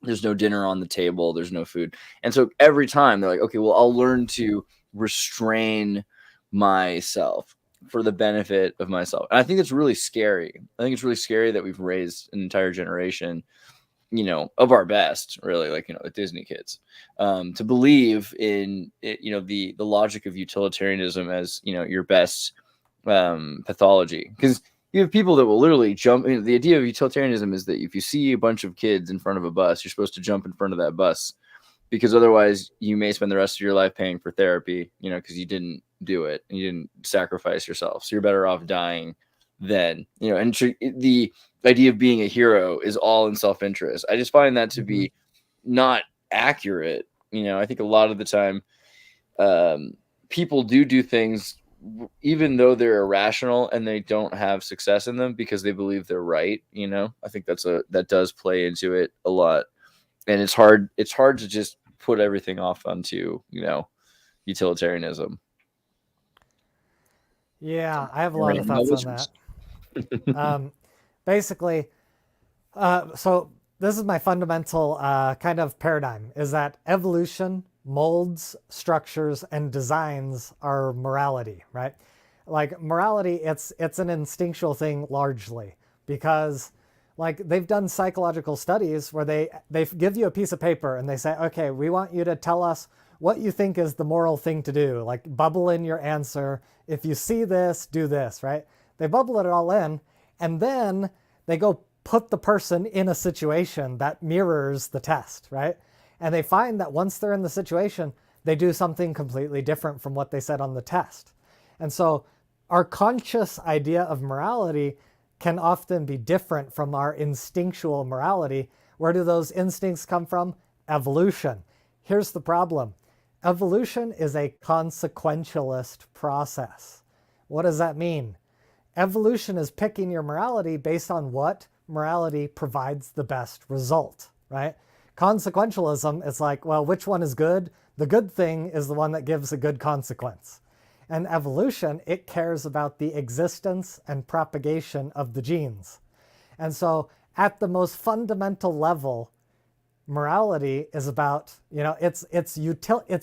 there's no dinner on the table, there's no food. And so every time they're like, okay, well, I'll learn to restrain myself for the benefit of myself. And I think it's really scary. I think it's really scary that we've raised an entire generation, you know, of our best, really, like, you know, the Disney kids, to believe in it, you know, the logic of utilitarianism as, you know, your best pathology. Because you have people that will literally jump. I mean, the idea of utilitarianism is that if you see a bunch of kids in front of a bus, you're supposed to jump in front of that bus, because otherwise you may spend the rest of your life paying for therapy, you know, because you didn't do it and you didn't sacrifice yourself. So you're better off dying than, you know, and the idea of being a hero is all in self-interest. I just find that to be not accurate. You know, I think a lot of the time people do things even though they're irrational and they don't have success in them because they believe they're right. You know, I think that does play into it a lot. And it's hard to just put everything off onto, you know, utilitarianism. Yeah, I have a lot of thoughts on that. Basically, so this is my fundamental kind of paradigm, is that evolution molds, structures, and designs our morality, right? Like morality, it's an instinctual thing largely, because like they've done psychological studies where they give you a piece of paper and they say, okay, we want you to tell us what you think is the moral thing to do. Like bubble in your answer. If you see this, do this, right? They bubble it all in, and then they go put the person in a situation that mirrors the test, right? And they find that once they're in the situation, they do something completely different from what they said on the test. And so our conscious idea of morality can often be different from our instinctual morality. Where do those instincts come from? Evolution. Here's the problem. Evolution is a consequentialist process. What does that mean? Evolution is picking your morality based on what morality provides the best result, right? Consequentialism is like, well, which one is good? The good thing is the one that gives a good consequence. And evolution, it cares about the existence and propagation of the genes. And so at the most fundamental level, morality is about, you know, it's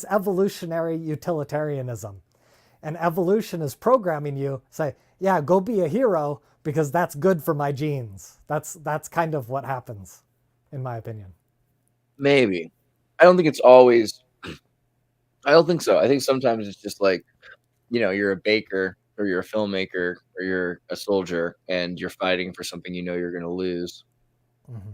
evolutionary utilitarianism. And evolution is programming you, say, yeah, go be a hero because that's good for my genes. That's kind of what happens, in my opinion. Maybe. I don't think it's always. I don't think so. I think sometimes it's just like you're a baker or you're a filmmaker or you're a soldier and you're fighting for something you're going to lose,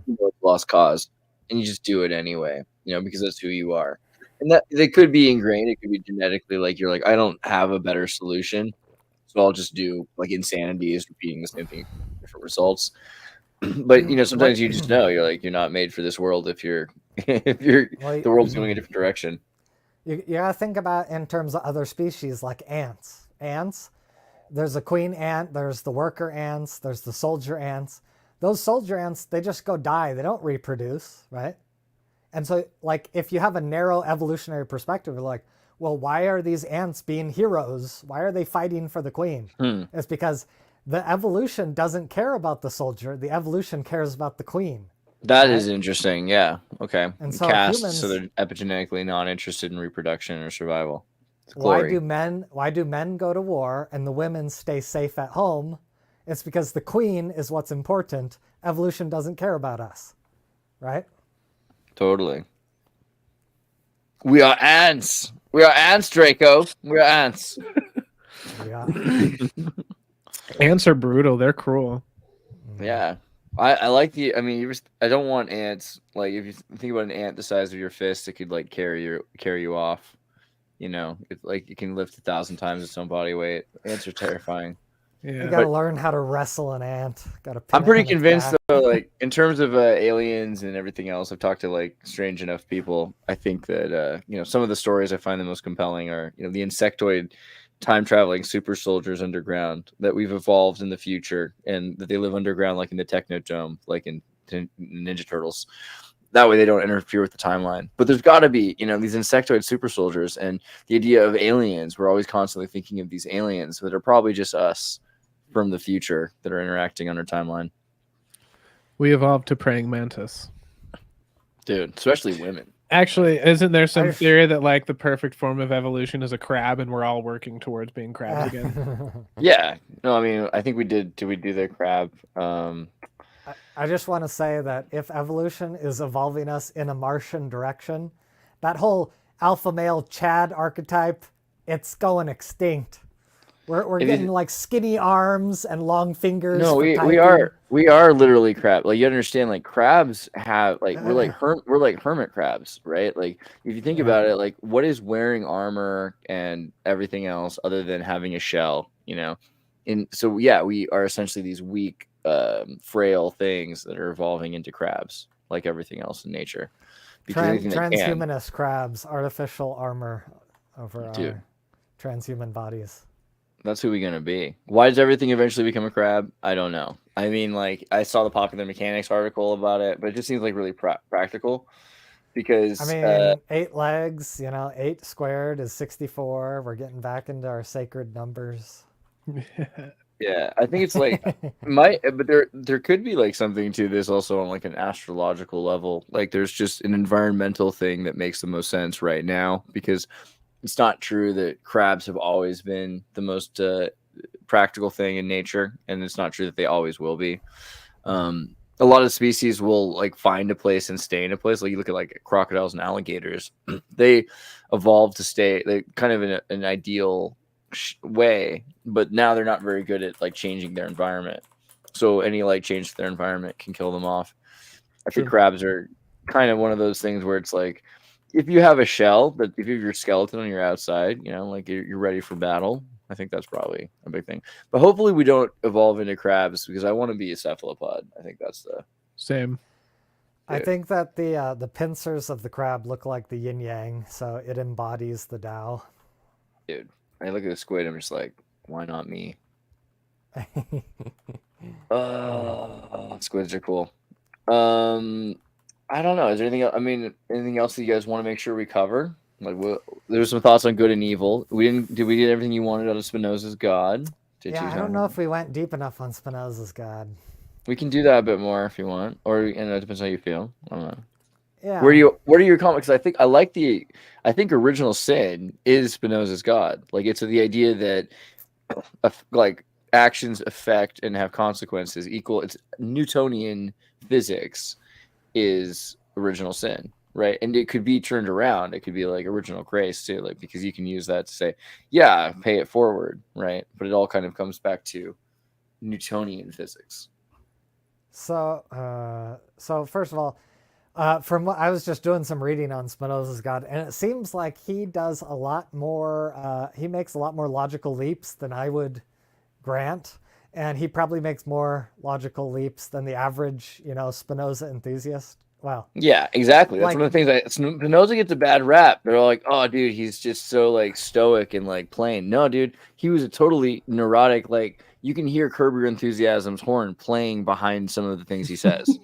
it's a lost cause, and you just do it anyway, because that's who you are. And that they could be ingrained. It could be genetically, like you're like, I don't have a better solution, so I'll just do like insanity is repeating the same thing, different results. But sometimes you just know you're not made for this world if you're the world's going a different direction. You gotta think about in terms of other species like ants. Ants, there's a queen ant, there's the worker ants, there's the soldier ants. Those soldier ants, they just go die. They don't reproduce, right? And so, like, if you have a narrow evolutionary perspective, you're like, well, why are these ants being heroes? Why are they fighting for the queen? It's because the evolution doesn't care about the soldier. The evolution cares about the queen. That is interesting. Yeah. Okay. And so so they're epigenetically not interested in reproduction or survival. Why do men go to war and the women stay safe at home? It's because the queen is what's important. Evolution doesn't care about us, right? Totally. We are ants. We are ants, Draco. We are ants. Yeah. Ants are brutal. They're cruel. Yeah. I like I don't want ants. Like, if you think about an ant the size of your fist, it could like carry you off. It's like it can lift 1,000 times its own body weight. Ants are terrifying. Yeah. You gotta learn how to wrestle an ant. I'm pretty convinced though, like in terms of aliens and everything else, I've talked to like strange enough people. I think that some of the stories I find the most compelling are the insectoid time traveling super soldiers underground, that we've evolved in the future and that they live underground like in the Technodome, like in Ninja Turtles. That way they don't interfere with the timeline. But there's got to be, these insectoid super soldiers, and the idea of aliens. We're always constantly thinking of these aliens that are probably just us from the future that are interacting on our timeline. We evolved to praying mantis. Dude, especially women. Actually, isn't there some theory that like the perfect form of evolution is a crab and we're all working towards being crabs again? Yeah. No, I mean, I think we did. Did we do the crab? I just want to say that if evolution is evolving us in a Martian direction, that whole alpha male Chad archetype, it's going extinct. We're getting like skinny arms and long fingers. No, we are literally crab. Like, you understand, like crabs have like we're like hermit crabs, right? Like, if you think about it, like what is wearing armor and everything else other than having a shell, And so yeah, we are essentially these weak, frail things that are evolving into crabs, like everything else in nature. Transhumanist crabs, artificial armor over our transhuman bodies. That's who we're going to be. Why does everything eventually become a crab? I don't know. I mean, like, I saw the Popular Mechanics article about it, but it just seems like really practical because... I mean, 8 legs, 8 squared is 64. We're getting back into our sacred numbers. Yeah, I think it's like... but there could be, like, something to this also on, like, an astrological level. Like, there's just an environmental thing that makes the most sense right now because... It's not true that crabs have always been the most practical thing in nature, and it's not true that they always will be. A lot of species will like find a place and stay in a place. Like you look at like crocodiles and alligators, they evolved to stay they kind of in an ideal way, but now they're not very good at like changing their environment. So any like change to their environment can kill them off. I think crabs are kind of one of those things where it's like, if you have a shell, but if you have your skeleton on your outside, like you're ready for battle. I think that's probably a big thing. But hopefully we don't evolve into crabs because I want to be a cephalopod. I think that's the same. I think that the pincers of the crab look like the yin yang, so it embodies the Tao. Dude, I look at the squid, I'm just like, why not me? Squids are cool. I don't know. Is there anything else? I mean, anything else that you guys want to make sure we cover? Like, there's some thoughts on good and evil. Did we get everything you wanted out of Spinoza's God? I don't know if we went deep enough on Spinoza's God. We can do that a bit more if you want, or it depends how you feel. I don't know. Yeah. What are your comments? I think original sin is Spinoza's God. Like, it's the idea that like actions affect and have consequences equal. It's Newtonian physics is original sin. right? And it could be turned around. It could be like original grace too, like, because you can use that to say, yeah, pay it forward, right? But it all kind of comes back to Newtonian physics. So, so first of all, from what I was just doing some reading on Spinoza's God, and it seems like he does a lot more. He makes a lot more logical leaps than I would grant, and he probably makes more logical leaps than the average, Spinoza enthusiast. Well, yeah, exactly. That's like, one of the things that Spinoza gets a bad rap. They're all like, "Oh, dude, he's just so like stoic and like plain." No, dude, he was a totally neurotic. Like, you can hear Curb Your Enthusiasm's horn playing behind some of the things he says.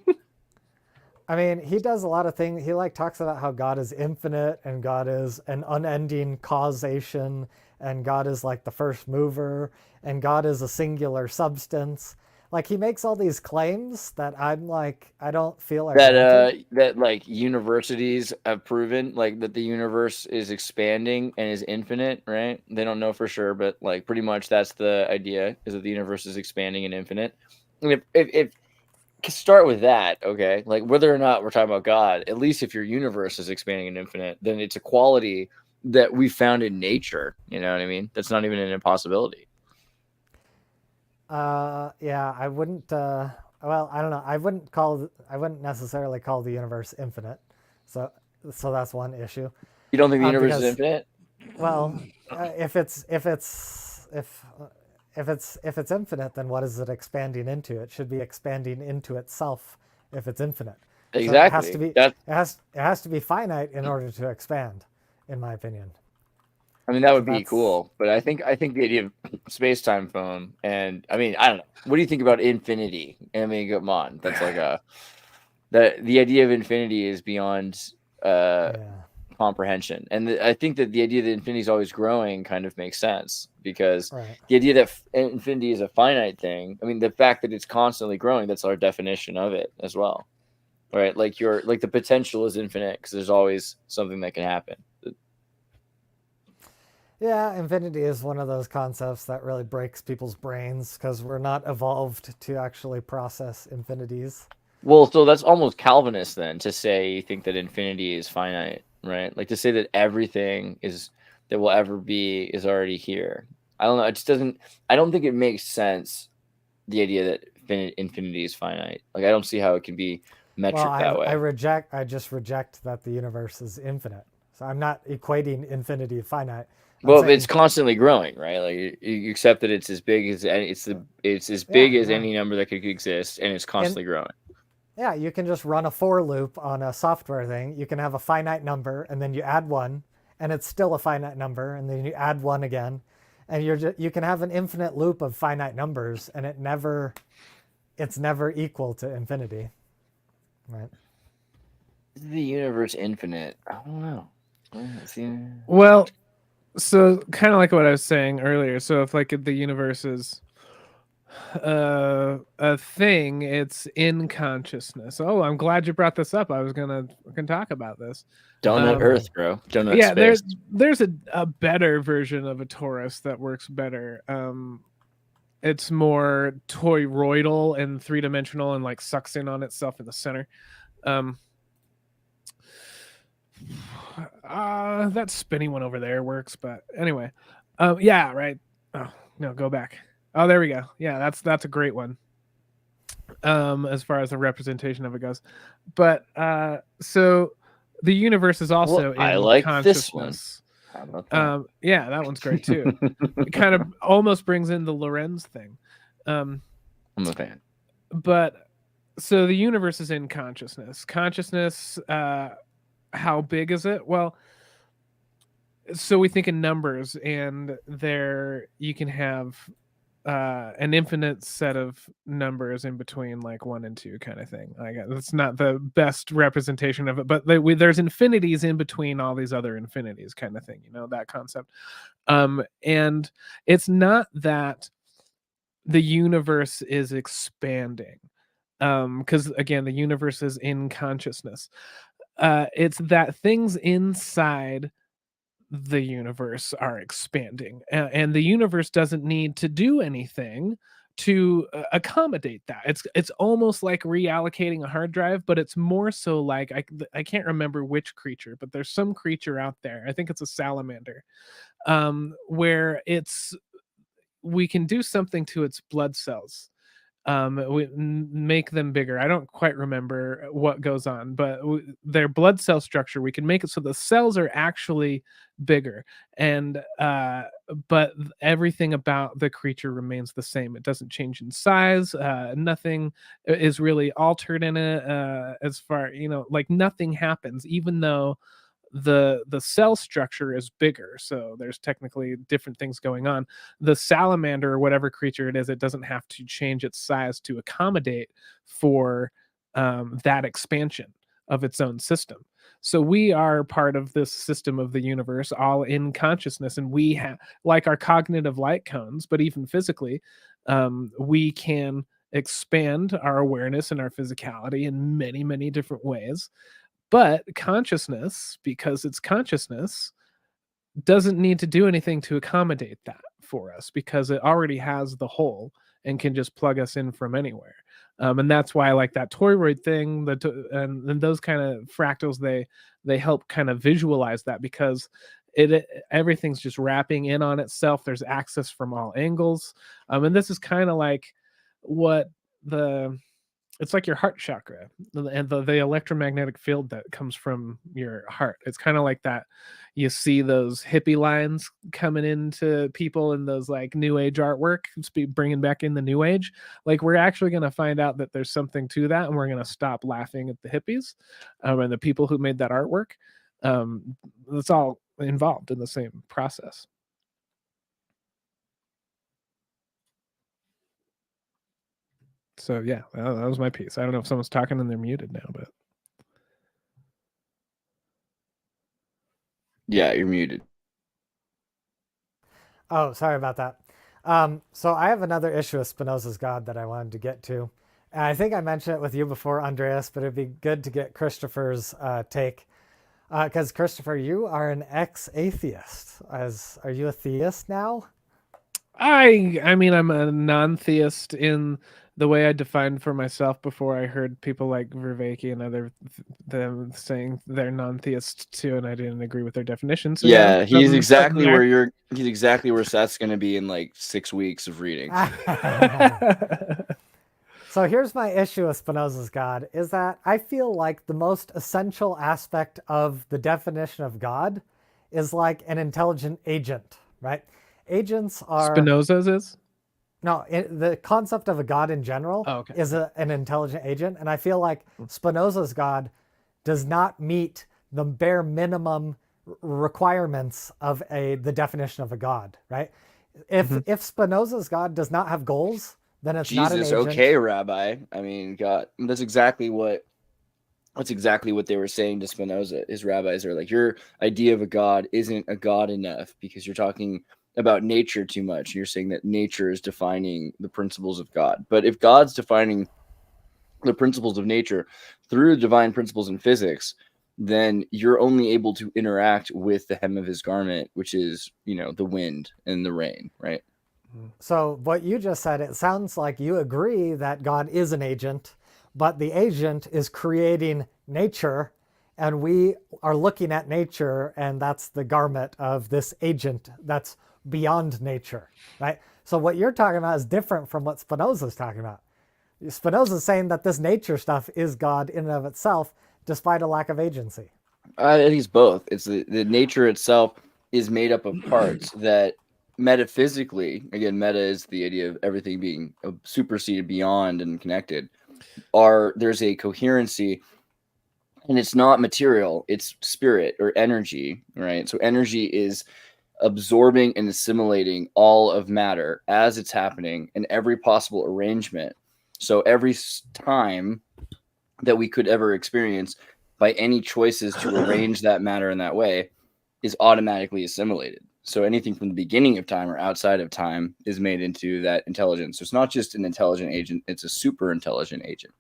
I mean, he does a lot of things. He like talks about how God is infinite and God is an unending causation and God is like the first mover and God is a singular substance. Like, he makes all these claims that I'm like, I don't feel are that like universities have proven, like, that the universe is expanding and is infinite, right? They don't know for sure, but like pretty much that's the idea, is that the universe is expanding and infinite. And if start with that, okay? Like, whether or not we're talking about God, at least if your universe is expanding and infinite, then it's a quality that we found in nature. You know what I mean? That's not even an impossibility. Yeah, I wouldn't. Well, I don't know. I wouldn't necessarily call the universe infinite. So that's one issue. You don't think the universe is infinite? Well, if it's infinite, then what is it expanding into? It should be expanding into itself if it's infinite. Exactly. So it has to be finite in order to expand, in my opinion. I mean, that would be cool, but I think the idea of space-time foam, and I mean, I don't know. What do you think about infinity? I mean, come on, that's like the idea of infinity is beyond comprehension, and I think that the idea that infinity is always growing kind of makes sense, because the idea that infinity is a finite thing. I mean, the fact that it's constantly growing, that's our definition of it as well, right? Like the potential is infinite because there's always something that can happen. Yeah, infinity is one of those concepts that really breaks people's brains because we're not evolved to actually process infinities. Well, so that's almost Calvinist then, to say you think that infinity is finite, right? Like, to say that everything that will ever be is already here. I don't know. It just doesn't. I don't think it makes sense, the idea that infinity is finite. Like, I don't see how it can be metric that way. I just reject that the universe is infinite. So I'm not equating infinity with finite. Well, it's constantly growing, right? Like, you accept that it's as big as any number that could exist, and it's constantly growing. Yeah, you can just run a for loop on a software thing. You can have a finite number, and then you add one, and it's still a finite number, and then you add one again, and you can have an infinite loop of finite numbers, and it's never equal to infinity, right? Is the universe infinite? I don't know. Well, so kind of like what I was saying earlier. So if like the universe is a thing, it's in consciousness. Oh, I'm glad you brought this up. I was gonna talk about this. Donut Earth, bro. Donut yeah, space. there's a better version of a torus that works better. It's more toroidal and three-dimensional and like sucks in on itself in the center. That spinny one over there works, but anyway, yeah, right. Oh no, go back. Oh, there we go. Yeah, that's a great one. As far as the representation of it goes, but so the universe is also in I like consciousness. This one. How about that? Yeah, that one's great too. It kind of almost brings in the Lorenz thing. I'm a fan. But so the universe is in consciousness. Consciousness. How big is it? Well, so we think in numbers, and there you can have an infinite set of numbers in between, like 1 and 2 kind of thing. Like, that's not the best representation of it, but there's infinities in between all these other infinities kind of thing, that concept. And it's not that the universe is expanding, because again, the universe is in consciousness. It's that things inside the universe are expanding, and the universe doesn't need to do anything to accommodate that. It's almost like reallocating a hard drive, but it's more so like I can't remember which creature, but there's some creature out there. I think it's a salamander, where we can do something to its blood cells. We make them bigger. I don't quite remember what goes on, but their blood cell structure, we can make it so the cells are actually bigger, and but everything about the creature remains the same. It doesn't change in size. Nothing is really altered in it, as far, like nothing happens, even though the cell structure is bigger. So there's technically different things going on. The salamander, or whatever creature it is, it doesn't have to change its size to accommodate for that expansion of its own system. So we are part of this system of the universe, all in consciousness, and we have, like our cognitive light cones, but even physically, we can expand our awareness and our physicality in many, many different ways. But consciousness, because it's consciousness, doesn't need to do anything to accommodate that for us, because it already has the whole and can just plug us in from anywhere. And that's why I like that toroid thing, and those kind of fractals, they help kind of visualize that, because everything's just wrapping in on itself. There's access from all angles. And this is kind of like what it's like your heart chakra and the electromagnetic field that comes from your heart. It's kind of like that. You see those hippie lines coming into people in those like new age artwork, bringing back in the new age. Like, we're actually going to find out that there's something to that, and we're going to stop laughing at the hippies and the people who made that artwork. It's all involved in the same process. So yeah, that was my piece. I don't know if someone's talking and they're muted now, but yeah, you're muted. Oh, sorry about that. So I have another issue with Spinoza's God that I wanted to get to. And I think I mentioned it with you before, Andreas, but it'd be good to get Christopher's take. Because Christopher, you are an ex-atheist. Are you a theist now? I mean, I'm a non-theist in the way I defined for myself before I heard people like Vervaeke and them saying they're non-theists too, and I didn't agree with their definition. So yeah, he's exactly where Seth's going to be in like 6 weeks of reading. So here's my issue with Spinoza's God, is that I feel like the most essential aspect of the definition of God is like an intelligent agent, right? Agents are... Spinoza's is? No, the concept of a God in general is an intelligent agent. And I feel like Spinoza's God does not meet the bare minimum requirements of the definition of a God, right? If Spinoza's God does not have goals, then it's not an agent. Okay, Rabbi. I mean, God, that's exactly what they were saying to Spinoza. His rabbis are like, your idea of a God isn't a God enough, because you're talking about nature too much. You're saying that nature is defining the principles of God. But if God's defining the principles of nature through divine principles in physics, then you're only able to interact with the hem of his garment, which is, the wind and the rain, right? So what you just said, it sounds like you agree that God is an agent, but the agent is creating nature, and we are looking at nature, and that's the garment of this agent that's beyond nature, right? So what you're talking about is different from what Spinoza's talking about. Spinoza's saying that this nature stuff is God in and of itself, despite a lack of agency. I think it's both. It's the nature itself is made up of parts that metaphysically, again, meta is the idea of everything being superseded, beyond, and connected. There's a coherency, and it's not material, it's spirit or energy, right? So energy is absorbing and assimilating all of matter as it's happening in every possible arrangement. So every time that we could ever experience by any choices to arrange that matter in that way is automatically assimilated. So anything from the beginning of time or outside of time is made into that intelligence. So it's not just an intelligent agent, it's a super intelligent agent.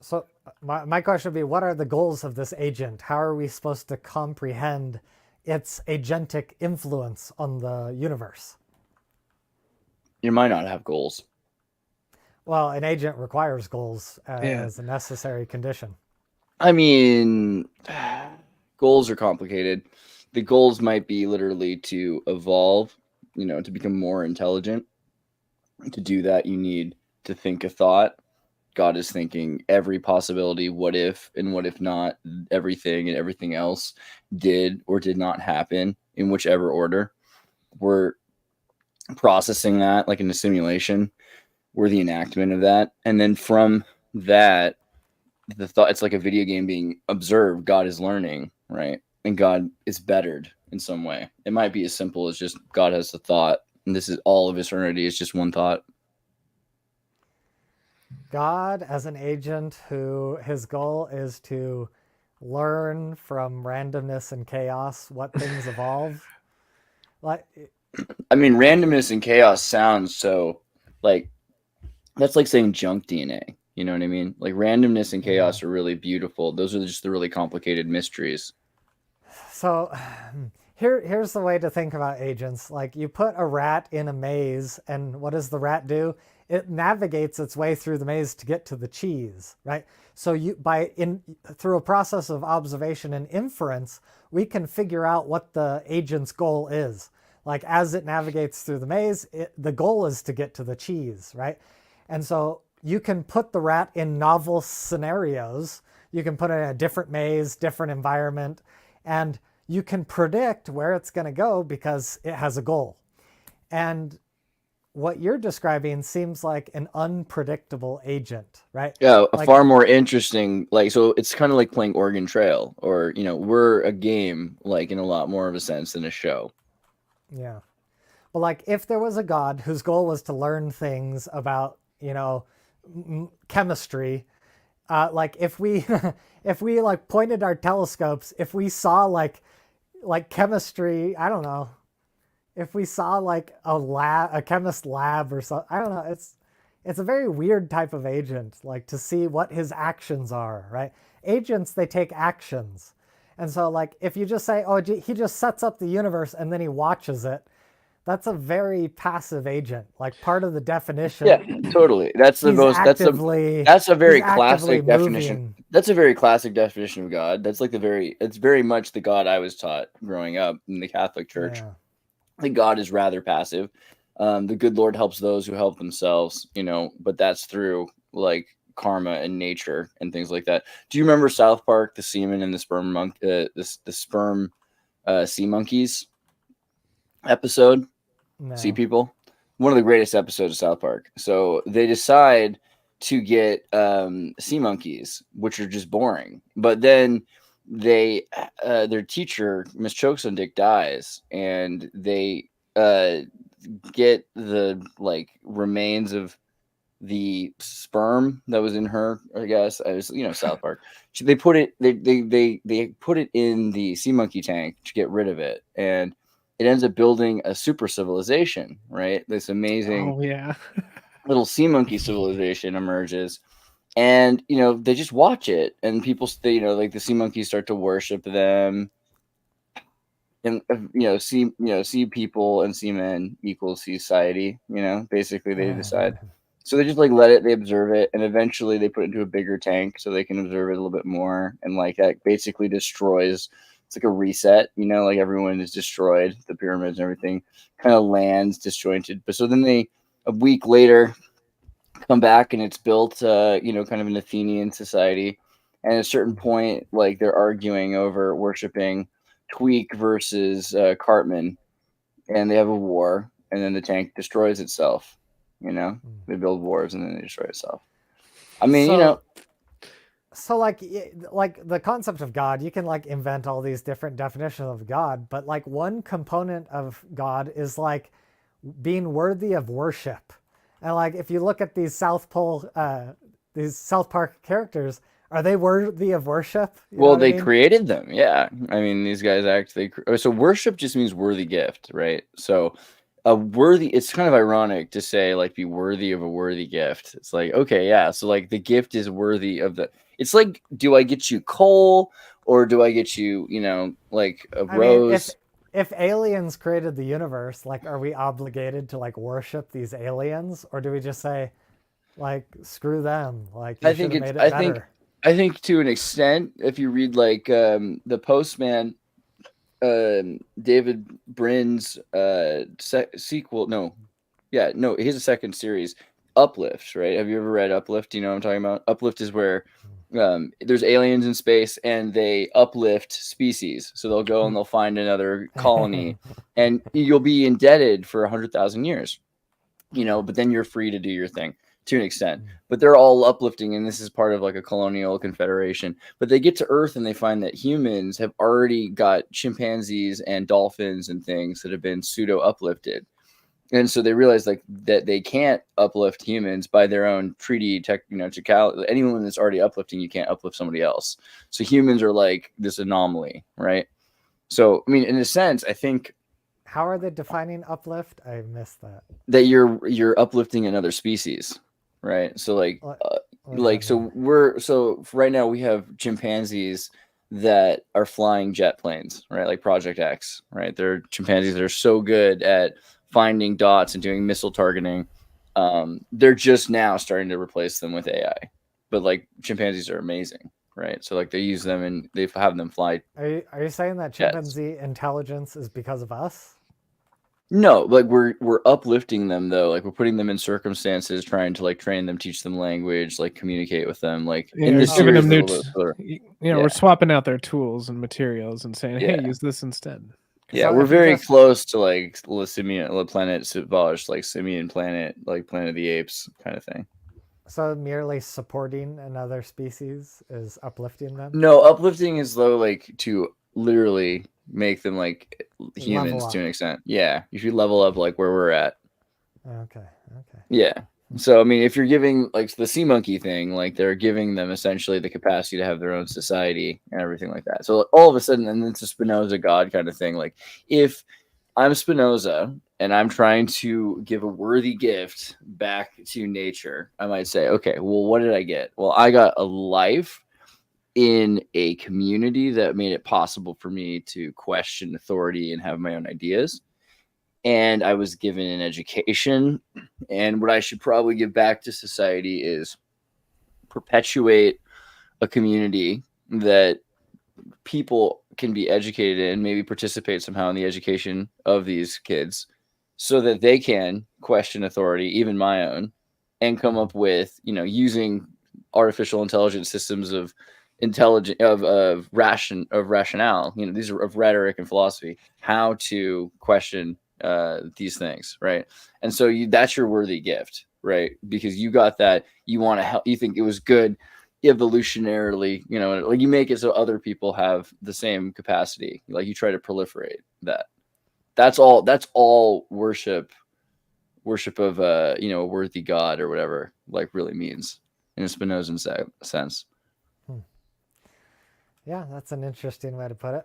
So my question would be, what are the goals of this agent? How are we supposed to comprehend its agentic influence on the universe? You might not have goals. Well, an agent requires goals as a necessary condition. I mean, goals are complicated. The goals might be literally to evolve, to become more intelligent. To do that, you need to think a thought. God is thinking every possibility, what if and what if not, everything and everything else did or did not happen in whichever order. We're processing that like in a simulation. We're the enactment of that. And then from that, the thought, it's like a video game being observed. God is learning, right? And God is bettered in some way. It might be as simple as just God has the thought, and this is all of eternity. It's just one thought. God as an agent who his goal is to learn from randomness and chaos what things evolve. Like, I mean, randomness and chaos sounds so like that's like saying junk DNA. You know what I mean? Like randomness and chaos are really beautiful. Those are just the really complicated mysteries. So here's the way to think about agents. Like you put a rat in a maze, and what does the rat do? It navigates its way through the maze to get to the cheese, right? So through a process of observation and inference, we can figure out what the agent's goal is. Like as it navigates through the maze, the goal is to get to the cheese, right? And so you can put the rat in novel scenarios. You can put it in a different maze, different environment, and you can predict where it's going to go because it has a goal. And what you're describing seems like an unpredictable agent, right? Yeah, far more interesting. Like, so it's kind of like playing Oregon Trail, or we're a game, like in a lot more of a sense than a show. Yeah. Well, like if there was a God whose goal was to learn things about, chemistry, like if we like pointed our telescopes, if we saw like chemistry, I don't know, if we saw like a chemist lab or something, I don't know, it's a very weird type of agent, like to see what his actions are, right? Agents, they take actions. And so like if you just say, oh, he just sets up the universe and then he watches it, that's a very passive agent. Like part of the definition. Yeah, totally. That's the most. That's a very classic definition. That's a very classic definition of God. That's like it's very much the God I was taught growing up in the Catholic Church. Yeah. I think God is rather passive. The good Lord helps those who help themselves. But that's through like karma and nature and things like that. Do you remember South Park, the semen and the sperm the sperm sea monkeys episode? No. Sea people, one of the greatest episodes of South Park. So they decide to get sea monkeys, which are just boring. But then they their teacher, Miss Chokesundick, dies, and they get the like remains of the sperm that was in her. I guess I was South Park. They put it they put it in the sea monkey tank to get rid of it, and it ends up building a super civilization, right? This amazing little sea monkey civilization emerges. And, they just watch it, and people, like the sea monkeys start to worship them. And, sea people and sea men equals society, basically they decide. So they just like let it, they observe it, and eventually they put it into a bigger tank so they can observe it a little bit more. And like that basically destroys. It's like a reset, like everyone is destroyed, the pyramids and everything kind of lands disjointed. But so then they, a week later, come back and it's built, kind of an Athenian society. And at a certain point, like they're arguing over worshiping Tweak versus Cartman, and they have a war, and then the tank destroys itself. They build wars and then they destroy itself. I mean, So like the concept of God, you can like invent all these different definitions of God, but like one component of God is like being worthy of worship. And like if you look at these South Park characters, are they worthy of worship? Well, they created them. Yeah. I mean, these guys actually. So worship just means worthy gift, right? So it's kind of ironic to say like be worthy of a worthy gift. It's like, okay, yeah. So like the gift is worthy of the. It's like, do I get you coal or do I get you, like a rose? if aliens created the universe, like, are we obligated to like worship these aliens, or do we just say, like, screw them? Like, you should have made it better. I think to an extent, if you read like the Postman, David Brin's sequel, he has a second series, Uplift, right? Have you ever read Uplift? Do you know what I'm talking about? Uplift is where there's aliens in space and they uplift species. So they'll go and they'll find another colony and you'll be indebted for 100,000 years, but then you're free to do your thing to an extent. But they're all uplifting, and this is part of like a colonial confederation. But they get to Earth and they find that humans have already got chimpanzees and dolphins and things that have been pseudo uplifted. And so they realize like that they can't uplift humans by their own treaty anyone that's already uplifting, you can't uplift somebody else. So humans are like this anomaly, right? So, I mean, in a sense, I think. How are they defining uplift? I missed that. That you're uplifting another species, right? So like, so right now we have chimpanzees that are flying jet planes, right? Like Project X, right? They're chimpanzees that are so good at finding dots and doing missile targeting. They're just now starting to replace them with AI, but like chimpanzees are amazing, right? So like they use them and they have them fly. Are you saying that chimpanzee intelligence is because of us? No, like we're uplifting them though. Like we're putting them in circumstances, trying to like train them, teach them language, like communicate with them. Like in this series, we're swapping out their tools and materials and saying, "Hey, use this instead." Yeah, we're very close to like La Planet Sauvage, like Simian Planet, like Planet of the Apes kind of thing. So merely supporting another species is uplifting them? No, uplifting is though like to literally make them like humans to an extent. Yeah, you should level up like where we're at. Okay. Yeah. So I mean, if you're giving like the sea monkey thing, like they're giving them essentially the capacity to have their own society and everything like that. So all of a sudden, and it's a Spinoza God kind of thing. Like if I'm Spinoza and I'm trying to give a worthy gift back to nature, I might say, okay, well, what did I get? Well, I got a life in a community that made it possible for me to question authority and have my own ideas. And I was given an education. And what I should probably give back to society is perpetuate a community that people can be educated in, maybe participate somehow in the education of these kids so that they can question authority, even my own, and come up with, using artificial intelligence systems of rationale, these are of rhetoric and philosophy, how to question these things, right? And so that's your worthy gift, right? Because you got that, you want to help, you think it was good evolutionarily, like you make it so other people have the same capacity, like you try to proliferate that. That's all worship of a worthy God or whatever like really means in a Spinozan sense. Yeah, that's an interesting way to put it.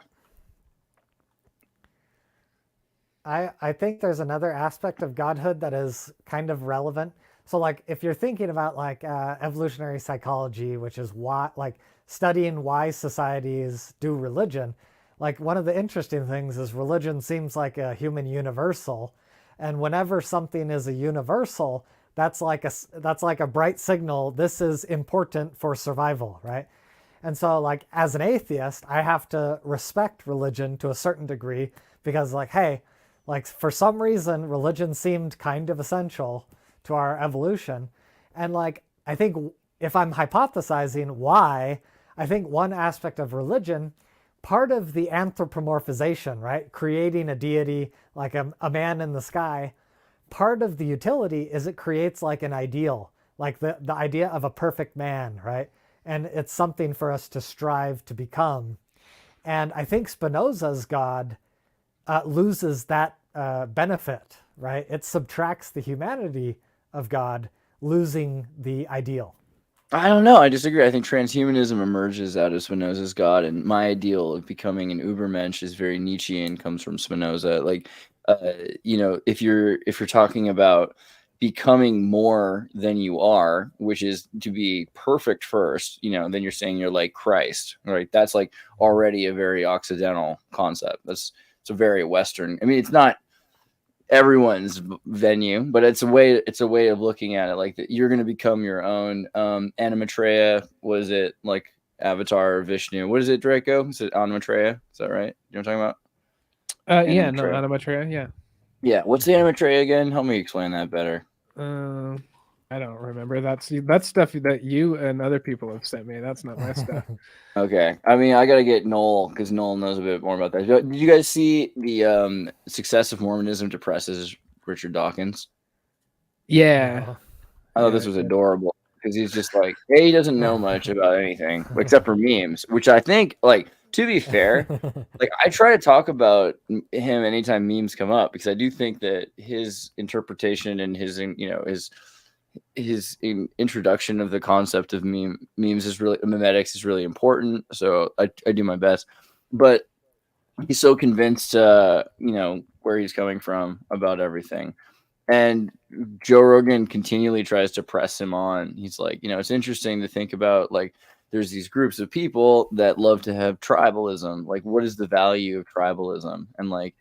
I think there's another aspect of godhood that is kind of relevant. So like if you're thinking about like evolutionary psychology, which is like studying why societies do religion, like one of the interesting things is religion seems like a human universal. And whenever something is a universal, that's like a bright signal. This is important for survival, right? And so like as an atheist, I have to respect religion to a certain degree because like, hey, like for some reason, religion seemed kind of essential to our evolution. And like, I think if I'm hypothesizing why, I think one aspect of religion, part of the anthropomorphization, right? Creating a deity like a man in the sky, part of the utility is it creates like an ideal, like the idea of a perfect man, right? And it's something for us to strive to become. And I think Spinoza's God loses that benefit, right? It subtracts the humanity of God, losing the ideal. I don't know. I disagree. I think transhumanism emerges out of Spinoza's God, and my ideal of becoming an Ubermensch is very Nietzschean, comes from Spinoza. Like, if you're talking about becoming more than you are, which is to be perfect first, then you're saying you're like Christ, right? That's like already a very Occidental concept. It's a very Western. I mean, it's not everyone's venue, but it's a way of looking at it. Like that you're going to become your own Animatreya. Was it like Avatar or Vishnu? What is it, Draco? Is it Animatreya? Is that right? You know what I'm talking about? Yeah, no, Animatreya, yeah. Yeah, what's the Animatreya again? Help me explain that better. I don't remember. That's stuff that you and other people have sent me. That's not my stuff. Okay. I mean, I got to get Noel because Noel knows a bit more about that. Did you guys see the success of Mormonism depresses Richard Dawkins? Yeah. I thought this was adorable because he's just like, hey, he doesn't know much about anything except for memes, which I think, like, to be fair, like I try to talk about him anytime memes come up because I do think that his interpretation and his, you know, his introduction of the concept of memes is really, memetics is really important. So I do my best, but he's so convinced, you know, where he's coming from about everything. And Joe Rogan continually tries to press him on. He's like, you know, it's interesting to think about, like, there's these groups of people that love to have tribalism. Like, what is the value of tribalism? And like,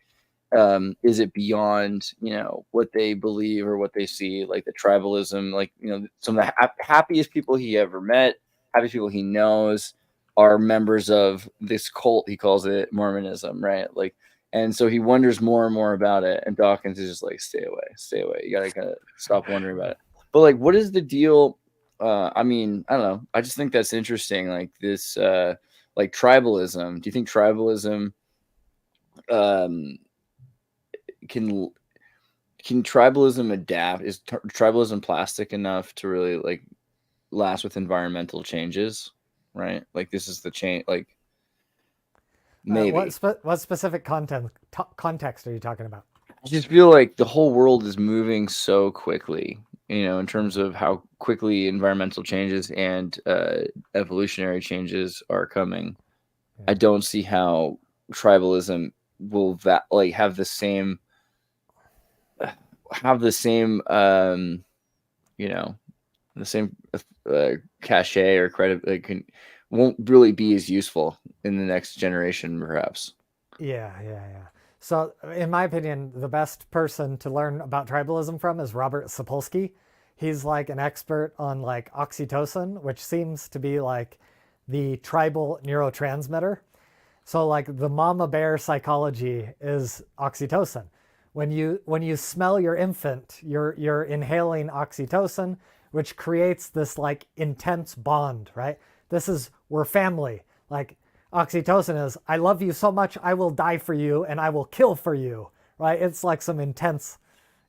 is it beyond, you know, what they believe or what they see? Like the tribalism, like, you know, some of the happiest people he ever met, happiest people he knows are members of this cult. He calls it Mormonism, right? Like, and so he wonders more and more about it. And Dawkins is just like, stay away. You gotta kind of stop wondering about it. But like, what is the deal? I mean, I don't know. I just think that's interesting. Like this, like tribalism. Do you think tribalism, can tribalism adapt? Is tribalism plastic enough to really like last with environmental changes? Right? Like this is the change. Like maybe. What specific context are you talking about? I just feel like the whole world is moving so quickly, you know, in terms of how quickly environmental changes and evolutionary changes are coming. Yeah. I don't see how tribalism will have the same you know, the same cachet or credit. Like, won't really be as useful in the next generation, perhaps. Yeah. So, in my opinion, the best person to learn about tribalism from is Robert Sapolsky. He's like an expert on like oxytocin, which seems to be like the tribal neurotransmitter. So, like the mama bear psychology is oxytocin. When you smell your infant, you're inhaling oxytocin, which creates this like intense bond, right? We're family. Like oxytocin is, I love you so much, I will die for you and I will kill for you, right? It's like some intense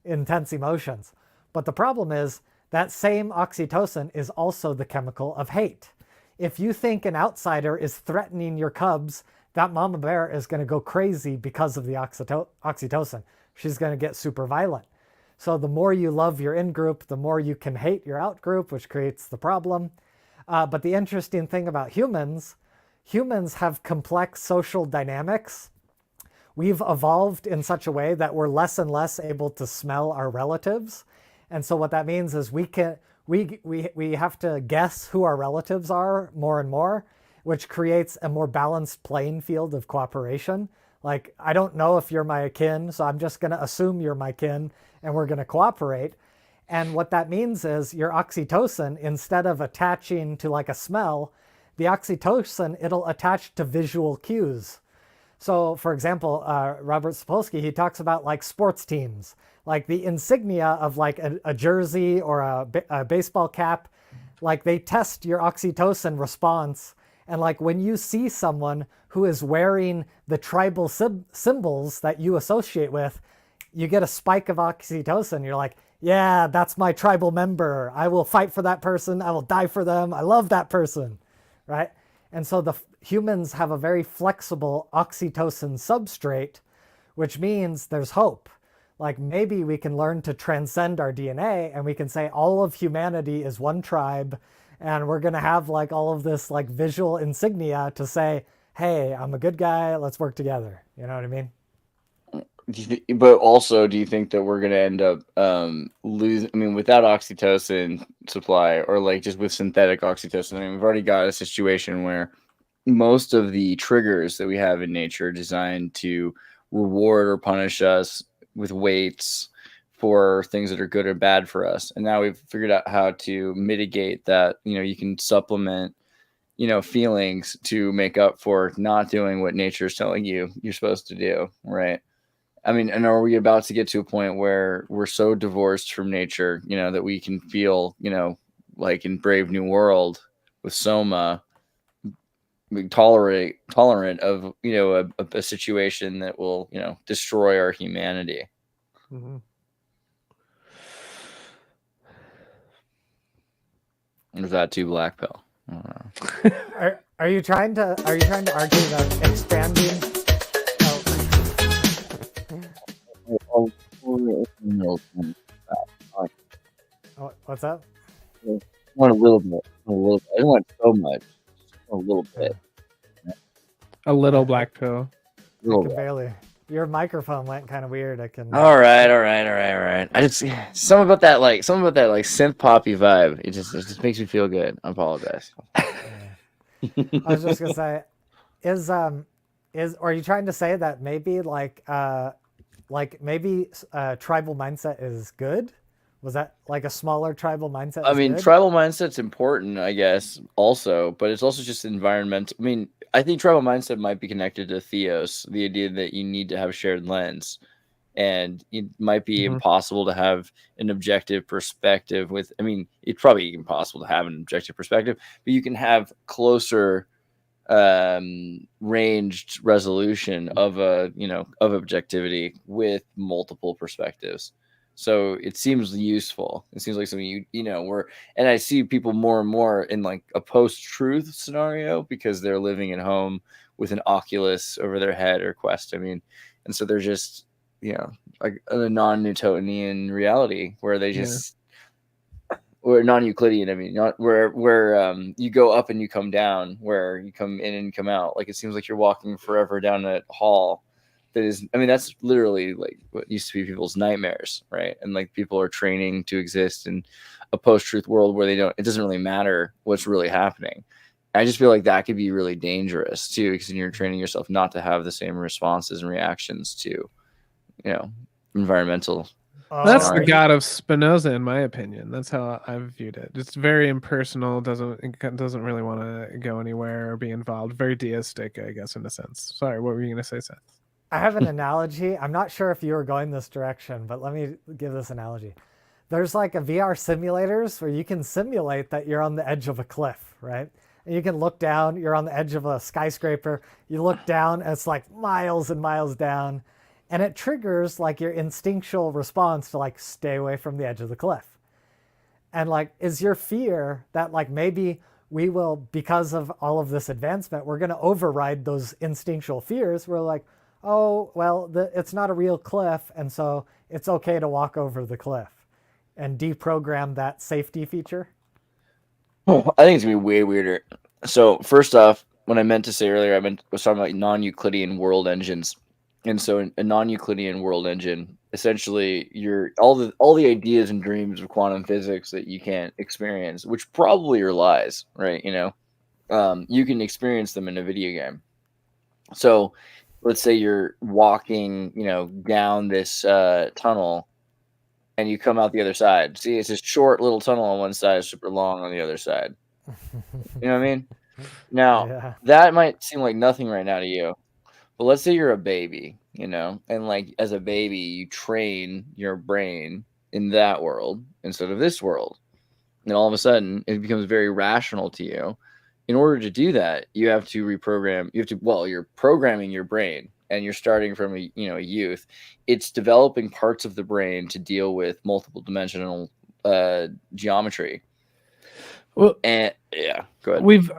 emotions. But the problem is that same oxytocin is also the chemical of hate. If you think an outsider is threatening your cubs, that mama bear is going to go crazy because of the oxytocin. She's going to get super violent. So the more you love your in-group, the more you can hate your out-group, which creates the problem. But the interesting thing about humans have complex social dynamics. We've evolved in such a way that we're less and less able to smell our relatives. And so what that means is we have to guess who our relatives are more and more, which creates a more balanced playing field of cooperation. Like, I don't know if you're my kin, so I'm just going to assume you're my kin and we're going to cooperate. And what that means is your oxytocin, instead of attaching to like a smell, the oxytocin, it'll attach to visual cues. So for example, Robert Sapolsky, he talks about like sports teams, like the insignia of like a jersey or a baseball cap, like they test your oxytocin response. And like when you see someone who is wearing the tribal symbols that you associate with, you get a spike of oxytocin. You're like, yeah, that's my tribal member. I will fight for that person. I will die for them. I love that person, right? And so the humans have a very flexible oxytocin substrate, which means there's hope. Like maybe we can learn to transcend our DNA and we can say all of humanity is one tribe, and we're going to have like all of this like visual insignia to say, hey, I'm a good guy. Let's work together. You know what I mean? But also, do you think that we're going to end up losing? I mean, without oxytocin supply, or like just with synthetic oxytocin, I mean, we've already got a situation where most of the triggers that we have in nature are designed to reward or punish us with weights for things that are good or bad for us. And now we've figured out how to mitigate that. You can supplement, feelings to make up for not doing what nature is telling you you're supposed to do, right? I mean, and are we about to get to a point where we're so divorced from nature, that we can feel, like in Brave New World with Soma, tolerant of, a situation that will, destroy our humanity? Mm-hmm. Is that too black pill? I don't know. Are you trying to argue that expanding? What's that? I want a little bit. I don't want so much. Just a little bit. A little black pill. I can barely. Your microphone went kind of weird. I can. All right. I just something about that synth poppy vibe. It just makes me feel good. I apologize. I was just gonna say, are you trying to say that maybe maybe tribal mindset is good? Was that like a smaller tribal mindset? I mean, good? tribal mindset's important, I guess, also, but it's also just environmental. I mean, I think tribal mindset might be connected to theos, the idea that you need to have shared lens, and it might be impossible to have an objective perspective with. I mean, it's probably impossible to have an objective perspective, but you can have closer ranged resolution of of objectivity with multiple perspectives. So it seems useful. It seems like something and I see people more and more in like a post-truth scenario because they're living at home with an Oculus over their head or Quest. I mean, and so they're just, like a non-Newtonian reality where they just, or non-Euclidean. I mean, not where you go up and you come down, where you come in and come out. Like it seems like you're walking forever down a hall. That's literally like what used to be people's nightmares, right? And like people are training to exist in a post-truth world where it doesn't really matter what's really happening. I just feel like that could be really dangerous too, because you're training yourself not to have the same responses and reactions to, environmental. That's the god of Spinoza, in my opinion. That's how I've viewed it. It's very impersonal. Doesn't really want to go anywhere or be involved. Very deistic, I guess, in a sense. Sorry, what were you going to say, Seth? I have an analogy. I'm not sure if you were going this direction, but let me give this analogy. There's like a VR simulators where you can simulate that you're on the edge of a cliff, right? And you can look down, you're on the edge of a skyscraper. You look down, and it's like miles and miles down. And it triggers like your instinctual response to like stay away from the edge of the cliff. And like, is your fear that like maybe we will, because of all of this advancement, we're going to override those instinctual fears? We're like, oh, well, it's not a real cliff, and so it's okay to walk over the cliff, and deprogram that safety feature? I think it's going to be way weirder. So first off, what I meant to say earlier, I was talking about non-Euclidean world engines. And so a non-Euclidean world engine, essentially all the ideas and dreams of quantum physics that you can't experience, which probably are lies, right? You can experience them in a video game. So let's say you're walking, down this tunnel and you come out the other side. See, it's a short little tunnel on one side, super long on the other side. You know what I mean? Now, that might seem like nothing right now to you. But let's say you're a baby, and like as a baby, you train your brain in that world instead of this world. And all of a sudden, it becomes very rational to you. In order to do that, you have to reprogram. You're programming your brain, and you're starting from a youth. It's developing parts of the brain to deal with multiple dimensional geometry. Well, and yeah, go ahead.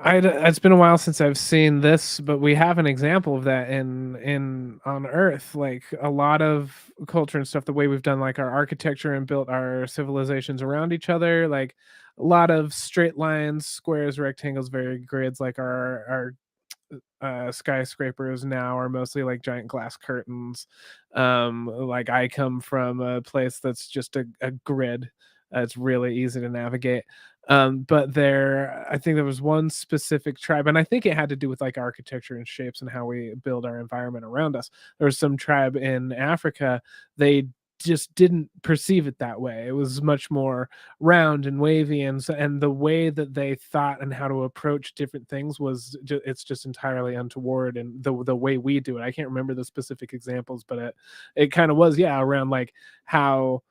It's been a while since I've seen this, but we have an example of that on Earth. Like a lot of culture and stuff, the way we've done like our architecture and built our civilizations around each other, like a lot of straight lines, squares, rectangles, very grids. Like our skyscrapers now are mostly like giant glass curtains. Like I come from a place that's just a grid. It's really easy to navigate. But I think there was one specific tribe, and I think it had to do with like architecture and shapes and how we build our environment around us. There was some tribe in Africa, they just didn't perceive it that way. It was much more round and wavy, and the way that they thought and how to approach different things was it's just entirely untoward. And the way we do it, I can't remember the specific examples, but it kind of was around like how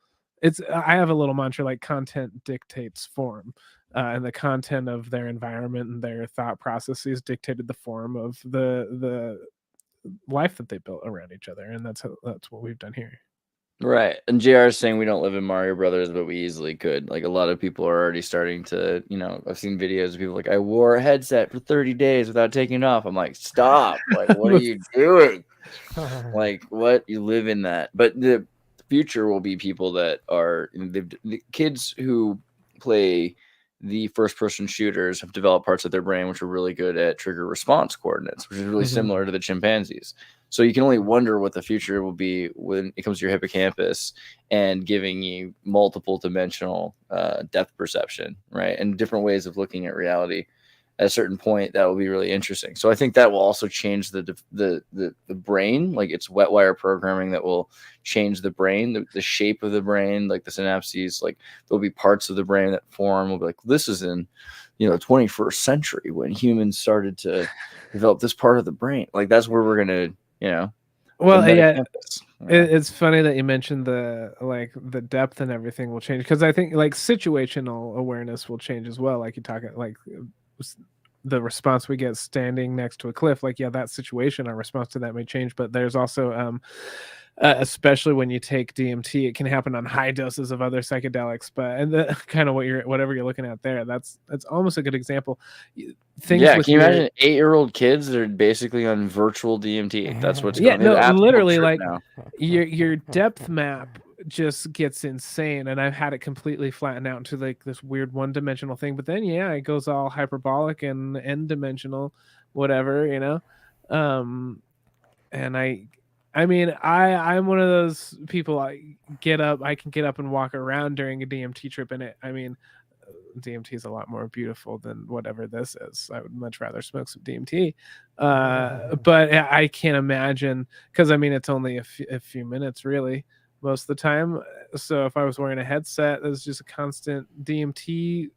I have a little mantra like content dictates form. And the content of their environment and their thought processes dictated the form of the life that they built around each other, and that's what we've done here. Right. And JR is saying we don't live in Mario Brothers, but we easily could. Like a lot of people are already starting to, I've seen videos of people like, I wore a headset for 30 days without taking it off. I'm like, stop. Like, what are you doing? Like, what? You live in that. But the future will be people that are the kids who play the first person shooters have developed parts of their brain which are really good at trigger response coordinates, which is really similar to the chimpanzees. So you can only wonder what the future will be when it comes to your hippocampus and giving you multiple dimensional depth perception, right? And different ways of looking at reality. At a certain point, that will be really interesting. So I think that will also change the brain. Like it's wet wire programming that will change the brain, the shape of the brain, like the synapses. Like there'll be parts of the brain that form. Will be like, this is in, 21st century when humans started to develop this part of the brain. Like that's where we're gonna, Well, yeah, it's funny that you mentioned the depth and everything will change, because I think like situational awareness will change as well. Like you talk like the response we get standing next to a cliff, like that situation, our response to that may change. But there's also especially when you take DMT, it can happen on high doses of other psychedelics. But and the kind of whatever you're looking at there, that's almost a good example. Can you imagine 8-year-old kids that are basically on virtual DMT? That's what's going on. Literally, like your depth map just gets insane, and I've had it completely flatten out into like this weird one-dimensional thing, but then it goes all hyperbolic and n-dimensional, whatever, and I'm one of those people. I can get up and walk around during a DMT trip, and DMT is a lot more beautiful than whatever this is. I would much rather smoke some DMT, but I can't imagine, because it's only a few minutes really most of the time. So if I was wearing a headset, there's just a constant DMT,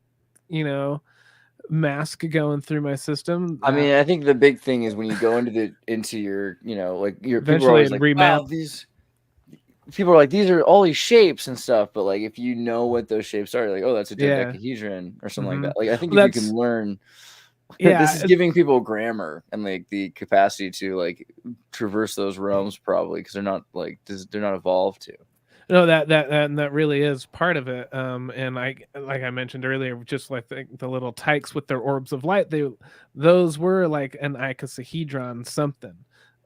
mask going through my system. I think the big thing is when you go into your like your people are always like, wow, these people are like, these are all these shapes and stuff, but like if you know what those shapes are, like, oh, that's a dodecahedron or something like that. Like I think if you can learn, this is giving people grammar and like the capacity to like traverse those realms, probably because they're not evolved to. No, that really is part of it. And like I mentioned earlier, just like the little tykes with their orbs of light, those were like an icosahedron something.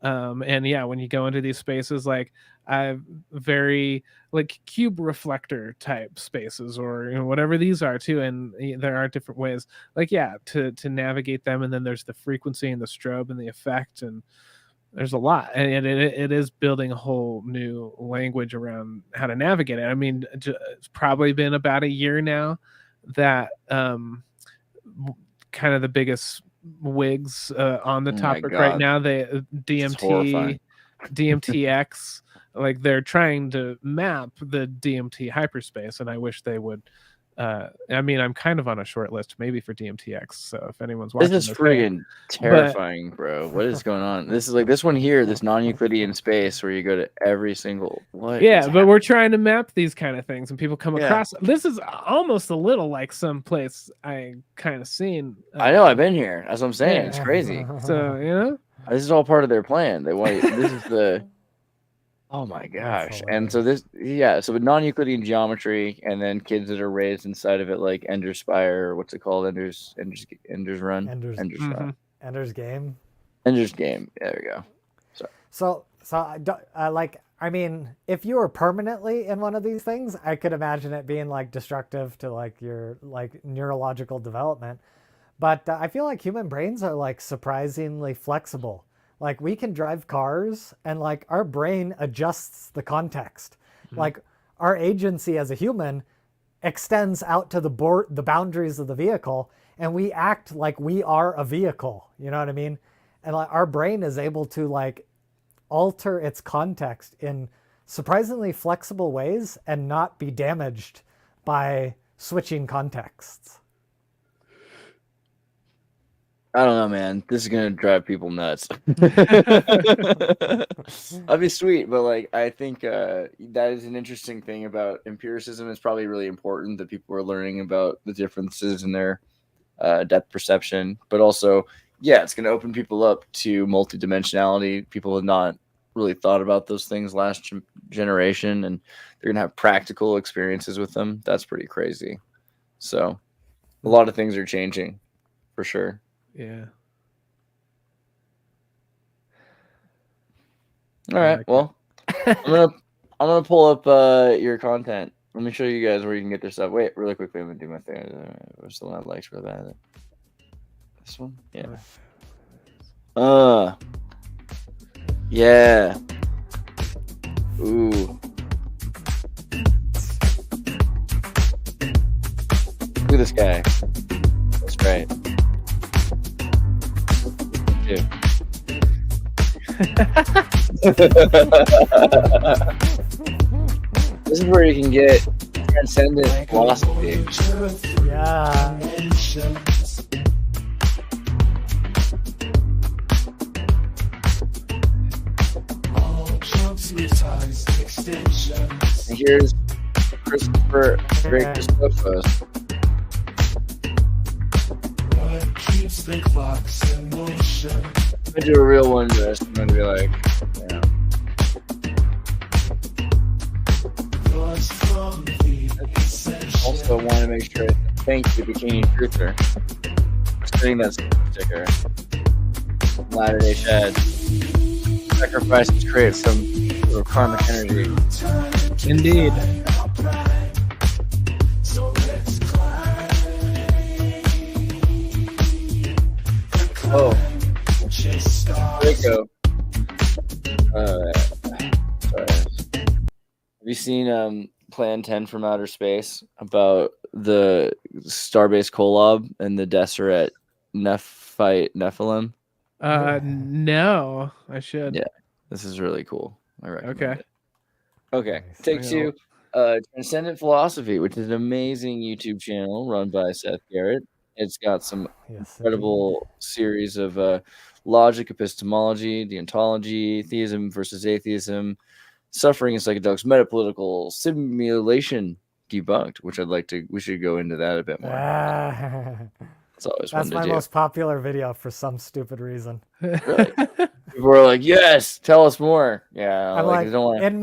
And when you go into these spaces, like very like cube reflector type spaces, or whatever these are too, and there are different ways like to navigate them. And then there's the frequency and the strobe and the effect, and there's a lot, and it is building a whole new language around how to navigate it. It's probably been about a year now that kind of the biggest wigs on the topic right now, the DMTX, like they're trying to map the DMT hyperspace, and I wish they would. I'm kind of on a short list maybe for DMTX, so if anyone's watching, this is friggin' terrifying, bro. What is going on? This is like this one here, this non-Euclidean space where you go to every single but we're trying to map these kind of things, and people come across this is almost a little like some place I kind of seen. I know, I've been here. That's what I'm saying. It's crazy. So this is all part of their plan. They want this is the oh my gosh. And so so with non-Euclidean geometry, and then kids that are raised inside of it, like Ender's Spire, or what's it called? Ender's Run? Ender's Game. Ender's Game. There we go. So if you were permanently in one of these things, I could imagine it being like destructive to like your like neurological development. But I feel like human brains are like surprisingly flexible. Like we can drive cars, and like our brain adjusts the context. Like our agency as a human extends out to the boundaries of the vehicle, and we act like we are a vehicle. You know what I mean? And like our brain is able to like alter its context in surprisingly flexible ways and not be damaged by switching contexts. I don't know, man. This is gonna drive people nuts. I'd be sweet, but like I think that is an interesting thing about empiricism. It's probably really important that people are learning about the differences in their depth perception, but also, yeah, it's gonna open people up to multidimensionality. People have not really thought about those things last generation, and they're gonna have practical experiences with them. That's pretty crazy. So a lot of things are changing for sure. Yeah. All right. Well, I'm gonna pull up your content. Let me show you guys where you can get their stuff. Wait, really quickly, I'm gonna do my thing. Where's the one I liked really bad? This one? Yeah. Yeah. Ooh. Look at this guy. That's right. Dude. This is where you can get transcendent philosophy. Yeah. And here's Christopher Great Christophos. I'm gonna do a real one this. I'm gonna be like, yeah. Also want to make sure I thank you, Bikini Truther, for sending that sticker. Latter-day Shad. Sacrifices create some sort of karmic energy. Indeed. Oh. Draco. Sorry. Have you seen Plan 10 from Outer Space about the Starbase Kolob and the Deseret Nephilim? No, I should. Yeah, this is really cool. I recommend Okay. it. Okay, take two. Transcendent Philosophy, which is an amazing YouTube channel run by Seth Garrett. It's got some incredible series of logic, epistemology, deontology, theism versus atheism, suffering and psychedelics, metapolitical simulation debunked, which we should go into that a bit more. It's always fun That's to my do. most popular video for some stupid reason. Really? People are like, yes, tell us more. Yeah, I'm like, I don't wanna... in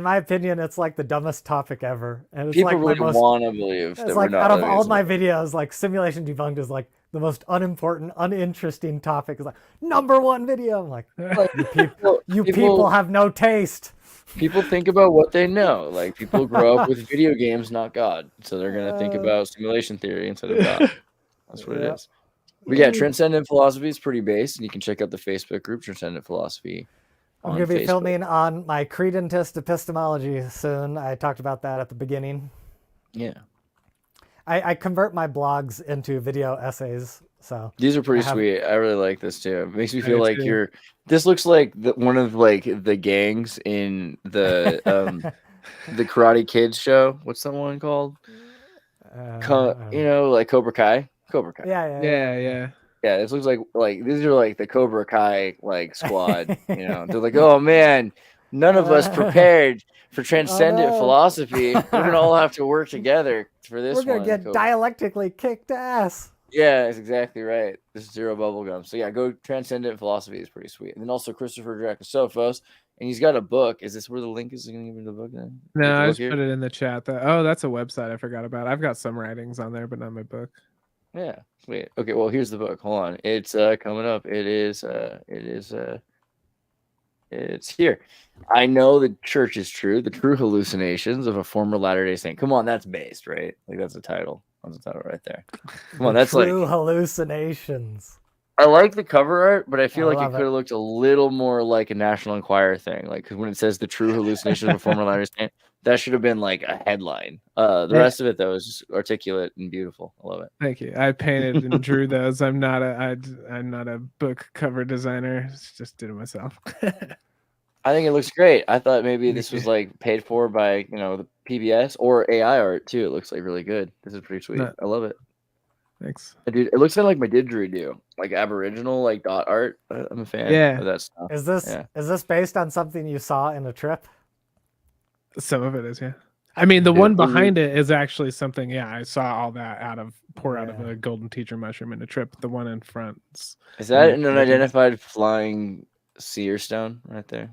my opinion, it's like the dumbest topic ever. And it's people like really want to believe it's that like we're not out of living all as my well. videos, like simulation debunked is like the most unimportant, uninteresting topic. It's like #1 video. I'm like you people have no taste. People think about what they know. Like people grow up with video games, not God. So they're gonna think about simulation theory instead of God. That's what it is. But yeah, Transcendent Philosophy is pretty based, and you can check out the Facebook group Transcendent Philosophy. I'm going to be filming on my credentist epistemology soon. I talked about that at the beginning. Yeah. I convert my blogs into video essays. So these are pretty sweet. I really like this too. It makes me feel like this looks like one of like the gangs in the the Karate Kids show. What's that one called? Like Cobra Kai. Yeah. Yeah, this looks like these are like the Cobra Kai like squad. They're like, oh man, none of us prepared for transcendent philosophy. We're gonna all have to work together for this. We're gonna get dialectically kicked ass. Yeah, that's exactly right. This is Zero Bubblegum. So yeah, go Transcendent Philosophy is pretty sweet. And then also Christopher Dracosophos, and he's got a book. Is this where the link is? Going to give me the book then? No, I just put it in the chat. That's a website I forgot about. I've got some writings on there, but not my book. Yeah, sweet. Okay, well here's the book. Hold on, it's coming up. It's here. I know the church is true. The true hallucinations of a former Latter-day Saint. Come on, that's based, right? Like that's the title. That's the title right there. Come on, that's true hallucinations. I like the cover art, but I feel like it love could have looked a little more like a National Enquirer thing. Like, 'cause when it says the true hallucinations of a former understand, that should have been like a headline. The rest of it though is just articulate and beautiful. I love it. Thank you. I painted and drew those. I'm not a book cover designer. Just did it myself. I think it looks great. I thought maybe this was like paid for by the PBS or AI art too. It looks like really good. This is pretty sweet. I love it. Thanks. Dude, it looks kind of like my didgeridoo, like Aboriginal like dot art. I'm a fan of that stuff. Is this based on something you saw in a trip? Some of it is, yeah. I mean, the one behind it is actually something. Yeah, I saw all that pour out of a golden teacher mushroom in a trip. The one in front is that an unidentified flying seer stone right there?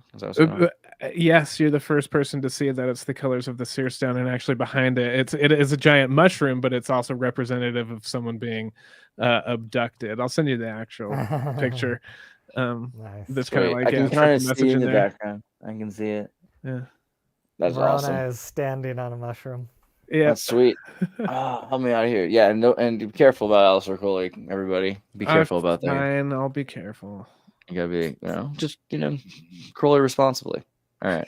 Yes, you're the first person to see that it's the colors of the seer stone, and actually behind it is a giant mushroom, but it's also representative of someone being abducted. I'll send you the actual picture. Nice. That's kind of like I can kind of see in the background. I can see it. Yeah, that's Verona awesome. is standing on a mushroom. Yeah, that's sweet. Help me out of here. Yeah, and be careful about Alistair Coley. Everybody, be careful about that. Fine, I'll be careful. You gotta be, just Crowley responsibly. All right.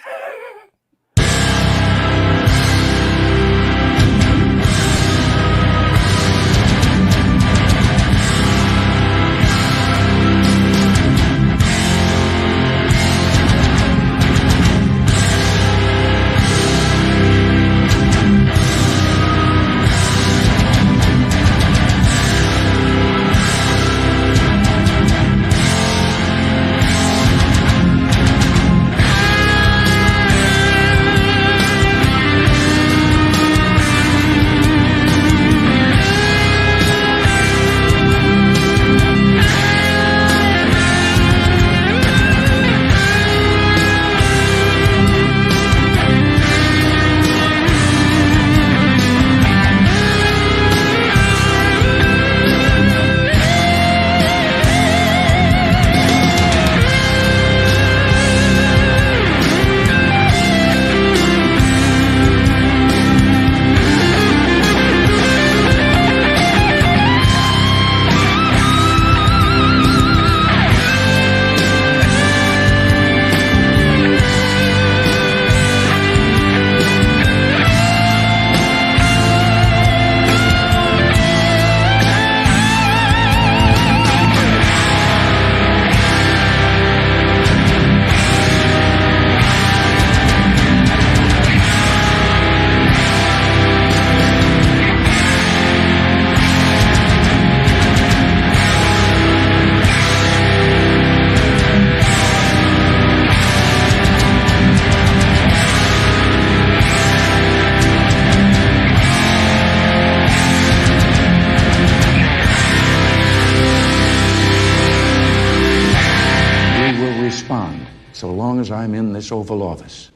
So long as I'm in this Oval Office.